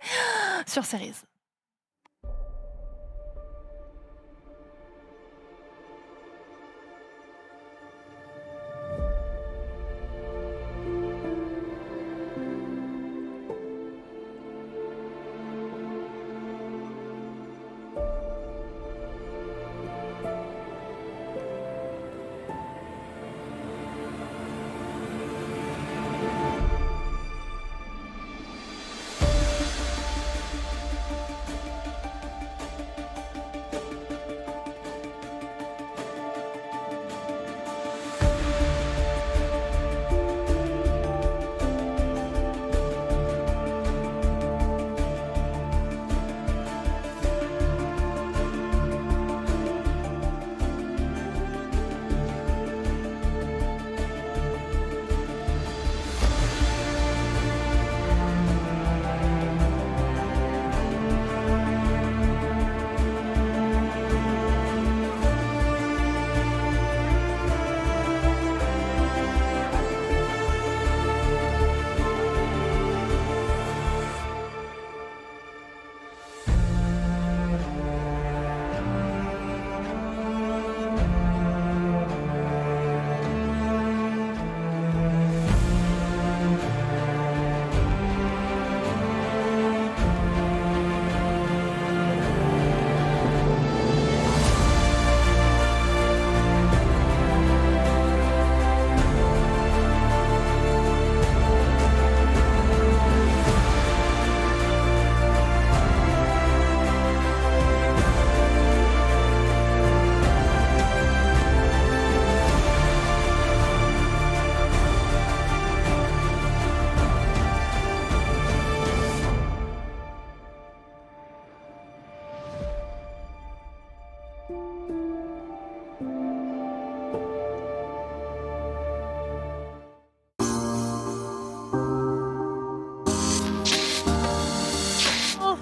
Speaker 1: sur Series.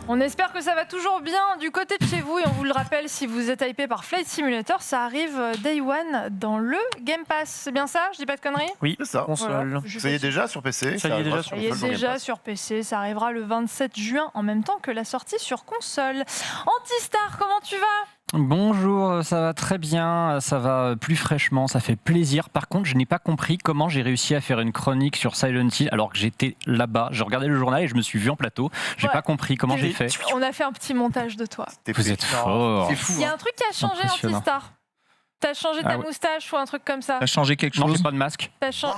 Speaker 1: On espère que ça va toujours bien du côté de chez vous et on vous le rappelle, si vous êtes hypé par Flight Simulator, ça arrive Day One dans le Game Pass. C'est bien ça ? Je dis pas de conneries ?
Speaker 3: Oui,
Speaker 4: c'est ça.
Speaker 3: Console.
Speaker 4: Voilà. Ça y est déjà sur PC.
Speaker 3: Ça y est
Speaker 1: déjà sur PC. Ça arrivera le 27 juin en même temps que la sortie sur console. Antistar, comment tu vas ?
Speaker 8: Bonjour, ça va très bien, ça va plus fraîchement, ça fait plaisir. Par contre, je n'ai pas compris comment j'ai réussi à faire une chronique sur Silent Hill alors que j'étais là-bas. Je regardais le journal et je me suis vu en plateau. J'ai pas compris comment j'ai fait.
Speaker 1: On a fait un petit montage de toi.
Speaker 8: Vous êtes fort.
Speaker 2: C'est fou.
Speaker 1: Il y a un truc qui a changé, Antistar. T'as changé ta moustache ou un truc comme ça?
Speaker 2: T'as changé quelque
Speaker 8: Non,
Speaker 2: chose?
Speaker 8: j'ai pas de masque.
Speaker 1: T'as changé.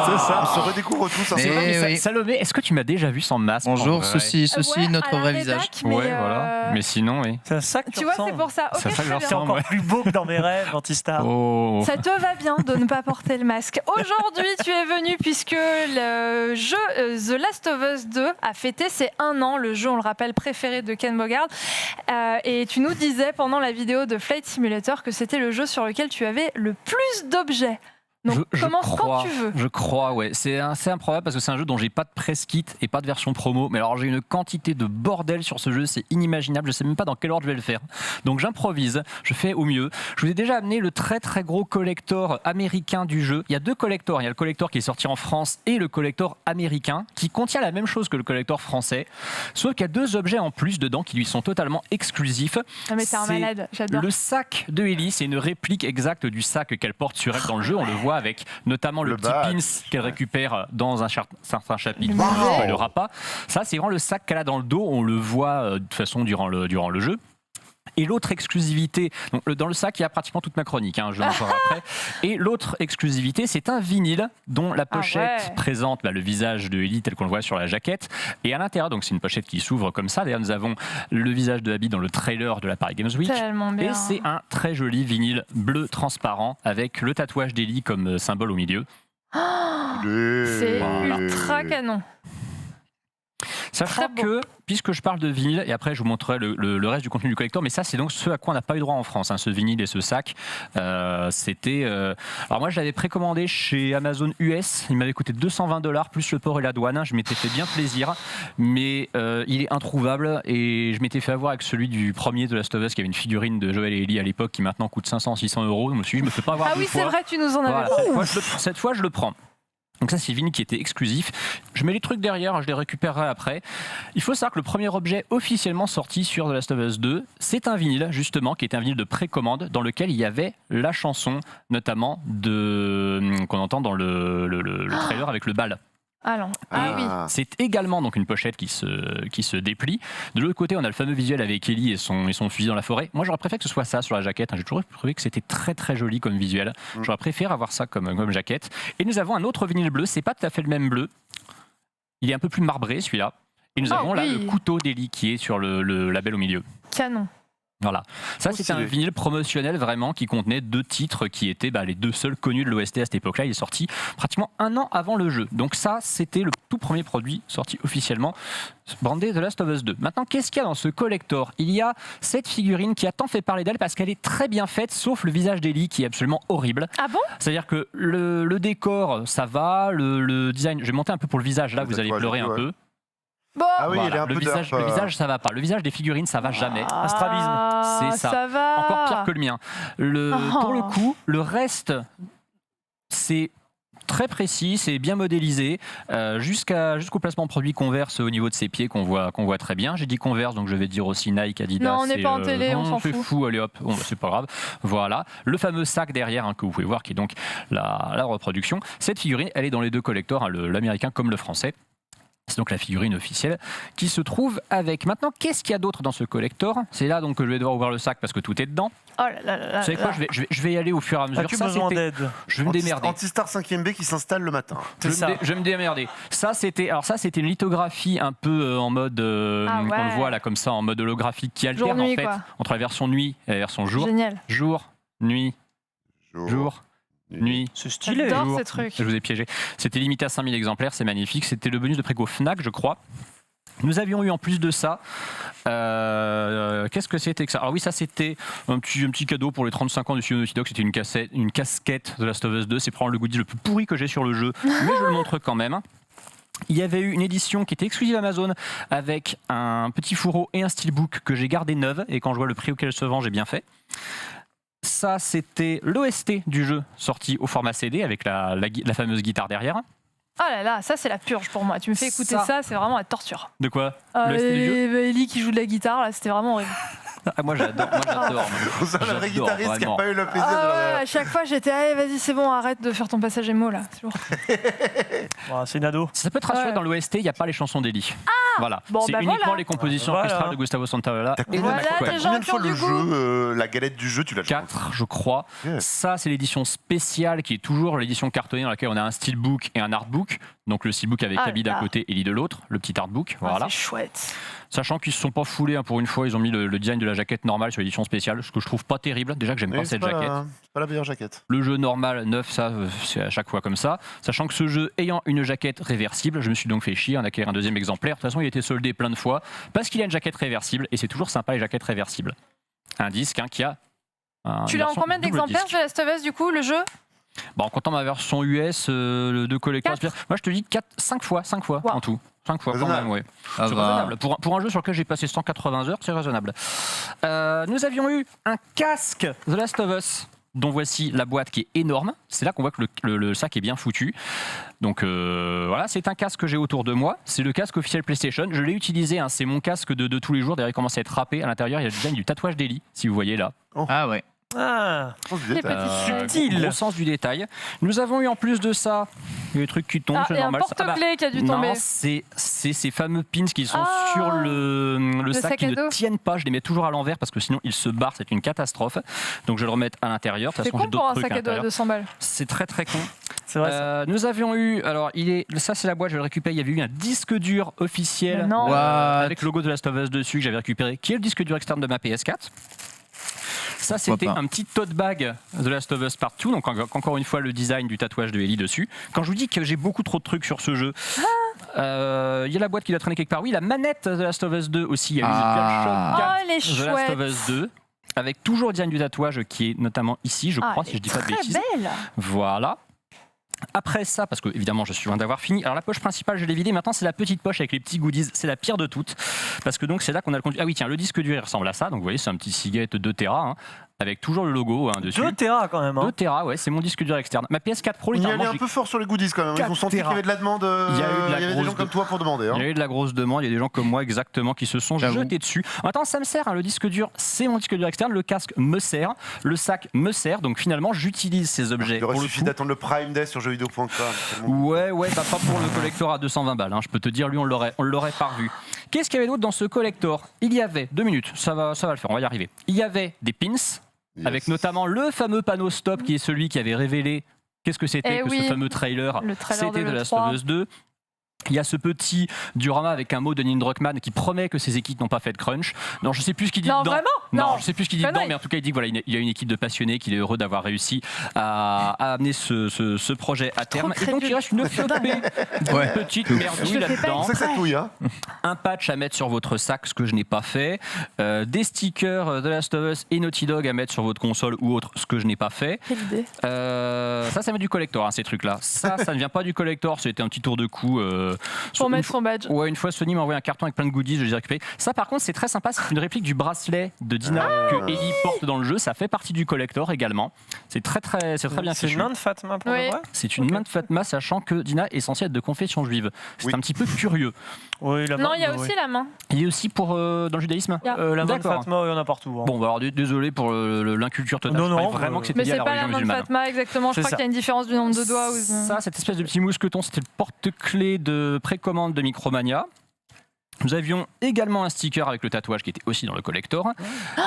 Speaker 8: C'est ça.
Speaker 4: On se redécouvre tous. Hein,
Speaker 2: Mais
Speaker 4: c'est vrai.
Speaker 2: oui.
Speaker 8: Salomé, est-ce que tu m'as déjà vu sans masque?
Speaker 2: Bonjour,
Speaker 8: en vrai?
Speaker 2: ceci
Speaker 1: Ouais,
Speaker 2: notre
Speaker 1: à la
Speaker 2: vrai
Speaker 1: rédac,
Speaker 2: visage.
Speaker 1: mais,
Speaker 8: Ouais, voilà. Mais sinon, oui.
Speaker 3: C'est à ça que
Speaker 1: Tu vois, c'est pour ça. Ok,
Speaker 8: C'est ça que
Speaker 1: très
Speaker 8: je
Speaker 1: bien.
Speaker 3: C'est encore plus beau que dans mes rêves, Antistar.
Speaker 8: Oh.
Speaker 1: Ça te va bien de ne pas porter le masque. Aujourd'hui, tu es venu puisque le jeu The Last of Us 2 a fêté ses 1 an, le jeu, on le rappelle, préféré de Ken Bogard. Et tu nous disais pendant la vidéo de Flight Simulator que c'était le jeu sur lequel tu avais le plus d'objets. Donc commence quand tu veux.
Speaker 8: Je crois, ouais. C'est assez improbable parce que c'est un jeu dont j'ai pas de press kit et pas de version promo. Mais alors j'ai une quantité de bordel sur ce jeu, c'est inimaginable. Je sais même pas dans quel ordre je vais le faire. Donc j'improvise, je fais au mieux. Je vous ai déjà amené le très très gros collector américain du jeu. Il y a 2 collectors. Il y a le collector qui est sorti en France et le collector américain qui contient la même chose que le collector français. Sauf qu'il y a 2 objets en plus dedans qui lui sont totalement exclusifs.
Speaker 1: Non mais t'es un malade, j'adore.
Speaker 8: Le sac de Ellie, c'est une réplique exacte du sac qu'elle porte sur elle dans le jeu. On le voit avec notamment le petit
Speaker 4: badge.
Speaker 8: pins qu'elle récupère dans un certain chapitre.
Speaker 1: Wow.
Speaker 8: Je ne spoilerai pas. Ça, c'est vraiment le sac qu'elle a dans le dos. On le voit de toute façon durant le jeu. Et l'autre exclusivité, donc dans le sac, il y a pratiquement toute ma chronique, je le montrerai après. Et l'autre exclusivité, c'est un vinyle dont la pochette présente le visage de Ellie tel qu'on le voit sur la jaquette. Et à l'intérieur, donc c'est une pochette qui s'ouvre comme ça. D'ailleurs, nous avons le visage de Abby dans le trailer de la Paris Games Week.
Speaker 1: Tellement bien.
Speaker 8: Et c'est un très joli vinyle bleu transparent avec le tatouage d'Ellie comme symbole au milieu.
Speaker 1: C'est ultra canon.
Speaker 8: Sachant que, puisque je parle de vinyle, et après je vous montrerai le reste du contenu du collector, mais ça c'est donc ce à quoi on n'a pas eu droit en France, ce vinyle et ce sac. C'était. Alors moi je l'avais précommandé chez Amazon US, il m'avait coûté $220 plus le port et la douane. Je m'étais fait bien plaisir, mais il est introuvable et je m'étais fait avoir avec celui du premier de Last of Us qui avait une figurine de Joel et Ellie à l'époque qui maintenant coûte 500-600 €. Je me suis dit, je me fais pas avoir
Speaker 1: Ah
Speaker 8: deux
Speaker 1: oui,
Speaker 8: fois.
Speaker 1: c'est vrai, tu nous en avais
Speaker 8: Voilà,
Speaker 1: parlé.
Speaker 8: cette fois je le prends. Donc ça c'est le vinyle qui était exclusif. Je mets les trucs derrière, je les récupérerai après. Il faut savoir que le premier objet officiellement sorti sur The Last of Us 2, c'est un vinyle justement, qui était un vinyle de précommande dans lequel il y avait la chanson notamment qu'on entend dans le trailer avec le bal.
Speaker 1: Ah oui.
Speaker 8: C'est également donc une pochette qui se déplie. De l'autre côté, on a le fameux visuel avec Ellie et son fusil dans la forêt. Moi, j'aurais préféré que ce soit ça sur la jaquette. J'ai toujours trouvé que c'était très très joli comme visuel. J'aurais préféré avoir ça comme jaquette. Et nous avons un autre vinyle bleu. C'est pas tout à fait le même bleu. Il est un peu plus marbré celui-là. Et nous avons là le couteau d'Ellie qui est sur le label au milieu.
Speaker 1: Canon.
Speaker 8: Voilà. Ça, c'était un vinyle promotionnel vraiment qui contenait 2 titres qui étaient les 2 seuls connus de l'OST à cette époque-là. Il est sorti pratiquement 1 an avant le jeu. Donc ça, c'était le tout premier produit sorti officiellement, brandé The Last of Us 2. Maintenant, qu'est-ce qu'il y a dans ce collector? Il y a cette figurine qui a tant fait parler d'elle parce qu'elle est très bien faite, sauf le visage d'Ellie qui est absolument horrible.
Speaker 1: Ah bon?
Speaker 8: C'est-à-dire que le décor, ça va, le design... Je vais monter un peu pour le visage, là, vous allez pleurer un peu.
Speaker 1: Bon.
Speaker 4: Ah oui,
Speaker 8: Voilà,
Speaker 4: il est un
Speaker 8: le
Speaker 4: peu
Speaker 8: visage,
Speaker 4: derp,
Speaker 8: le visage, ça va pas. Le visage des figurines, ça va jamais.
Speaker 3: Un strabisme.
Speaker 8: C'est ça.
Speaker 1: Ça va.
Speaker 8: Encore pire que le mien. Pour le coup, le reste, c'est très précis, c'est bien modélisé, jusqu'au placement produit Converse au niveau de ses pieds qu'on voit très bien. J'ai dit Converse, donc je vais dire aussi Nike, Adidas.
Speaker 1: Non, on n'est pas en télé, on s'en fout.
Speaker 8: C'est fou, allez hop, bon, c'est pas grave. Voilà, le fameux sac derrière que vous pouvez voir, qui est donc la reproduction. Cette figurine, elle est dans les 2 collectors, l'américain comme le français. C'est donc la figurine officielle qui se trouve avec. Maintenant, qu'est-ce qu'il y a d'autre dans ce collector? C'est là donc que je vais devoir ouvrir le sac parce que tout est dedans.
Speaker 1: Oh là là là.
Speaker 8: Vous savez quoi, je vais y aller au fur et à mesure.
Speaker 3: As-tu besoin d'aide?
Speaker 8: Je vais me démerder.
Speaker 4: Antistar 5ème B qui s'installe le matin.
Speaker 8: Je vais me démerder. Ça, c'était une lithographie un peu en mode. On le voit là comme ça, en mode holographique qui alterne
Speaker 1: Jour-nuit,
Speaker 8: en fait
Speaker 1: quoi.
Speaker 8: entre la version nuit et la version jour.
Speaker 1: Génial.
Speaker 8: Jour, nuit, jour. Nuit.
Speaker 3: C'est stylé.
Speaker 1: J'adore ces trucs.
Speaker 8: Je vous ai piégé. C'était limité à 5000 exemplaires, c'est magnifique. C'était le bonus de préco Fnac, je crois. Nous avions eu en plus de ça, qu'est-ce que c'était que ça? Alors oui, ça c'était un petit cadeau pour les 35 ans du studio Naughty Dog. C'était une casquette de Last of Us 2. C'est probablement le goodie le plus pourri que j'ai sur le jeu, mais je le montre quand même. Il y avait eu une édition qui était exclusive Amazon avec un petit fourreau et un steelbook que j'ai gardé neuve, et quand je vois le prix auquel elle se vend, j'ai bien fait. Ça, c'était l'OST du jeu sorti au format CD avec la fameuse guitare derrière.
Speaker 1: Oh là là, ça c'est la purge pour moi. Tu me fais écouter ça, c'est vraiment la torture.
Speaker 8: De quoi? L'OST du jeu?
Speaker 1: Ellie qui joue de la guitare, là, c'était vraiment horrible.
Speaker 8: Ah, moi j'adore.
Speaker 4: Vous avez un vrai guitariste qui n'a pas eu le plaisir
Speaker 1: de à chaque fois j'étais, allez vas-y c'est bon, arrête de faire ton passage émo là.
Speaker 3: C'est une ado.
Speaker 8: Ça peut te rassurer, dans l'OST, il n'y a pas les chansons d'Ellie. Voilà,
Speaker 1: Bon,
Speaker 8: c'est
Speaker 1: bah
Speaker 8: uniquement
Speaker 1: voilà.
Speaker 8: les compositions
Speaker 3: Voilà.
Speaker 8: orchestrales de Gustavo Santaolalla.
Speaker 4: T'as
Speaker 8: Et
Speaker 4: combien,
Speaker 1: voilà,
Speaker 8: de
Speaker 1: des
Speaker 8: McQueen.
Speaker 1: gens
Speaker 4: combien de
Speaker 1: qui
Speaker 4: fois
Speaker 1: ont
Speaker 4: le
Speaker 1: du goût.
Speaker 4: jeu, la galette du jeu, tu l'as joué
Speaker 8: 4, je crois.
Speaker 4: Ok.
Speaker 8: Ça, c'est l'édition spéciale qui est toujours l'édition cartonnée dans laquelle on a un steelbook et un artbook. Donc le steelbook avec
Speaker 1: Ah
Speaker 8: Kaby d'un
Speaker 1: là.
Speaker 8: côté et Lee de l'autre, le petit artbook.
Speaker 1: Ah,
Speaker 8: Voilà.
Speaker 1: c'est chouette.
Speaker 8: Sachant qu'ils se sont pas foulés pour une fois, ils ont mis le design de la jaquette normale sur l'édition spéciale, ce que je trouve pas terrible. Déjà que j'aime pas
Speaker 4: Oui,
Speaker 8: cette jaquette.
Speaker 4: c'est pas la meilleure jaquette.
Speaker 8: Le jeu normal, neuf, ça, c'est à chaque fois comme ça. Sachant que ce jeu ayant une jaquette réversible, je me suis donc fait chier en acquérir un deuxième exemplaire. De toute façon, il a été soldé plein de fois parce qu'il a une jaquette réversible et c'est toujours sympa les jaquettes réversibles. Un disque qui a.
Speaker 1: Tu l'as en combien d'exemplaires de Last of Us, du coup, le jeu?
Speaker 8: En comptant ma version US de collector.
Speaker 1: 4.
Speaker 8: Moi, je te dis 5 fois
Speaker 1: Wow.
Speaker 8: en tout. 5 fois quand
Speaker 4: Raisonnable.
Speaker 8: même, oui.
Speaker 2: Ah
Speaker 8: C'est
Speaker 2: bah.
Speaker 8: raisonnable. Pour un jeu sur lequel j'ai passé 180 heures, c'est raisonnable. Nous avions eu un casque The Last of Us, dont voici la boîte qui est énorme. C'est là qu'on voit que le sac est bien foutu. Donc voilà, c'est un casque que j'ai autour de moi. C'est le casque officiel PlayStation. Je l'ai utilisé, hein, c'est mon casque de tous les jours. D'ailleurs, il commence à être râpé. À l'intérieur, il y a le design du tatouage d'Ellie, si vous voyez là.
Speaker 2: Ah ouais.
Speaker 3: Ah,
Speaker 4: Je pense que je disais,
Speaker 1: Les petits subtils.
Speaker 8: Gros sens du détail. Nous avons eu en plus de ça des trucs qui tombent,
Speaker 1: Ah,
Speaker 8: c'est
Speaker 1: et un
Speaker 8: normal.
Speaker 1: porte-clés qui a dû tomber.
Speaker 8: Non, c'est ces fameux pins qui sont
Speaker 1: Ah,
Speaker 8: sur le sac
Speaker 1: sac
Speaker 8: qui
Speaker 1: à
Speaker 8: ne
Speaker 1: dos.
Speaker 8: tiennent pas. Je les mets toujours à l'envers parce que sinon ils se barrent, c'est une catastrophe. Donc je le remets à l'intérieur. De toute
Speaker 1: C'est
Speaker 8: façon,
Speaker 1: con
Speaker 8: j'ai
Speaker 1: pour
Speaker 8: d'autres
Speaker 1: un
Speaker 8: trucs
Speaker 1: sac
Speaker 8: à
Speaker 1: à dos à
Speaker 8: l'intérieur.
Speaker 1: 200 balles.
Speaker 8: C'est très très con.
Speaker 3: c'est vrai. ça.
Speaker 8: Nous avions eu, alors ça c'est la boîte, je vais le récupérer. Il y avait eu un disque dur officiel
Speaker 1: Mais non.
Speaker 2: What
Speaker 8: avec le logo de Last of Us dessus que j'avais récupéré, qui est le disque dur externe de ma PS4. Ça, c'était
Speaker 2: pas.
Speaker 8: un petit tote bag de Last of Us Part 2, donc encore une fois le design du tatouage de Ellie dessus. Quand je vous dis que j'ai beaucoup trop de trucs sur ce jeu, il y a la boîte qui doit traîner quelque part. Oui, la manette de Last of Us 2 aussi. Il y a eu
Speaker 2: Ah.
Speaker 8: le DualShock 4
Speaker 1: Oh, elle est
Speaker 8: de Last of
Speaker 1: chouette.
Speaker 8: Us 2, avec toujours le design du tatouage qui est notamment ici, je crois, si je dis pas de
Speaker 1: Très
Speaker 8: bêtises.
Speaker 1: belle.
Speaker 8: Voilà. Après ça, parce que évidemment je suis loin d'avoir fini. Alors la poche principale, je l'ai vidée. Maintenant, c'est la petite poche avec les petits goodies. C'est la pire de toutes. Parce que donc c'est là qu'on a le contenu. Ah oui, tiens, le disque dur il ressemble à ça. Donc vous voyez, c'est un petit Seagate 2 Tera hein, avec toujours le logo dessus.
Speaker 3: 2 Tera quand même.
Speaker 8: 2
Speaker 3: Hein.
Speaker 8: Tera, ouais, c'est mon disque dur externe. Ma PS4 Pro,
Speaker 4: Il y allait
Speaker 8: littéralement,
Speaker 4: un peu fort sur les goodies quand même. Ils
Speaker 8: 4
Speaker 4: ont senti qu'il y
Speaker 8: Tera.
Speaker 4: avait de la demande.
Speaker 8: Il y a eu de la
Speaker 4: il y avait des
Speaker 8: grosse
Speaker 4: gens comme toi pour demander.
Speaker 8: il y
Speaker 4: Hein.
Speaker 8: a eu de la grosse demande. Il y a des gens comme moi exactement qui se sont
Speaker 2: J'avoue.
Speaker 8: jetés dessus. Attends, ça me sert. Hein, le disque dur, c'est mon disque dur externe. Le casque me sert. Le sac me sert. Donc finalement, j'utilise ces objets.
Speaker 4: Il aurait
Speaker 8: pour le
Speaker 4: suffi
Speaker 8: coup.
Speaker 4: d'attendre le Prime Day sur jeuxvideo.com. tellement-
Speaker 8: Ouais, bah pas pour le collector à 220 balles. Hein. Je peux te dire, lui, on l'aurait pas revu. Qu'est-ce qu'il y avait d'autre dans ce collector? Il y avait 2 minutes, ça va le faire, on va y arriver. Il y avait des pins,
Speaker 4: Yes.
Speaker 8: avec notamment le fameux panneau stop qui est celui qui avait révélé qu'est-ce que c'était
Speaker 1: Eh
Speaker 8: que
Speaker 1: oui,
Speaker 8: ce fameux trailer.
Speaker 1: le trailer
Speaker 8: C'était
Speaker 1: de
Speaker 8: de Last
Speaker 1: l'E3.
Speaker 8: of Us 2. Il y a ce petit diorama avec un mot de Neil Druckmann qui promet que ses équipes n'ont pas fait de crunch. Non, je sais plus ce qu'il dit
Speaker 1: Non,
Speaker 8: dedans.
Speaker 1: vraiment
Speaker 8: Non, je sais plus ce qu'il dit
Speaker 1: Connerie.
Speaker 8: dedans, mais en tout cas, il dit que voilà, il y a une équipe de passionnés, qu'il est heureux d'avoir réussi à amener ce projet à terme. Et donc, il reste une flopée de
Speaker 2: Ouais.
Speaker 8: petites
Speaker 1: Je
Speaker 8: merdouilles
Speaker 1: le fais pas
Speaker 8: là-dedans.
Speaker 4: C'est ça que ça touille, hein.
Speaker 8: Un patch à mettre sur votre sac, ce que je n'ai pas fait. Des stickers de Last of Us et Naughty Dog à mettre sur votre console ou autre, ce que je n'ai pas fait.
Speaker 1: Quelle idée.
Speaker 8: Ça vient du collector, hein, ces trucs-là. Ça ne vient pas du collector, c'était un petit tour de cou.
Speaker 1: Pour
Speaker 8: une
Speaker 1: mettre
Speaker 8: fois-
Speaker 1: son badge.
Speaker 8: Ouais, une fois Sony m'a envoyé un carton avec plein de goodies, je les ai récupérés. Ça, par contre, c'est très sympa. C'est une réplique du bracelet de Dina que Ellie porte dans le jeu. Ça fait partie du collector également. C'est très bien
Speaker 3: C'est
Speaker 8: fichu.
Speaker 3: une main de Fatma pour
Speaker 1: Oui.
Speaker 3: le vrai.
Speaker 8: C'est une main de Fatma, sachant que Dina est censée être de confession juive. C'est
Speaker 4: Oui.
Speaker 8: un petit peu curieux.
Speaker 3: Oui, la main.
Speaker 1: Non, il y a
Speaker 3: oui.
Speaker 1: aussi la main.
Speaker 8: Il y a aussi pour dans le judaïsme.
Speaker 1: Il y a-
Speaker 3: La main de
Speaker 8: D'accord.
Speaker 3: Fatma, il y en a partout. hein.
Speaker 8: Bon, bah alors désolé pour l'inculture totale.
Speaker 3: Non,
Speaker 8: Je croyais
Speaker 3: non,
Speaker 8: vraiment que c'était
Speaker 1: Mais
Speaker 8: lié à
Speaker 1: c'est
Speaker 8: la
Speaker 1: pas la
Speaker 8: religion
Speaker 1: main de
Speaker 8: musulmane.
Speaker 1: Fatma exactement. Je
Speaker 3: C'est
Speaker 1: crois
Speaker 3: ça.
Speaker 1: qu'il y a une différence du nombre de doigts. Ou...
Speaker 8: Ça, cette espèce de petit mousqueton, c'était le porte-clés de précommande de Micromania. Nous avions également un sticker avec le tatouage qui était aussi dans le collector.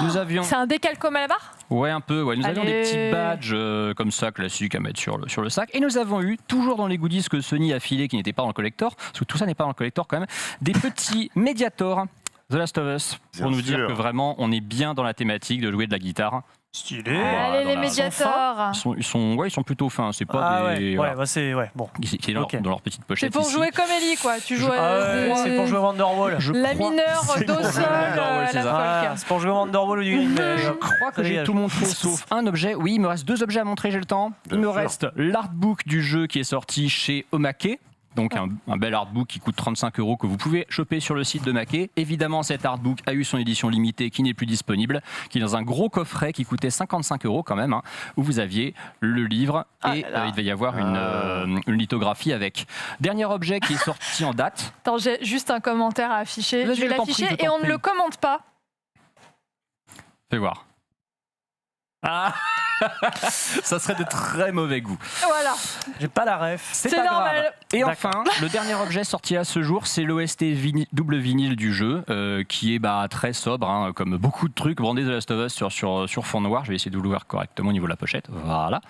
Speaker 8: Nous avions,
Speaker 1: C'est un décalcome à la barre?
Speaker 8: ouais, un peu, ouais. Nous avions des
Speaker 1: Allez.
Speaker 8: petits badges comme ça classiques à mettre sur le sac. Et nous avons eu, toujours dans les goodies que Sony a filé qui n'étaient pas dans le collector, parce que tout ça n'est pas dans le collector quand même, des petits Mediator The Last of Us pour
Speaker 4: Bien
Speaker 8: nous dire
Speaker 4: sûr.
Speaker 8: que vraiment on est bien dans la thématique de jouer de la guitare.
Speaker 3: Stylé.
Speaker 8: Voilà,
Speaker 1: Allez,
Speaker 8: dans
Speaker 1: les
Speaker 8: la-
Speaker 1: médiators.
Speaker 8: Ils sont plutôt fins. C'est pas
Speaker 3: Ah
Speaker 8: des.
Speaker 3: ouais,
Speaker 8: voilà.
Speaker 3: ouais, bah c'est ouais, bon.
Speaker 8: Qui est dans,
Speaker 3: Ok.
Speaker 8: dans leur petite pochette.
Speaker 1: C'est pour
Speaker 8: ici.
Speaker 1: jouer comme Ellie, quoi. Tu joues
Speaker 3: Ah ouais, c'est pour jouer au Wonderwall.
Speaker 8: Je
Speaker 1: la
Speaker 8: crois-
Speaker 1: mineure
Speaker 8: c'est
Speaker 1: d'eau
Speaker 8: pour
Speaker 1: sol
Speaker 8: jouer au Wonderwall,
Speaker 1: à
Speaker 8: c'est
Speaker 1: la
Speaker 8: ça.
Speaker 3: Ah,
Speaker 1: folk.
Speaker 3: c'est pour jouer au Wonderwall ou du Green Day.
Speaker 8: Je crois que j'ai tout montré sauf un objet. Oui, il me reste 2 objets à montrer, j'ai le temps. Il
Speaker 4: Bien
Speaker 8: me
Speaker 4: sûr.
Speaker 8: reste l'artbook du jeu qui est sorti chez Omake. Donc un bel artbook qui coûte 35 € que vous pouvez choper sur le site de Maquet. Évidemment, cet artbook a eu son édition limitée qui n'est plus disponible, qui est dans un gros coffret qui coûtait 55 € quand même, hein, où vous aviez le livre et
Speaker 1: Ah là là.
Speaker 8: il devait y avoir une lithographie avec. Dernier objet qui est sorti en date.
Speaker 1: Attends, j'ai juste un commentaire à afficher.
Speaker 8: Vas-y,
Speaker 1: Je vais
Speaker 8: je t'en prie,
Speaker 1: l'afficher
Speaker 8: je
Speaker 1: et
Speaker 8: t'en
Speaker 1: on ne
Speaker 8: prie.
Speaker 1: le commente pas.
Speaker 8: Fais voir. Ah Ça serait de très mauvais goût.
Speaker 1: Voilà.
Speaker 3: J'ai pas la ref.
Speaker 1: C'est
Speaker 8: pas
Speaker 1: normal.
Speaker 8: grave. Et enfin, le dernier objet sorti à ce jour, c'est l'OST double vinyle du jeu, qui est très sobre, hein, comme beaucoup de trucs. Vendez The Last of Us sur fond noir. Je vais essayer de l'ouvrir correctement au niveau de la pochette. Voilà.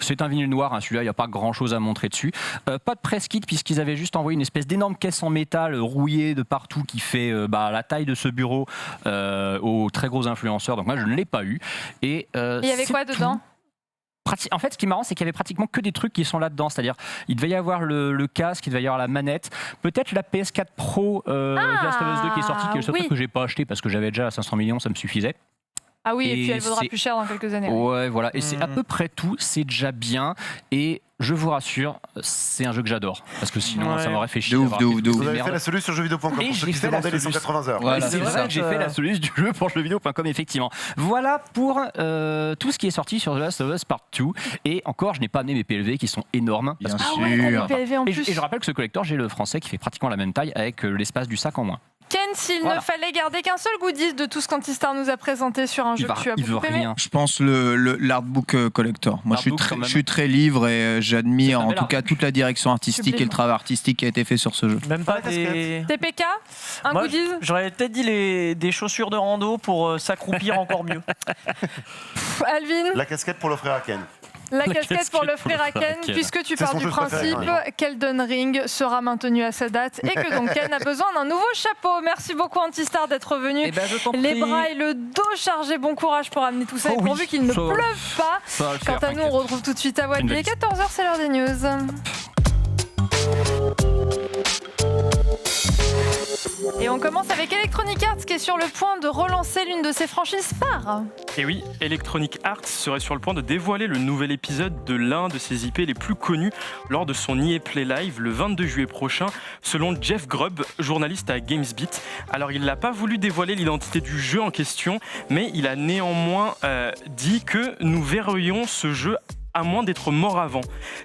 Speaker 8: C'est un vinyle noir, hein, celui-là, il n'y a pas grand-chose à montrer dessus. Pas de press kit, puisqu'ils avaient juste envoyé une espèce d'énorme caisse en métal rouillée de partout qui fait la taille de ce bureau aux très gros influenceurs. Donc moi, je ne l'ai pas eu. Et
Speaker 1: il y avait quoi dedans ?
Speaker 8: En fait, ce qui est marrant, c'est qu'il y avait pratiquement que des trucs qui sont là-dedans. C'est-à-dire, il devait y avoir le casque, il devait y avoir la manette, peut-être la PS4 Pro Last of Us 2 qui est sortie, qui est le seul truc que j'ai pas acheté parce que j'avais déjà 500 millions, ça me suffisait.
Speaker 1: Ah oui, et puis elle vaudra plus cher dans quelques années.
Speaker 8: Ouais, voilà. Et c'est à peu près tout. C'est déjà bien. Et je vous rassure, c'est un jeu que j'adore. Parce que sinon, ça m'aurait fait chier.
Speaker 2: De ouf.
Speaker 4: Vous avez fait la solution sur jeuxvideo.com pour ceux qui se demandaient les 180 heures.
Speaker 8: Voilà, c'est vrai que j'ai fait la solution du jeu pour jeuxvideo.com, effectivement. Voilà pour tout ce qui est sorti sur The Last of Us Part 2. Et encore, je n'ai pas amené mes PLV qui sont énormes.
Speaker 2: Bien sûr.
Speaker 1: PLV en plus.
Speaker 8: Et je rappelle que ce collector, j'ai le français qui fait pratiquement la même taille avec l'espace du sac en moins.
Speaker 1: Ken, s'il ne fallait garder qu'un seul goodies de tout ce qu'Antistar nous a présenté sur un jeu que tu as beaucoup aimé.
Speaker 2: Je pense l'artbook collector. Moi, je suis très livre et j'admire en tout cas toute la direction artistique et le travail artistique qui a été fait sur ce jeu.
Speaker 3: Même pas des
Speaker 1: TPK, un goodies.
Speaker 3: J'aurais peut-être dit des chaussures de rando pour s'accroupir encore mieux.
Speaker 1: Alvin.
Speaker 4: La casquette pour l'offrir à Ken.
Speaker 1: La casquette pour l'offrir à Ken, puisque tu pars du principe qu'Elden Ring sera maintenu à sa date et que donc Ken a besoin d'un nouveau chapeau. Merci beaucoup Antistar d'être venu. Les bras et le dos chargés, bon courage pour amener tout ça et pourvu qu'il ne pleuve pas. Quant à nous, on retrouve tout de suite à Wally. 14h, c'est l'heure des news. Et on commence avec Electronic Arts qui est sur le point de relancer l'une de ses franchises phares.
Speaker 5: Et oui, Electronic Arts serait sur le point de dévoiler le nouvel épisode de l'un de ses IP les plus connus lors de son EA Play Live le 22 juillet prochain, selon Jeff Grubb, journaliste à GamesBeat. Alors il n'a pas voulu dévoiler l'identité du jeu en question, mais il a néanmoins dit que nous verrions ce jeu à moins d'être mort avant.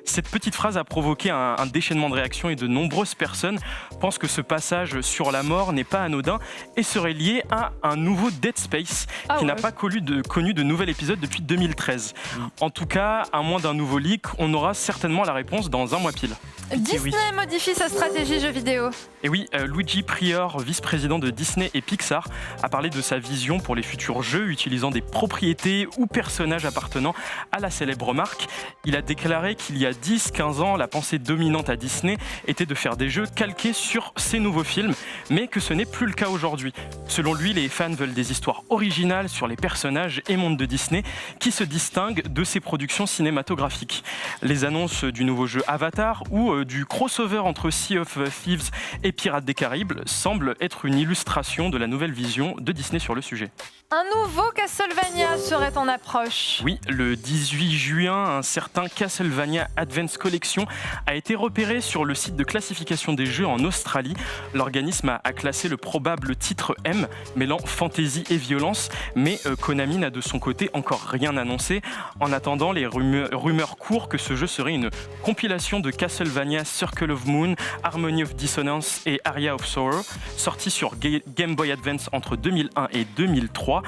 Speaker 5: Cette petite phrase a provoqué un déchaînement de réactions et de nombreuses personnes pensent que ce passage sur la mort n'est pas anodin et serait lié à un nouveau Dead Space qui n'a pas connu de nouvel épisode depuis 2013. En tout cas, à moins d'un nouveau leak, on aura certainement la réponse dans un mois pile.
Speaker 1: Disney modifie sa stratégie jeux vidéo.
Speaker 5: Et oui, Luigi Prior, vice-président de Disney et Pixar, a parlé de sa vision pour les futurs jeux utilisant des propriétés ou personnages appartenant à la célèbre marque. Il a déclaré qu'il y a 10-15 ans, la pensée dominante à Disney était de faire des jeux calqués sur ses nouveaux films, mais que ce n'est plus le cas aujourd'hui. Selon lui, les fans veulent des histoires originales sur les personnages et mondes de Disney qui se distinguent de ses productions cinématographiques. Les annonces du nouveau jeu Avatar ou du crossover entre Sea of Thieves et Pirates des Caraïbes semblent être une illustration de la nouvelle vision de Disney sur le sujet.
Speaker 1: Un nouveau Castlevania serait en approche.
Speaker 5: Oui, le 18 juin, un certain Castlevania Advance Collection a été repéré sur le site de classification des jeux en Australie. L'organisme a classé le probable titre M, mêlant fantasy et violence, mais Konami n'a de son côté encore rien annoncé. En attendant, les rumeurs courent que ce jeu serait une compilation de Castlevania Circle of Moon, Harmony of Dissonance et Aria of Sorrow, sorti sur Game Boy Advance entre 2001 et 2003.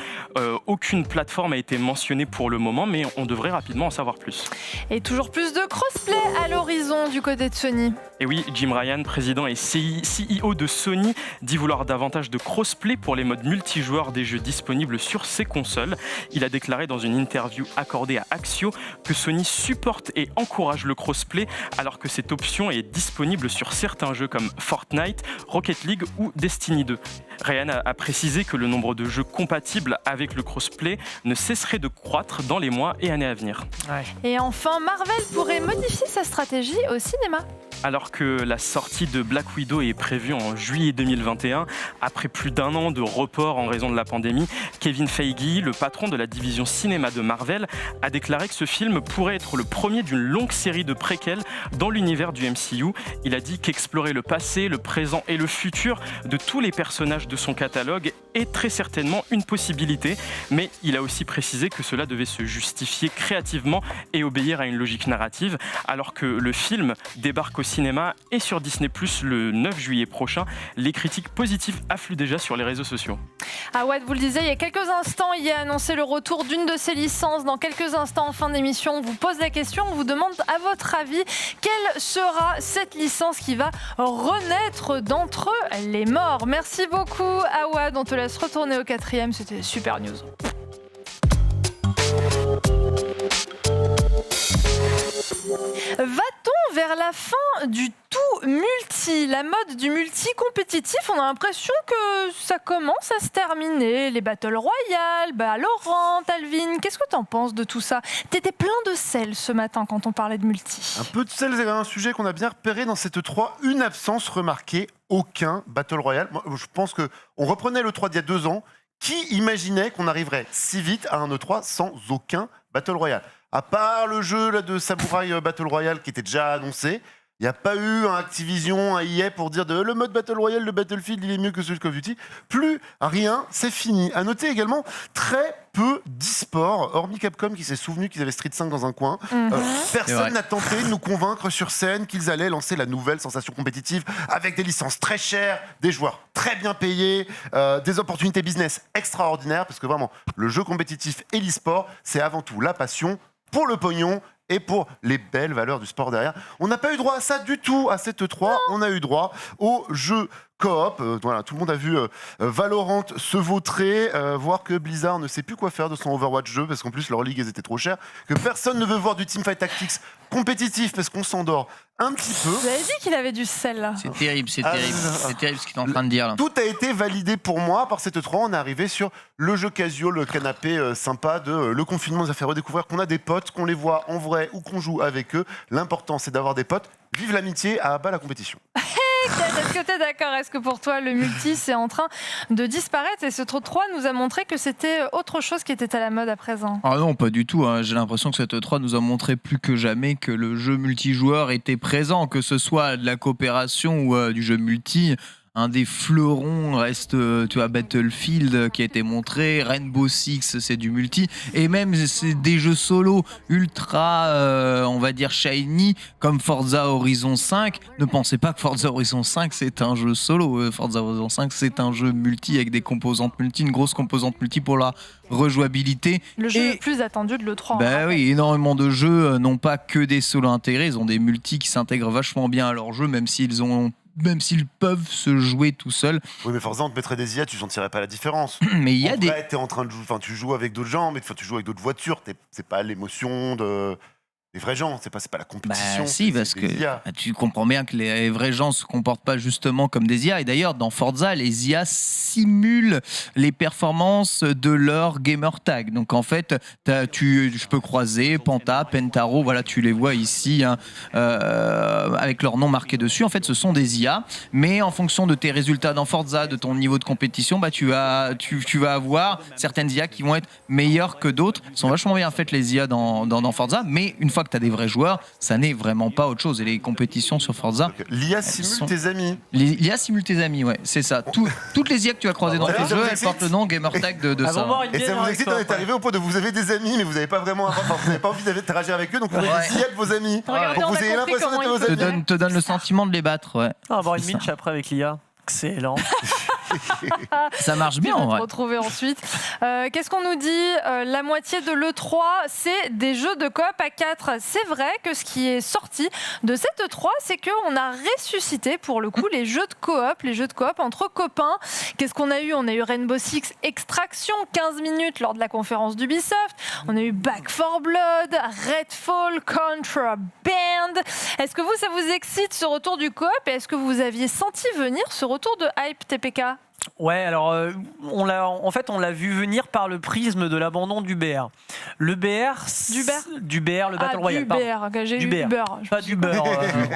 Speaker 5: Aucune plateforme a été mentionnée pour le moment, mais on devrait rapidement en savoir plus.
Speaker 1: Et toujours plus de crossplay à l'horizon du côté de Sony.
Speaker 5: Et oui, Jim Ryan, président et CEO de Sony, dit vouloir davantage de crossplay pour les modes multijoueurs des jeux disponibles sur ses consoles. Il a déclaré dans une interview accordée à Axio que Sony supporte et encourage le crossplay alors que cette option est disponible sur certains jeux comme Fortnite, Rocket League ou Destiny 2. Ryan a précisé que le nombre de jeux compatibles avec le crossplay ne cesserait de croître dans les mois et années à venir.
Speaker 1: Et enfin, Marvel pourrait modifier sa stratégie au cinéma.
Speaker 5: Alors que la sortie de Black Widow est prévue en juillet 2021, après plus d'un an de report en raison de la pandémie, Kevin Feige, le patron de la division cinéma de Marvel, a déclaré que ce film pourrait être le premier d'une longue série de préquels dans l'univers du MCU. Il a dit qu'explorer le passé, le présent et le futur de tous les personnages de son catalogue est très certainement une possibilité, mais il a aussi précisé que cela devait se justifier créativement et obéir à une logique narrative, alors que le film débarque au cinéma et sur Disney+, le 9 juillet prochain. Les critiques positives affluent déjà sur les réseaux sociaux.
Speaker 1: Awad, vous le disiez, il y a quelques instants, il a annoncé le retour d'une de ses licences. Dans quelques instants, en fin d'émission, on vous pose la question, on vous demande à votre avis, quelle sera cette licence qui va renaître d'entre les morts. Merci beaucoup, Awad. On te laisse retourner au 4e. C'était Super News. Va-t-on vers la fin du tout multi, la mode du multi compétitif? On a l'impression que ça commence à se terminer. Les Battle Royale, Laurent, Alvin, qu'est-ce que t'en penses de tout ça? T'étais plein de sel ce matin quand on parlait de multi.
Speaker 4: Un peu de sel, c'est un sujet qu'on a bien repéré dans cette E3. Une absence remarquée, aucun Battle Royale. Moi, je pense qu'on reprenait l'E3 d'il y a 2 ans. Qui imaginait qu'on arriverait si vite à un E3 sans aucun Battle Royale? À part le jeu là, de Samurai Battle Royale qui était déjà annoncé, il n'y a pas eu un Activision, un EA pour dire le mode Battle Royale de Battlefield, il est mieux que celui de Call of Duty. Plus rien, c'est fini. À noter également très peu d'e-sport, hormis Capcom qui s'est souvenu qu'ils avaient Street 5 dans un coin. Personne n'a tenté de nous convaincre sur scène qu'ils allaient lancer la nouvelle sensation compétitive avec des licences très chères, des joueurs très bien payés, des opportunités business extraordinaires, parce que vraiment, le jeu compétitif et l'e-sport, c'est avant tout la passion pour le pognon et pour les belles valeurs du sport derrière. On n'a pas eu droit à ça du tout à cette E3. Non. On a eu droit au jeu coop. Voilà, tout le monde a vu Valorant se vautrer, voir que Blizzard ne sait plus quoi faire de son Overwatch jeu, parce qu'en plus leur ligue étaient trop chères, que personne ne veut voir du Teamfight Tactics compétitif parce qu'on s'endort un petit peu.
Speaker 1: Vous avez dit qu'il avait du sel là.
Speaker 2: C'est terrible, c'est terrible. C'est terrible ce qu'il est en train de dire là.
Speaker 4: Tout a été validé pour moi par cette E3. On est arrivé sur le jeu casual, le canapé sympa de le confinement nous a fait redécouvrir qu'on a des potes, qu'on les voit en vrai ou qu'on joue avec eux. L'important c'est d'avoir des potes. Vive l'amitié, à bas la compétition.
Speaker 1: Est-ce que tu es d'accord? Est-ce que pour toi, le multi, c'est en train de disparaître? Et ce E3 nous a montré que c'était autre chose qui était à la mode à présent.
Speaker 2: Ah non, pas du tout. J'ai l'impression que cette E3 nous a montré plus que jamais que le jeu multijoueur était présent, que ce soit de la coopération ou du jeu multi. Un des fleurons reste, tu vois, Battlefield qui a été montré, Rainbow Six c'est du multi, et même c'est des jeux solo ultra, on va dire shiny, comme Forza Horizon 5. Ne pensez pas que Forza Horizon 5 c'est un jeu solo. Forza Horizon 5 c'est un jeu multi avec des composantes multi, une grosse composante multi pour la rejouabilité.
Speaker 1: Le jeu le plus attendu de l'E3.
Speaker 2: Bah oui, énormément de jeux n'ont pas que des solos intégrés, ils ont des multis qui s'intègrent vachement bien à leur jeu, même s'ils peuvent se jouer tout seuls.
Speaker 4: Oui, mais Forza, on te mettrait des IA, tu sentirais pas la différence.
Speaker 2: Mais il y a des.
Speaker 4: T'es en train de jouer, tu joues avec d'autres gens, mais tu joues avec d'autres voitures. C'est pas l'émotion des vrais gens, c'est pas la compétition.
Speaker 2: Bah si, parce que tu comprends bien que les vrais gens se comportent pas justement comme des IA. Et d'ailleurs, dans Forza, les IA simulent les performances de leur gamer tag. Donc en fait, je peux croiser Panta, Pentaro, voilà, tu les vois ici hein, avec leur nom marqué dessus. En fait, ce sont des IA, mais en fonction de tes résultats dans Forza, de ton niveau de compétition, bah tu vas avoir certaines IA qui vont être meilleures que d'autres. Elles sont vachement bien faites les IA dans Forza, mais une fois que tu as des vrais joueurs, ça n'est vraiment pas autre chose. Et les compétitions sur Forza...
Speaker 4: L'IA simule tes amis.
Speaker 2: L'IA simule tes amis, ouais, c'est ça. Toutes les IA que tu as croisées dans tes jeux, elles portent le nom gamertag de ça.
Speaker 4: Et ça vous excite, on est arrivé au point de vous avez des amis, mais vous n'avez pas vraiment vous n'avez pas envie d'interagir avec eux, donc vous avez des IA de vos amis. Pour que vous ayez l'impression d'être vos amis.
Speaker 2: Te donne le sentiment de les battre, ouais.
Speaker 3: Avoir une Mitch après avec l'IA. Excellent.
Speaker 2: Ça marche bien,
Speaker 1: on va te retrouver ensuite. Qu'est-ce qu'on nous dit? La moitié de l'E3, c'est des jeux de coop à 4. C'est vrai que ce qui est sorti de cette E3, c'est qu'on a ressuscité pour le coup les jeux de coop entre copains. Qu'est-ce qu'on a eu? On a eu Rainbow Six Extraction, 15 minutes lors de la conférence d'Ubisoft. On a eu Back 4 Blood, Redfall, Contraband. Est-ce que ça vous excite ce retour du coop? Et est-ce que vous aviez senti venir ce retour de hype, TPK?
Speaker 3: Ouais, alors on l'a vu venir par le prisme de l'abandon du BR. Le BR, du BR, le Battle Royale.
Speaker 1: J'ai eu du beurre.
Speaker 3: Pas du beurre.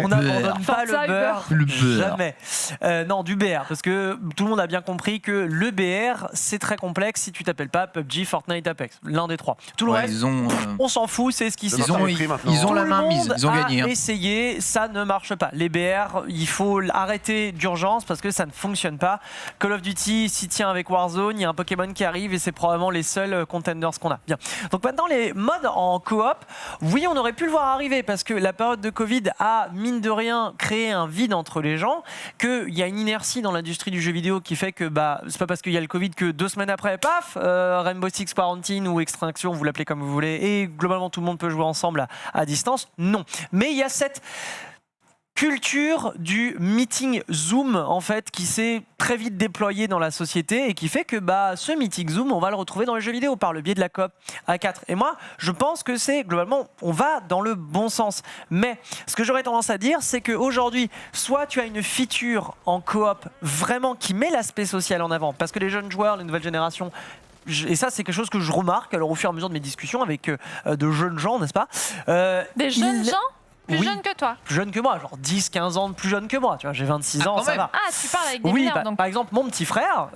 Speaker 3: On n'abandonne pas le beurre. Jamais. Non, du BR, parce que tout le monde a bien compris que le BR, c'est très complexe si tu t'appelles pas PUBG, Fortnite, Apex, l'un des trois. Tout le reste, on s'en fout, c'est ce qui s'est
Speaker 2: fait. Ils ont la main mise, ils ont gagné.
Speaker 3: Essayé, ça ne marche pas. Les BR, il faut arrêter d'urgence parce que ça ne fonctionne pas. Call of Duty s'y tient avec Warzone, il y a un Pokémon qui arrive et c'est probablement les seuls contenders qu'on a. Bien. Donc maintenant les modes en coop, oui on aurait pu le voir arriver parce que la période de Covid a mine de rien créé un vide entre les gens, qu'il y a une inertie dans l'industrie du jeu vidéo qui fait que c'est pas parce qu'il y a le Covid que 2 semaines après, paf, Rainbow Six Quarantine ou Extraction, vous l'appelez comme vous voulez, et globalement tout le monde peut jouer ensemble à distance. Non. Mais il y a cette culture du meeting Zoom en fait qui s'est très vite déployée dans la société et qui fait que ce meeting Zoom on va le retrouver dans les jeux vidéo par le biais de la coop à 4 et moi je pense que c'est globalement on va dans le bon sens mais ce que j'aurais tendance à dire c'est qu'aujourd'hui soit tu as une feature en coop vraiment qui met l'aspect social en avant parce que les jeunes joueurs, les nouvelles générations et ça c'est quelque chose que je remarque alors au fur et à mesure de mes discussions avec de jeunes gens n'est-ce pas
Speaker 1: des jeunes gens plus jeunes que toi.
Speaker 3: Plus jeunes que moi, genre 10-15 ans de plus jeunes que moi. Tu vois, j'ai 26 ans, ça va.
Speaker 1: Ah, tu parles avec des mineurs, donc.
Speaker 3: Par exemple, mon petit frère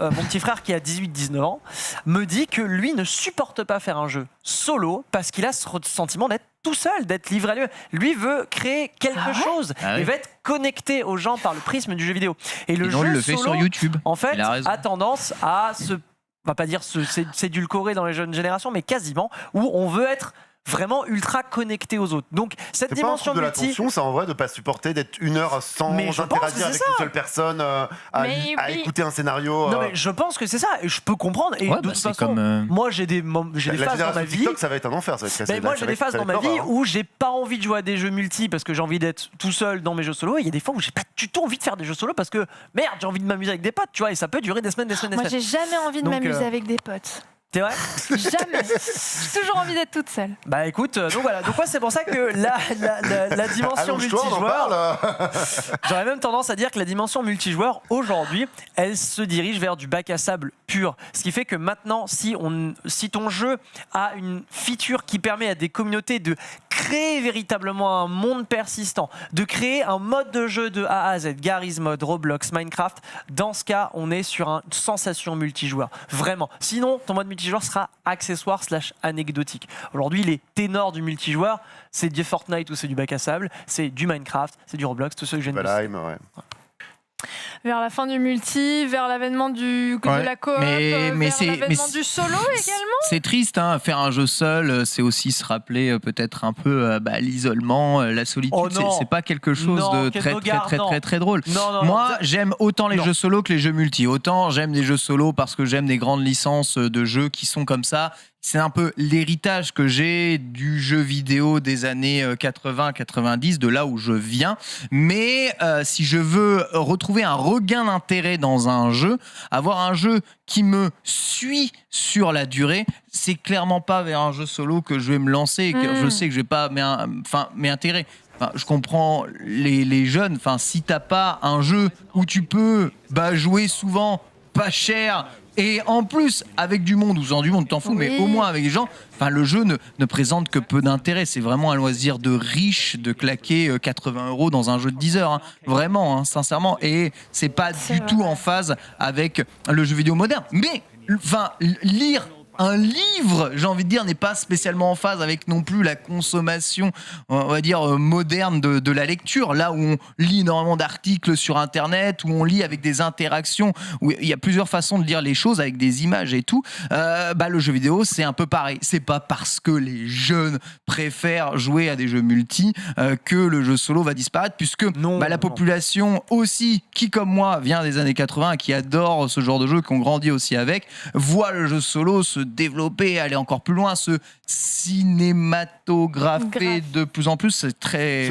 Speaker 3: qui a 18-19 ans, me dit que lui ne supporte pas faire un jeu solo parce qu'il a ce sentiment d'être tout seul, d'être livré à lui. Lui veut créer quelque chose. Il va être connecté aux gens par le prisme du jeu vidéo. Et le jeu
Speaker 2: le
Speaker 3: solo,
Speaker 2: fait sur YouTube.
Speaker 3: En fait, a tendance à on va pas dire s'édulcorer dans les jeunes générations, mais quasiment, où on veut être vraiment ultra connecté aux autres. Donc cette dimension
Speaker 4: de l'attention, ça en vrai de pas supporter d'être une heure sans interagir avec une seule personne, à écouter un scénario.
Speaker 3: Non mais je pense que c'est ça et je peux comprendre et de toute façon moi j'ai des phases dans ma vie.
Speaker 4: TikTok, ça va être un enfer, ça va être cassé.
Speaker 3: Moi j'ai des phases dans ma vie où j'ai pas envie de jouer à des jeux multi parce que j'ai envie d'être tout seul dans mes jeux solo et il y a des fois où j'ai pas du tout envie de faire des jeux solo parce que merde, j'ai envie de m'amuser avec des potes, tu vois, et ça peut durer des semaines.
Speaker 1: Moi j'ai jamais envie de m'amuser avec des potes.
Speaker 3: C'est vrai ?
Speaker 1: Jamais. J'ai toujours envie d'être toute seule.
Speaker 3: Bah écoute, donc voilà. Donc c'est pour ça que la dimension multijoueur, j'aurais même tendance à dire que la dimension multijoueur aujourd'hui, elle se dirige vers du bac à sable pur. Ce qui fait que maintenant, si ton jeu a une feature qui permet à des communautés de créer véritablement un monde persistant, de créer un mode de jeu de A à Z, Garry's Mod, Roblox, Minecraft, dans ce cas, on est sur une sensation multijoueur. Vraiment. Sinon, ton mode multijoueur sera accessoire / anecdotique. Aujourd'hui, les ténors du multijoueur, c'est du Fortnite ou c'est du bac à sable, c'est du Minecraft, c'est du Roblox, tout ce que je viens de dire.
Speaker 1: Vers la fin du multi, vers l'avènement de la coop, vers l'avènement du solo également.
Speaker 2: C'est triste, hein, faire un jeu seul, c'est aussi se rappeler peut-être un peu l'isolement, la solitude. C'est pas quelque chose de très drôle. Moi, j'aime autant les jeux solo que les jeux multi. Autant j'aime des jeux solo parce que j'aime des grandes licences de jeux qui sont comme ça. C'est un peu l'héritage que j'ai du jeu vidéo des années 80-90, de là où je viens. Mais si je veux retrouver un regain d'intérêt dans un jeu, avoir un jeu qui me suit sur la durée, c'est clairement pas vers un jeu solo que je vais me lancer et que je sais que je vais pas m'intégrer. Je comprends les jeunes. Si t'as pas un jeu où tu peux jouer souvent, pas cher, et en plus avec du monde ou sans du monde, t'en fous, mais au moins avec des gens, le jeu ne présente que peu d'intérêt. C'est vraiment un loisir de riche de claquer 80 € dans un jeu de 10 heures, hein. Vraiment, hein, sincèrement, et c'est pas du tout en phase avec le jeu vidéo moderne. Mais lire un livre, j'ai envie de dire, n'est pas spécialement en phase avec non plus la consommation, on va dire, moderne de la lecture. Là où on lit énormément d'articles sur Internet, où on lit avec des interactions, où il y a plusieurs façons de lire les choses avec des images et tout, le jeu vidéo, c'est un peu pareil. C'est pas parce que les jeunes préfèrent jouer à des jeux multi que le jeu solo va disparaître, puisque la population aussi, qui comme moi vient des années 80, qui adore ce genre de jeu, qui ont grandi aussi avec, voit le jeu solo se développer, aller encore plus loin, se cinématographer de plus en plus. C'est très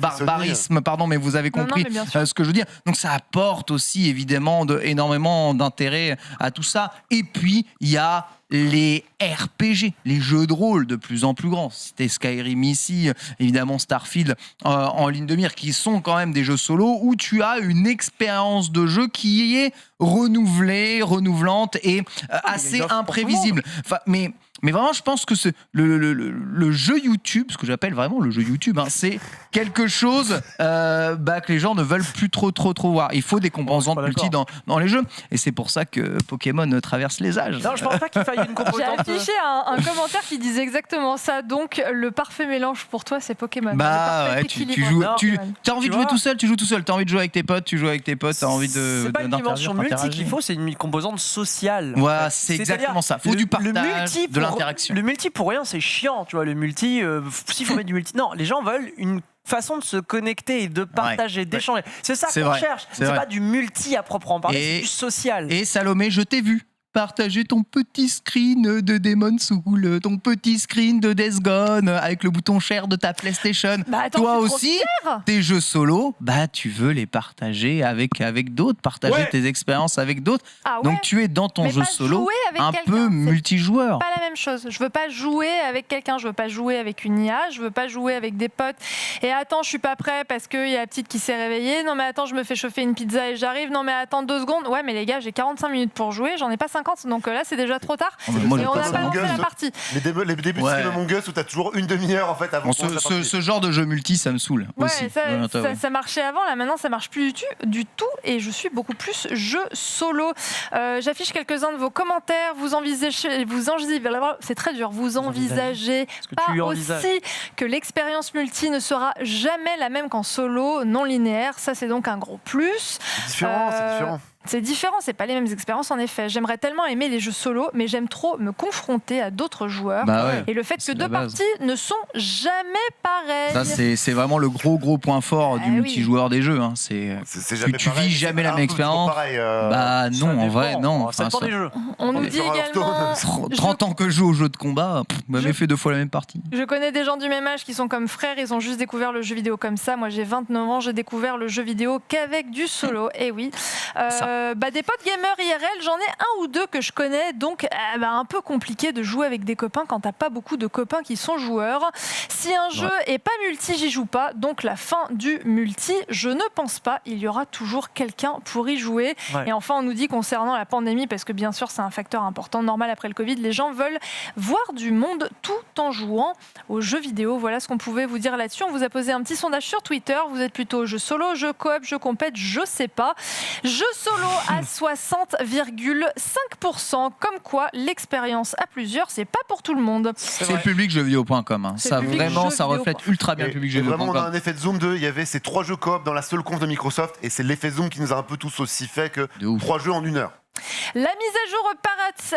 Speaker 2: barbarisme, pardon, mais vous avez compris ce que je veux dire. Donc ça apporte aussi évidemment énormément d'intérêt à tout ça. Et puis il y a les RPG, les jeux de rôle de plus en plus grands. C'était Skyrim ici, évidemment Starfield en ligne de mire, qui sont quand même des jeux solo où tu as une expérience de jeu qui est renouvelante et assez imprévisible. Mais Mais vraiment, je pense que le jeu YouTube, ce que j'appelle vraiment le jeu YouTube, c'est quelque chose que les gens ne veulent plus trop voir. Il faut des composantes multi dans les jeux. Et c'est pour ça que Pokémon traverse les âges.
Speaker 3: Non, je pense pas qu'il faille une composante.
Speaker 1: J'ai affiché un commentaire qui disait exactement ça. Donc, le parfait mélange pour toi, c'est Pokémon.
Speaker 2: Tu joues. T'as envie de jouer tout seul, tu joues tout seul. T'as envie de jouer avec tes potes, tu joues avec tes potes. T'as envie de.
Speaker 3: C'est pas une dimension multi qu'il faut, c'est une composante sociale.
Speaker 2: Ouais, c'est exactement ça. Faut du partage, de l'interaction.
Speaker 3: Le multi pour rien, c'est chiant. Tu vois, le multi, s'il faut mettre du multi. Non, les gens veulent une façon de se connecter et de partager, d'échanger. C'est ça qu'on cherche. C'est pas du multi à proprement parler, c'est du social.
Speaker 2: Et Salomé, je t'ai vu partager ton petit screen de Demon's Soul, ton petit screen de Days Gone avec le bouton share de ta PlayStation. Toi aussi, tes jeux solo, tu veux les partager avec d'autres, partager tes expériences avec d'autres. Donc tu es dans ton jeu solo un peu multijoueur.
Speaker 1: Pas la même chose. Je veux pas jouer avec quelqu'un, je veux pas jouer avec une IA, je veux pas jouer avec des potes. Et attends, je suis pas prêt parce qu'il y a la petite qui s'est réveillée. Non mais attends, je me fais chauffer une pizza et j'arrive. Non mais attends 2 secondes. Ouais mais les gars, j'ai 45 minutes pour jouer, j'en ai pas 50. Donc là, c'est déjà trop tard. Et on n'a pas lancé la partie.
Speaker 4: Les débuts de Among Us où t'as toujours une demi-heure en fait avant.
Speaker 2: Ce genre de jeu multi, ça me saoule aussi.
Speaker 1: Ça marchait avant, là maintenant ça marche plus du tout. Et je suis beaucoup plus jeu solo. J'affiche quelques-uns de vos commentaires. Vous envisagez, c'est très dur. Vous envisagez pas aussi que l'expérience multi ne sera jamais la même qu'en solo non linéaire. Ça, c'est donc un gros plus.
Speaker 4: C'est différent.
Speaker 1: C'est différent, c'est pas les mêmes expériences en effet. J'aimerais tellement aimer les jeux solo, mais j'aime trop me confronter à d'autres joueurs. Et le fait que 2 parties ne sont jamais pareilles.
Speaker 2: Ça, c'est vraiment le gros point fort du multijoueur des jeux. Tu vis jamais la même expérience. Non, en vrai, non.
Speaker 3: Ça dépend des jeux.
Speaker 1: On nous dit également
Speaker 2: 30 ans que je joue aux jeux de combat, m'avait fait 2 fois la même partie.
Speaker 1: Je connais des gens du même âge qui sont comme frères, ils ont juste découvert le jeu vidéo comme ça. Moi j'ai 29 ans, j'ai découvert le jeu vidéo qu'avec du solo. Et oui. Des potes gamers IRL, j'en ai 1 ou 2 que je connais, donc un peu compliqué de jouer avec des copains quand t'as pas beaucoup de copains qui sont joueurs. Si un jeu est pas multi, j'y joue pas, donc la fin du multi, je ne pense pas, il y aura toujours quelqu'un pour y jouer. Et enfin, on nous dit concernant la pandémie, parce que bien sûr c'est un facteur important, normal après le Covid, les gens veulent voir du monde tout en jouant aux jeux vidéo. Voilà ce qu'on pouvait vous dire là-dessus. On vous a posé un petit sondage sur Twitter, vous êtes plutôt jeu solo, jeu coop, jeu compète, je sais pas. Jeu solo à 60,5%, comme quoi l'expérience à plusieurs, c'est pas pour tout le monde.
Speaker 2: C'est le public jeuxvideo.com. Ça vraiment, ça reflète ultra bien le public jeuxvideo.com.
Speaker 4: Vraiment, on a un effet de zoom il y avait ces 3 jeux coop dans la seule conf de Microsoft, et c'est l'effet zoom qui nous a un peu tous aussi fait que 3 jeux en 1 heure.
Speaker 1: La mise à jour Pirates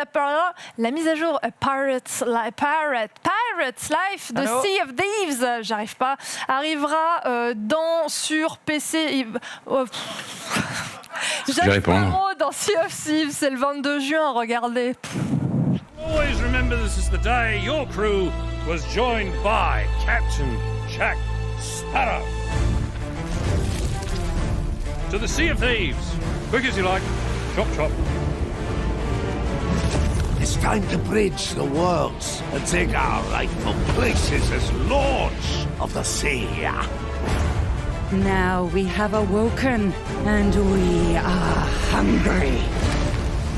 Speaker 1: Life de Sea of Thieves, j'arrive pas, arrivera sur PC. J'arrive pas dans Sea of Thieves, c'est le 22 juin, regardez.
Speaker 11: Always remember this is the day your crew was joined by Captain Jack Sparrow. To the Sea of Thieves. Quick as you like. Chop, chop.
Speaker 12: It's time to bridge the worlds and take our rightful places as lords of the sea.
Speaker 13: Now we have awoken, and we are hungry.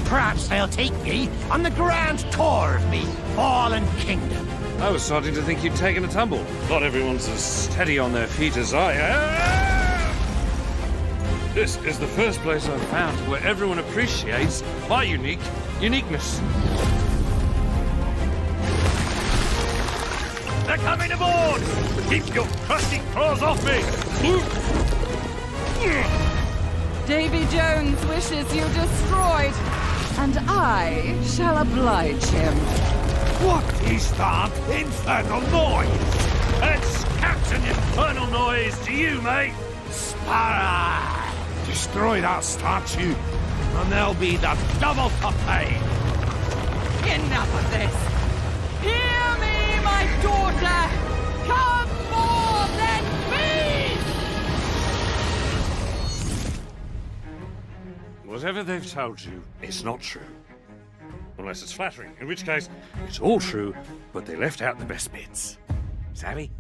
Speaker 12: Perhaps they'll take me on the grand tour of me fallen kingdom.
Speaker 11: I was starting to think you'd taken a tumble. Not everyone's as steady on their feet as I am. This is the first place I've found where everyone appreciates my uniqueness. They're coming aboard! Keep your crusty claws off me!
Speaker 13: Davy Jones wishes you destroyed, and I shall oblige him.
Speaker 12: What is that infernal noise?
Speaker 11: That's Captain Infernal Noise to you, mate!
Speaker 12: Sparrow! Destroy that statue, and there'll be the double for pay.
Speaker 13: Enough of this! Hear me, my daughter! Come more than me!
Speaker 11: Whatever they've told you, it's not true. Unless it's flattering, in which case, it's all true, but they left out the best bits. Savvy?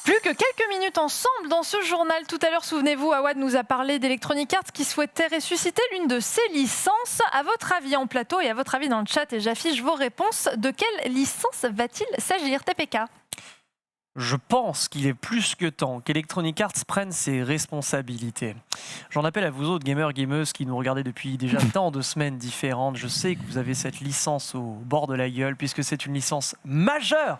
Speaker 1: Plus que quelques minutes ensemble dans ce journal. Tout à l'heure, souvenez-vous, Awad nous a parlé d'Electronic Arts qui souhaitait ressusciter l'une de ses licences. À votre avis en plateau et à votre avis dans le chat, et j'affiche vos réponses, de quelle licence va-t-il s'agir, TPK ?
Speaker 3: Je pense qu'il est plus que temps qu'Electronic Arts prenne ses responsabilités. J'en appelle à vous autres gamers, gameuses qui nous regardez depuis déjà tant de semaines différentes. Je sais que vous avez cette licence au bord de la gueule puisque c'est une licence majeure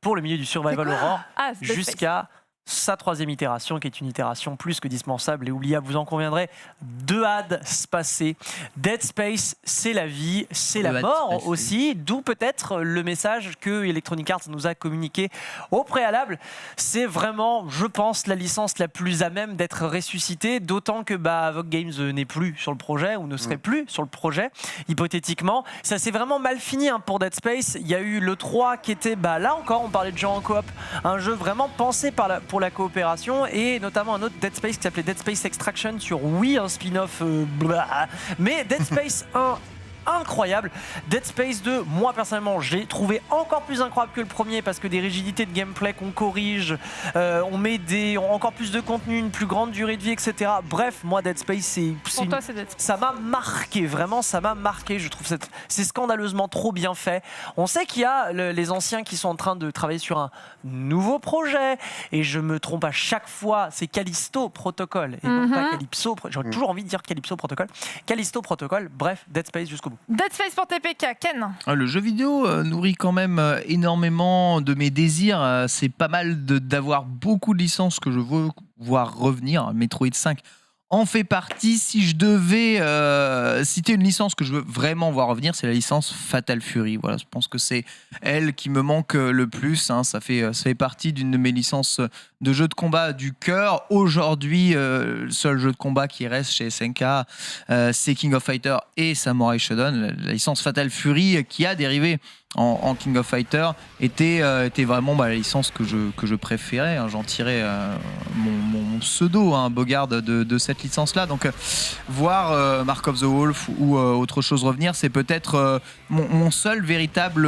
Speaker 3: pour le milieu du survival horror jusqu'à sa 3e itération, qui est une itération plus que dispensable et oubliable, vous en conviendrez. 2 hades spacés. Dead Space, c'est la vie, c'est la mort aussi, d'où peut-être le message que Electronic Arts nous a communiqué au préalable. C'est vraiment, je pense, la licence la plus à même d'être ressuscitée, d'autant que Vogue Games n'est plus sur le projet, ou ne serait plus sur le projet, hypothétiquement. Ça s'est vraiment mal fini pour Dead Space. Il y a eu le 3 qui était, là encore, on parlait de jeu en coop, un jeu vraiment pensé pour la coopération, et notamment un autre Dead Space qui s'appelait Dead Space Extraction sur Wii, un spin-off mais Dead Space 1 incroyable. Dead Space 2, moi personnellement, j'ai trouvé encore plus incroyable que le premier parce que des rigidités de gameplay qu'on corrige, on met encore plus de contenu, une plus grande durée de vie, etc. Bref, moi Dead Space, ça m'a marqué, vraiment, ça m'a marqué. Je trouve c'est scandaleusement trop bien fait. On sait qu'il y a les anciens qui sont en train de travailler sur un nouveau projet, et je me trompe à chaque fois, c'est Callisto Protocol et non pas Calypso. J'ai toujours envie de dire Calypso Protocol. Callisto Protocol, bref, Dead Space jusqu'au bout.
Speaker 1: Dead Space pour TPK, Ken.
Speaker 2: Le jeu vidéo nourrit quand même énormément de mes désirs. C'est pas mal d'avoir beaucoup de licences que je veux voir revenir. Metroid 5 en fait partie. Si je devais citer une licence que je veux vraiment voir revenir, c'est la licence Fatal Fury. Voilà, je pense que c'est elle qui me manque le plus. Ça fait partie d'une de mes licences de jeux de combat du cœur. Aujourd'hui, le seul jeu de combat qui reste chez SNK, c'est King of Fighters et Samurai Shodown. La licence Fatal Fury qui a dérivé en King of Fighters était vraiment la licence que je préférais. J'en tirais mon pseudo, Bogard, de cette licence-là. Donc voir Mark of the Wolf ou autre chose revenir, c'est peut-être mon seul véritable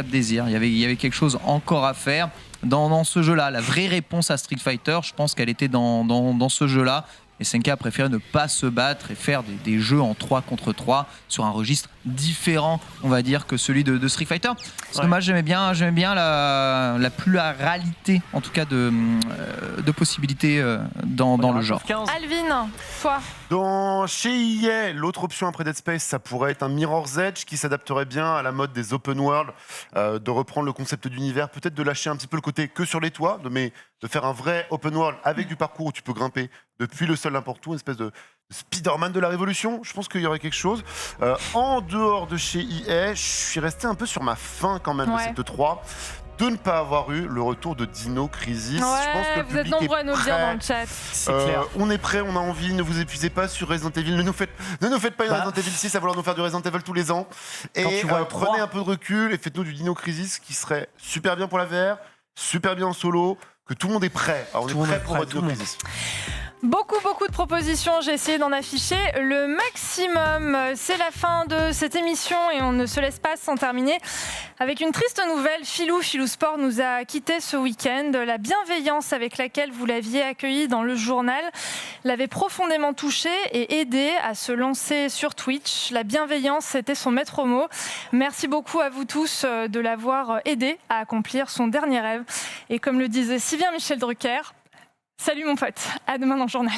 Speaker 2: désir. Il y avait quelque chose encore à faire dans ce jeu-là. La vraie réponse à Street Fighter, je pense qu'elle était dans ce jeu-là. Et SNK a préféré ne pas se battre et faire des jeux en 3 contre 3 sur un registre différent, on va dire, que celui de Street Fighter. Parce que moi, j'aimais bien la pluralité, en tout cas, de possibilités dans le genre.
Speaker 1: Alvin, toi.
Speaker 4: Chez EA, l'autre option après Dead Space, ça pourrait être un Mirror's Edge qui s'adapterait bien à la mode des open world, de reprendre le concept d'univers, peut-être de lâcher un petit peu le côté que sur les toits, mais de faire un vrai open world avec du parcours où tu peux grimper depuis le sol n'importe où, une espèce de Spider-Man de la Révolution. Je pense qu'il y aurait quelque chose. En dehors de chez EA, je suis resté un peu sur ma faim quand même de cette 3. De ne pas avoir eu le retour de Dino Crisis.
Speaker 1: Je
Speaker 4: pense que
Speaker 1: vous êtes nombreux à nous le dire dans le chat.
Speaker 3: C'est clair.
Speaker 4: On est prêt, on a envie, ne vous épuisez pas sur Resident Evil. Ne nous faites pas une Resident Evil 6 à vouloir nous faire du Resident Evil tous les ans. Et prenez un peu de recul et faites-nous du Dino Crisis qui serait super bien pour la VR, super bien en solo, que tout le monde est prêt. Alors, on est prêt pour Dino Crisis.
Speaker 1: Beaucoup de propositions, j'ai essayé d'en afficher le maximum. C'est la fin de cette émission et on ne se laisse pas sans terminer avec une triste nouvelle. Philou Sport nous a quittés ce week-end. La bienveillance avec laquelle vous l'aviez accueilli dans le journal l'avait profondément touché et aidé à se lancer sur Twitch. La bienveillance, c'était son maître mot. Merci beaucoup à vous tous de l'avoir aidé à accomplir son dernier rêve. Et comme le disait si bien Michel Drucker, salut mon pote, à demain dans le journal.